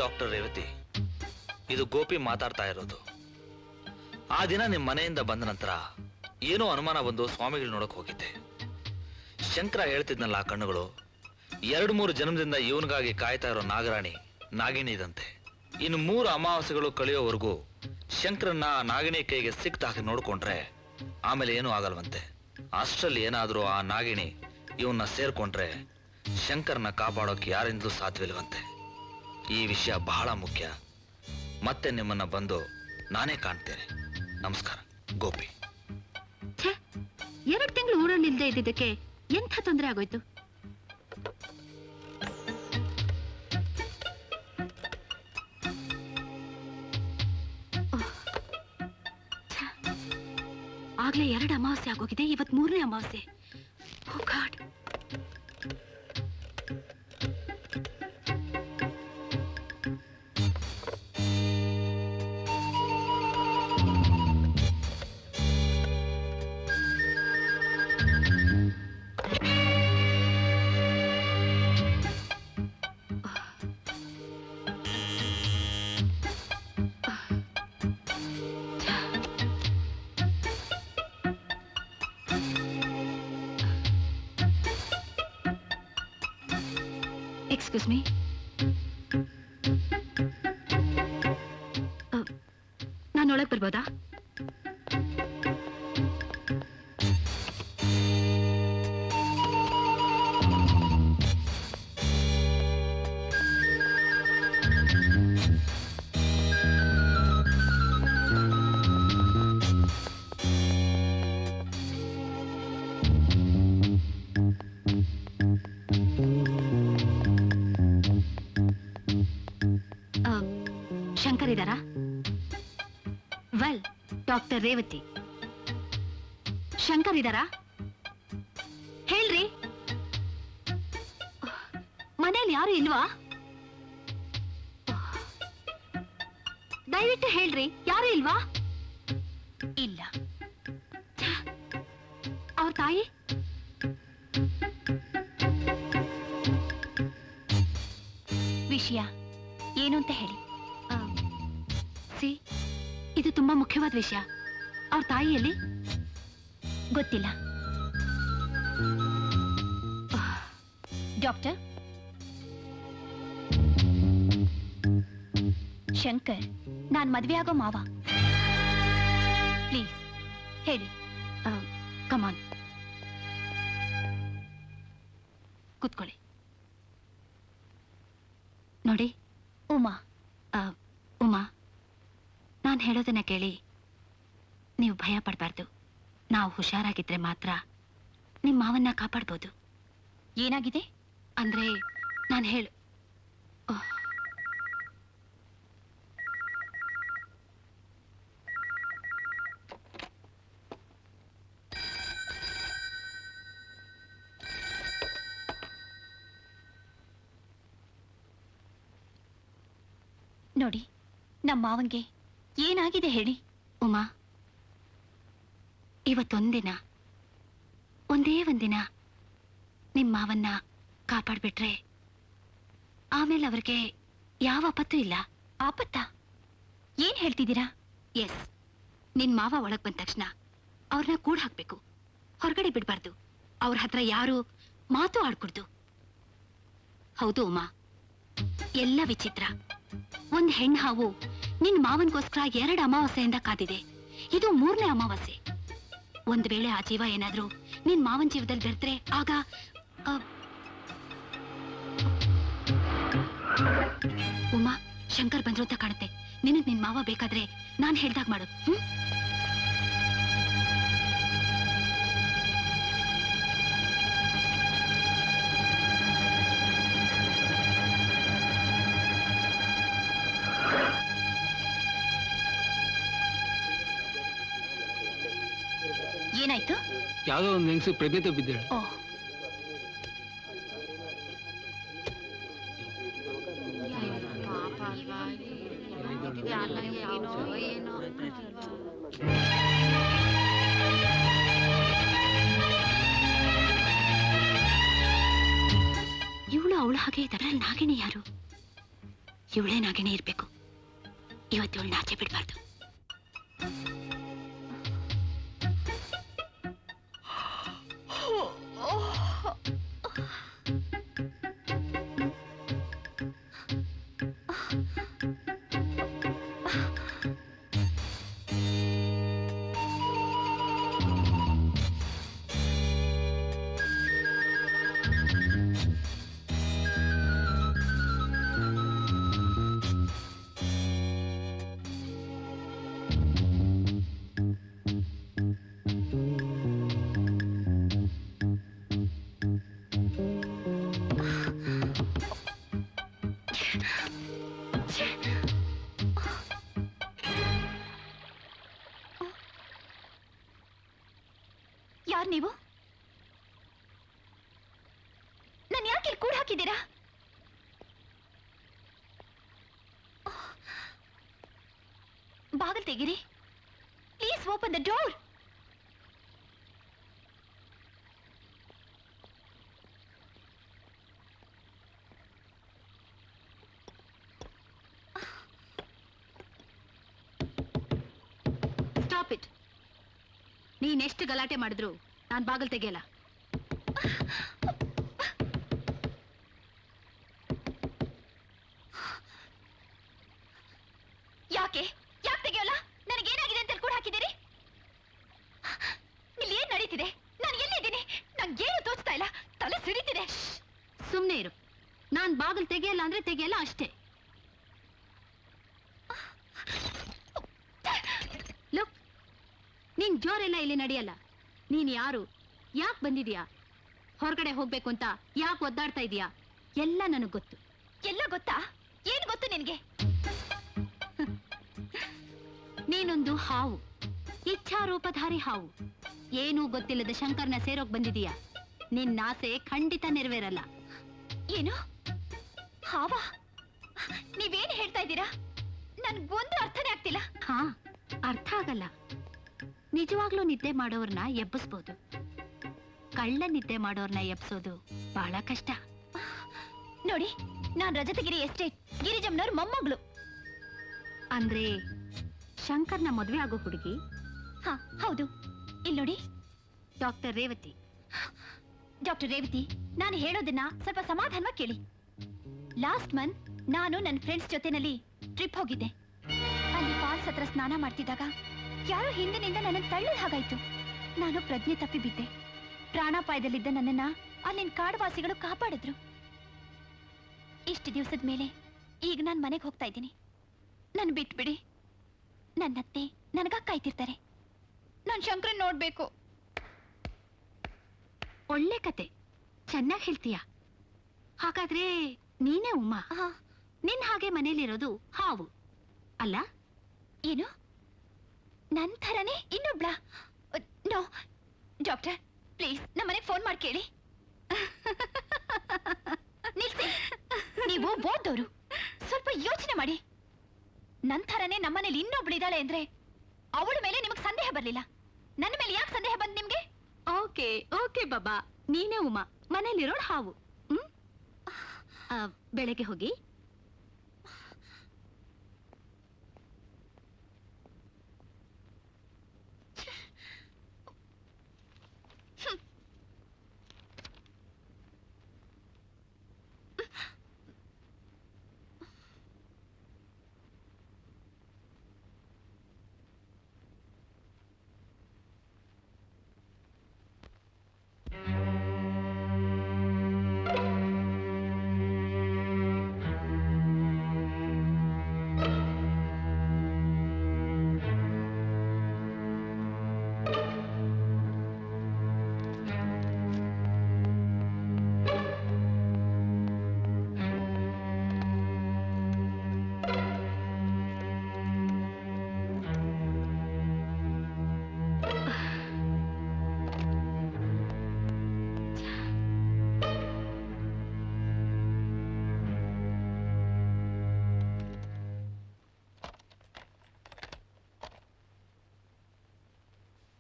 ಡಾಕ್ಟರ್ ರೇವತಿ, ಇದು ಗೋಪಿ ಮಾತಾಡ್ತಾ ಇರೋದು. ಆ ದಿನ ನಿಮ್ ಮನೆಯಿಂದ ಬಂದ ನಂತರ ಏನೋ ಅನುಮಾನ ಬಂದು ಸ್ವಾಮಿಗಳು ನೋಡಕ್ ಹೋಗಿದ್ದೆ. ಶಂಕರ ಹೇಳ್ತಿದ್ನಲ್ಲ, ಆ ಕಣ್ಣುಗಳು 2-3 ಜನ್ಮದಿಂದ ಇವನಿಗಾಗಿ ಕಾಯ್ತಾ ಇರೋ ನಾಗರಾಣಿ ನಾಗಿಣಿ ಇದಂತೆ. ಇನ್ನು 3 ಅಮಾವಾಸ್ಯೆಗಳು ಕಳೆಯೋವರೆಗೂ ಶಂಕರನ್ನ ನಾಗಿಣಿ ಕೈಗೆ ಸಿಕ್ತಾಕಿ ನೋಡ್ಕೊಂಡ್ರೆ ಆಮೇಲೆ ಏನೂ ಆಗಲ್ವಂತೆ. ಅಷ್ಟರಲ್ಲಿ ಏನಾದ್ರೂ ಆ ನಾಗಿಣಿ ಇವನ್ನ ಸೇರ್ಕೊಂಡ್ರೆ ಶಂಕರನ್ನ ಕಾಪಾಡೋಕೆ ಯಾರಿಂದಲೂ ಸಾಧ್ಯವಿಲ್ವಂತೆ. ಈ ವಿಷಯ ಬಹಳ ಮುಖ್ಯ. ಮತ್ತೆ ನಿಮ್ಮನ್ನ ಬಂದು ನಾನೇ ಕಾಣ್ತೇನೆ. ನಮಸ್ಕಾರ. ಗೋಪಿ. 2 ತಿಂಗಳು ಊರಲ್ಲಿ ಇಲ್ದೇ ಇದ್ದಿದ್ದಕ್ಕೆ ಎಂಥ ತೊಂದರೆ ಆಗೋಯ್ತು? ಆಗ್ಲೇ 2 ಅಮಾವಾಸ್ಯೆ ಆಗೋಗಿದೆ, ಇವತ್ 3ನೇ ಅಮಾವಾಸ್ಯೆ. ಓ ಗಾಡ್. ಎಕ್ಸ್ಕ್ಯೂಸ್ ಮೀ, ನಾನು ಒಳಗೆ ಬರ್ಬೋದಾ? ಶಂಕರ್ ಇದ್ದಾರಾ? Well, doctor Revathi. ಶಂಕರ್ ಇದ್ದಾರಾ? ಹೇಳ್ರಿ. ಮನೇಲಿ ಯಾರು ಇಲ್ವಾ? ದಯವಿಟ್ಟು ಹೇಳ್ರಿ, ಯಾರು ಇಲ್ವಾ? ಇಲ್ಲ. ಅವ್ರ ತಾಯಿ? ವಿಷಯ ಏನು ಅಂತ ಹೇಳಿ. ಸಿ, ಇದು ತುಂಬಾ ಮುಖ್ಯವಾದ ವಿಷಯ. ಅವ್ರ ತಾಯಿಯಲ್ಲಿ ಗೊತ್ತಿಲ್ಲ. ಡಾಕ್ಟರ್, ಶಂಕರ್ ನಾನ್ ಮದ್ವೆ ಆಗೋ ಮಾವ. ಪ್ಲೀಸ್ ಹೇಳಿ. ಕಮಾನ್, ಕೂತ್ಕೊಳ್ಳಿ. ನೋಡಿ ಉಮಾ, ಉಮಾ, ನಾನು ಹೇಳೋದನ್ನ ಕೇಳಿ. ನೀವು ಭಯ ಪಡಬಾರ್ದು. ನಾವು ಹುಷಾರಾಗಿದ್ರೆ ಮಾತ್ರ ನಿಮ್ಮ ಮಾವನ್ನ ಕಾಪಾಡ್ಬೋದು. ಏನಾಗಿದೆ? ಅಂದ್ರೆ ನಾನು ಹೇಳು. ನೋಡಿ, ನಮ್ಮ ಮಾವಂಗೆ ಏನಾಗಿದೆ ಹೇಳಿ. ಉಮಾ, ಇವತ್ತೊಂದಿನ, ಒಂದೇ ಒಂದಿನ ನಿಮ್ಮ ಮಾವನ್ನ ಕಾಪಾಡ್ಬಿಟ್ರೆ ಆಮೇಲೆ ಅವ್ರಿಗೆ ಯಾವ ಆಪತ್ತು ಇಲ್ಲ. ಆಪತ್ತ? ಏನ್ ಹೇಳ್ತಿದ್ದೀರಾ? ಎಸ್, ನಿನ್ ಮಾವ ಒಳಗ್ ಬಂದ ತಕ್ಷಣ ಅವ್ರನ್ನ ಕೂಡ ಹಾಕ್ಬೇಕು, ಹೊರಗಡೆ ಬಿಡ್ಬಾರ್ದು. ಅವ್ರ ಹತ್ರ ಯಾರು ಮಾತು ಆಡ್ಕೊಡ್ದು. ಹೌದು ಉಮಾ, ಎಲ್ಲ ವಿಚಿತ್ರ. ಒಂದ್ ಹೆಣ್ಣು ಹಾವು ನಿನ್ ಮಾವನ್ಗೋಸ್ಕರ 2 ಅಮಾವಾಸ್ಯೆಯಿಂದ ಕಾದಿದೆ. ಇದು 3ನೇ ಅಮಾವಾಸ್ಯೆ. ಒಂದ್ ವೇಳೆ ಆ ಜೀವ ಏನಾದ್ರೂ ನಿನ್ ಮಾವನ್ ಜೀವದಲ್ಲಿ ಬೆರೆತ್ರೆ ಆಗ ಉಮಾ, ಶಂಕರ್ ಬಂದ್ರು ಅಂತ ಕಾಣುತ್ತೆ. ನಿನಗ್ ನಿನ್ ಮಾವ ಬೇಕಾದ್ರೆ ನಾನ್ ಹೇಳ್ದಾಗ ಮಾಡು. ಏನಾಯ್ತು? ಯಾವುದೋ ಒಂದು ಹೆಂಗಸು ಪ್ರಜ್ಞೆ ಬಿದ್ದೇಳು. ಓ, ಇವಳು ಅವಳ ಹಾಗೆ ಇದರಲ್ಲಿ ನಾಗಿಣಿ ಯಾರು? ಇವಳೇ ನಾಗಿನೇ ಇರ್ಬೇಕು. ಇವತ್ತು ಇವಳು ನಾಚೆ ಬಿಡಬಾರ್ದು. ಯಾರು ನೀವು? ನಾನು ಯಾಕೆ ಇಲ್ಲಿ ಕೂಡ ಹಾಕಿದ್ದೀರಾ? ಬಾಗಿಲು ತೆಗೀರಿ please. Open the door. Stop it. ನೀನೆಷ್ಟು ಗಲಾಟೆ ಮಾಡಿದ್ರು ನಾನು ಬಾಗಿಲು ತೆಗೆಯಲ್ಲ. ಯಾಕೆ ಯಾಕೆ ತೆಗೆಯೋಲ್ಲ? ನನಗೇನಾಗಿದೆ ಅಂತ ಕೂಡ ಹಾಕಿದ್ದೀರಿ? ಇಲ್ಲಿ ಏನ್ ನಡೀತಿದೆ? ನಾನು ಎಲ್ಲಿದ್ದೀನಿ? ನಂಗೇನು ತೋಚ್ತಾ ಇಲ್ಲ, ತಲೆ ಸಿಡಿತಿದೆ. ಸುಮ್ಮನೆ ಇರು. ನಾನು ಬಾಗಿಲು ತೆಗೆಯಲ್ಲ ಅಂದ್ರೆ ತೆಗೆಯಲ್ಲ ಅಷ್ಟೇ. ಲುಕ್, ನೀನ್ ಜೋರೆಲ್ಲ ಇಲ್ಲಿ ನಡೆಯಲ್ಲ. ನೀನ್ ಯಾರು, ಯಾಕೆ ಬಂದಿದ್ಯಾ, ಹೊರಗಡೆ ಹೋಗ್ಬೇಕು ಅಂತ ಯಾಕೆ ಒದ್ದಾಡ್ತಾ ಇದೀಯಾ, ಎಲ್ಲ ನನಗ್ ಗೊತ್ತು. ಎಲ್ಲ ಗೊತ್ತಾ? ಏನ್ ಗೊತ್ತು ನಿನ್ಗೆ? ನೀನೊಂದು ಹಾವು, ಇಚ್ಛಾರೂಪಧಾರಿ ಹಾವು. ಏನೂ ಗೊತ್ತಿಲ್ಲದ ಶಂಕರ್ನ ಸೇರೋಕ್ ಬಂದಿದೀಯಾ. ನಿನ್ನ ಆಸೆ ಖಂಡಿತ ನೆರವೇರಲ್ಲ. ಏನು ಹಾವ? ನೀವೇನ್ ಹೇಳ್ತಾ ಇದ್ದೀರಾ? ನನ್ಗೊಂದು ಅರ್ಥನೇ ಆಗ್ತಿಲ್ಲ. ಹಾ, ಅರ್ಥ ಆಗಲ್ಲ. ನಿಜವಾಗ್ಲೂ ನಿದ್ದೆ ಮಾಡೋರ್ನ ಎಬ್ಬಿಸ್ಬೋದು, ಕಳ್ಳ ನಿದ್ದೆ ಮಾಡೋರ್ನ ಎಬ್ಸೋದು ಬಹಳ ಕಷ್ಟ. ನೋಡಿ, ನಾನ್ ರಜತಗಿರಿ ಎಸ್ಟೇಟ್ ಗಿರಿಜಮ್ನವ್ರ ಮೊಮ್ಮಗಳು. ಅಂದ್ರೆ ಶಂಕರ್ನ ಮದ್ವೆ ಆಗೋ ಹುಡುಗಿ? ಹಾ ಹೌದು. ಇಲ್ಲಿ ನೋಡಿ, ಡಾಕ್ಟರ್ ರೇವತಿ. ಡಾಕ್ಟರ್ ರೇವತಿ, ನಾನು ಹೇಳೋದನ್ನ ಸ್ವಲ್ಪ ಸಮಾಧಾನವಾಗಿ ಕೇಳಿ. ಲಾಸ್ಟ್ ಮಂತ್ ನಾನು ನನ್ನ ಫ್ರೆಂಡ್ಸ್ ಜೊತೆನಲ್ಲಿ ಟ್ರಿಪ್ ಹೋಗಿದ್ದೆ. ಅಲ್ಲಿ ಫಾಲ್ಸ್ ಹತ್ರ ಸ್ನಾನ ಮಾಡ್ತಿದ್ದಾಗ ಯಾರೋ ಹಿಂದಿನಿಂದ ನನ್ನನ್ನು ತಳ್ಳದ ಹಾಗಾಯ್ತು. ನಾನು ಪ್ರಜ್ಞೆ ತಪ್ಪಿ ಬಿದ್ದೆ. ಪ್ರಾಣಾಪಾಯದಲ್ಲಿದ್ದ ನನ್ನನ್ನ ಅಲ್ಲಿನ ಕಾಡುವಾಸಿಗಳು ಕಾಪಾಡಿದ್ರು. ಇಷ್ಟು ದಿವಸದ ಮೇಲೆ ಈಗ ನಾನು ಮನೆಗೆ ಹೋಗ್ತಾ ಇದ್ದೀನಿ. ನನ್ ಬಿಟ್ಬಿಡಿ. ನನ್ನತ್ತೆ ನನಗ ಕಾಯ್ತಿರ್ತಾರೆ. ನಾನು ಶಂಕರನ್ ನೋಡ್ಬೇಕು. ಒಳ್ಳೆ ಕತೆ, ಚೆನ್ನಾಗಿ ಹೇಳ್ತೀಯ. ಹಾಗಾದ್ರೆ ನೀನೇ ಉಮಾ. ನಿನ್ ಹಾಗೆ ಮನೇಲಿರೋದು ಹಾವು ಅಲ್ಲ? ಏನು, ನನ್ ಥರನೇ ಇನ್ನೊಬ್ಳ? ನೋ ಡಾಕ್ಟರ್, ಪ್ಲೀಸ್ ನಮ್ಮನೆಗೆ ಫೋನ್ ಮಾಡಿ ಕೇಳಿ. ನಿಲ್ಸಿ, ನೀವು ಓದೋರು, ಸ್ವಲ್ಪ ಯೋಚನೆ ಮಾಡಿ. ನನ್ ಥರನೇ ನಮ್ಮನೇಲಿ ಇನ್ನೊಬ್ಳಿದಾಳೆ ಅಂದ್ರೆ ಅವಳ ಮೇಲೆ ನಿಮಗ್ ಸಂದೇಹ ಬರ್ಲಿಲ್ಲ. ನನ್ನ ಮೇಲೆ ಯಾಕೆ ಸಂದೇಹ ಬಂದ್ ನಿಮ್ಗೆ? ಓಕೆ ಓಕೆ ಬಾಬಾ, ನೀನೇ ಉಮಾ, ಮನೇಲಿರೋಳು ಹಾವು. ಬೆಳಗ್ಗೆ ಹೋಗಿ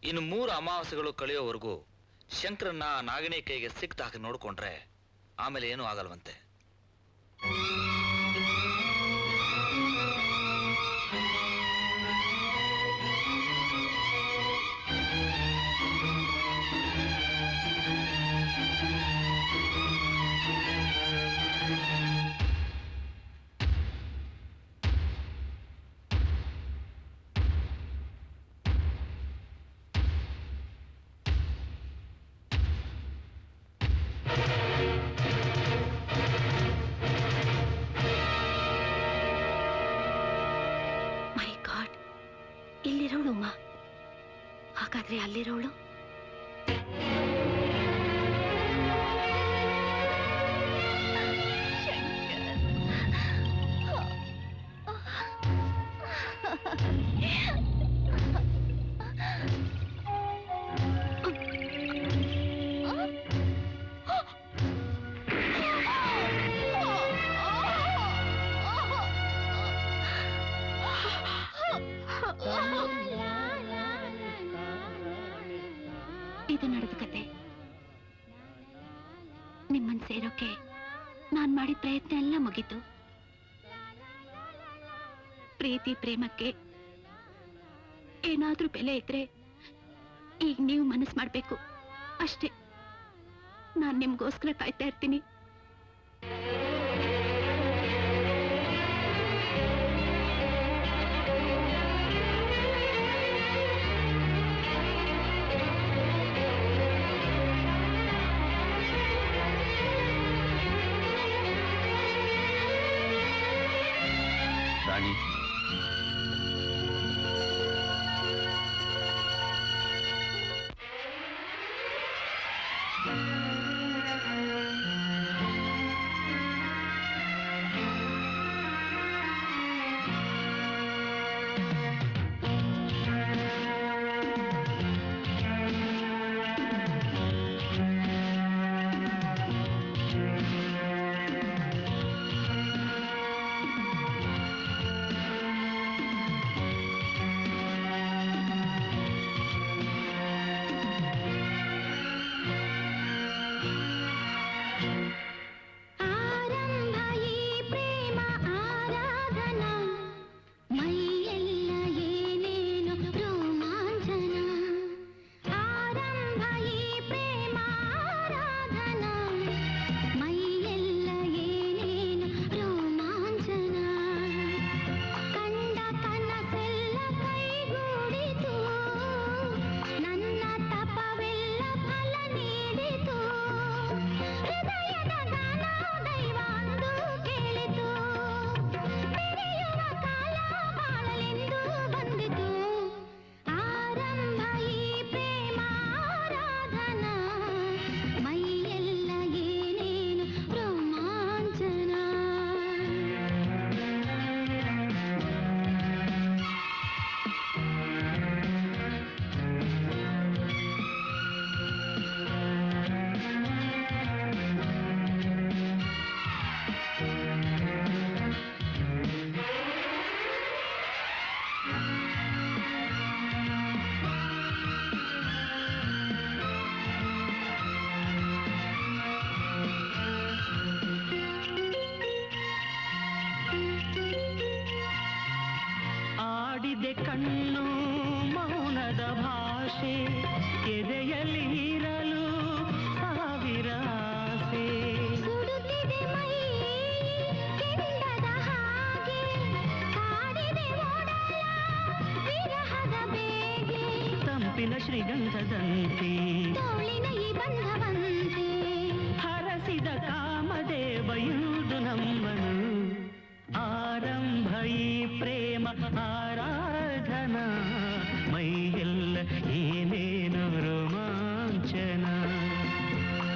ಇನ್ನು 3 ಅಮಾವಾಸ್ಯೆಗಳು ಕಳೆಯೋವರೆಗೂ ಶಂಕರನ್ನ ನಾಗಿಣಿ ಕೈಗೆ ಸಿಕ್ತ ಹಾಕಿ ನೋಡ್ಕೊಂಡ್ರೆ ಆಮೇಲೆ ಏನೂ ಆಗಲ್ವಂತೆ. ಇಲ್ಲಿರೋಳು ಉಮಾ, ಹಾಗಾದ್ರೆ ಅಲ್ಲಿರೋಳು? ಇದು ನಡೆದ ಕತೆ. ನಿಮ್ಮನ್ ಸೇರೋಕೆ ನಾನ್ ಮಾಡಿದ ಪ್ರಯತ್ನ ಎಲ್ಲ ಮುಗೀತು. ಪ್ರೀತಿ ಪ್ರೇಮಕ್ಕೆ ಏನಾದ್ರೂ ಬೆಲೆ ಇದ್ರೆ ಈಗ ನೀವು ಮನಸ್ಸು ಮಾಡ್ಬೇಕು ಅಷ್ಟೇ. ನಾನ್ ನಿಮ್ಗೋಸ್ಕರ ಕಾಯ್ತಾ ಇರ್ತೀನಿ. ರಾಣಿ, ಕಣ್ಣು ಮೌನದ ಭಾಷೆ, ಎದೆಯಲ್ಲಿ ಇರಲು ಸಾವಿರ ಆಸೆ. ಸುಡುತ್ತಿದೆ ಮೈ ಕೆಂಡದ ಹಾಗೆ, ಕಾಡಿದೆ ಓಡಲ ವಿರಹದ ಬೇಗೆ. ತಂಪಿನ ಶ್ರೀಗಂಧದಂತೆ ತೋಳಿನ ಈ ಬಂಧವಂತೆ, ಹರಸಿದ ಕಾಮದೇವಯುವುದು ನಮ್ಮನು. ಆರಂಭ ಈ ಪ್ರೇಮ ಆರಾಧನಾ, ಮೈಯೆಲ್ಲ ಏನೇನು ರೋಮಾಂಚನ.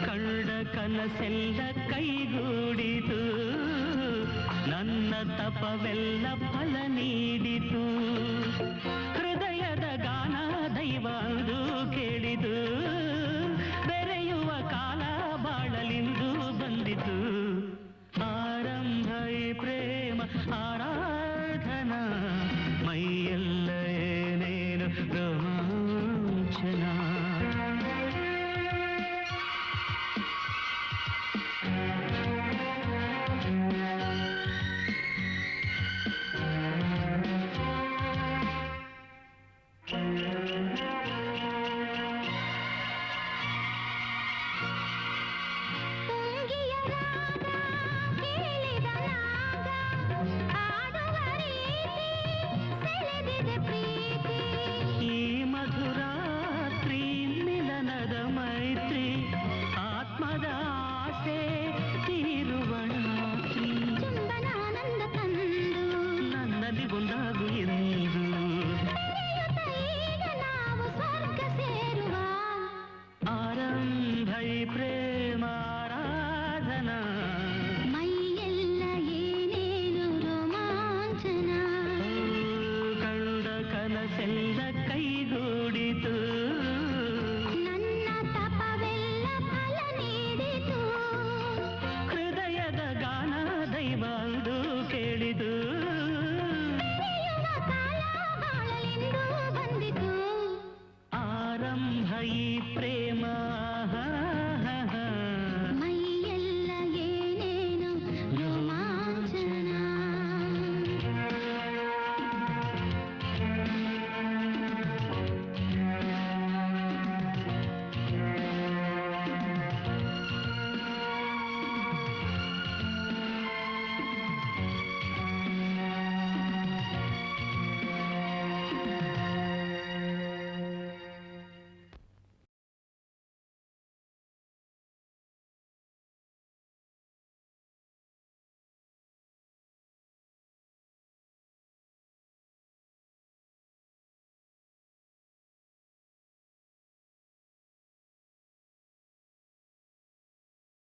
ಕಂಡ ಕನಸೆಲ್ಲ ಕೈಗೂಡಿತು, ನನ್ನ ತಪವೆಲ್ಲ ಫಲ ನೀಡಿತು. ಹೃದಯದ ಗಾನ ದೈವ ಅದು ಕೇಳಿತು, ಬೆರೆಯುವ ಕಾಲ ಬಾಳಲಿಂದು ಬಂದಿತು. ಆರಂಭ ಈ ಪ್ರೇಮ ಆರಾಧನಾ, ಮೈಯೆಲ್ಲ ಏನೇನು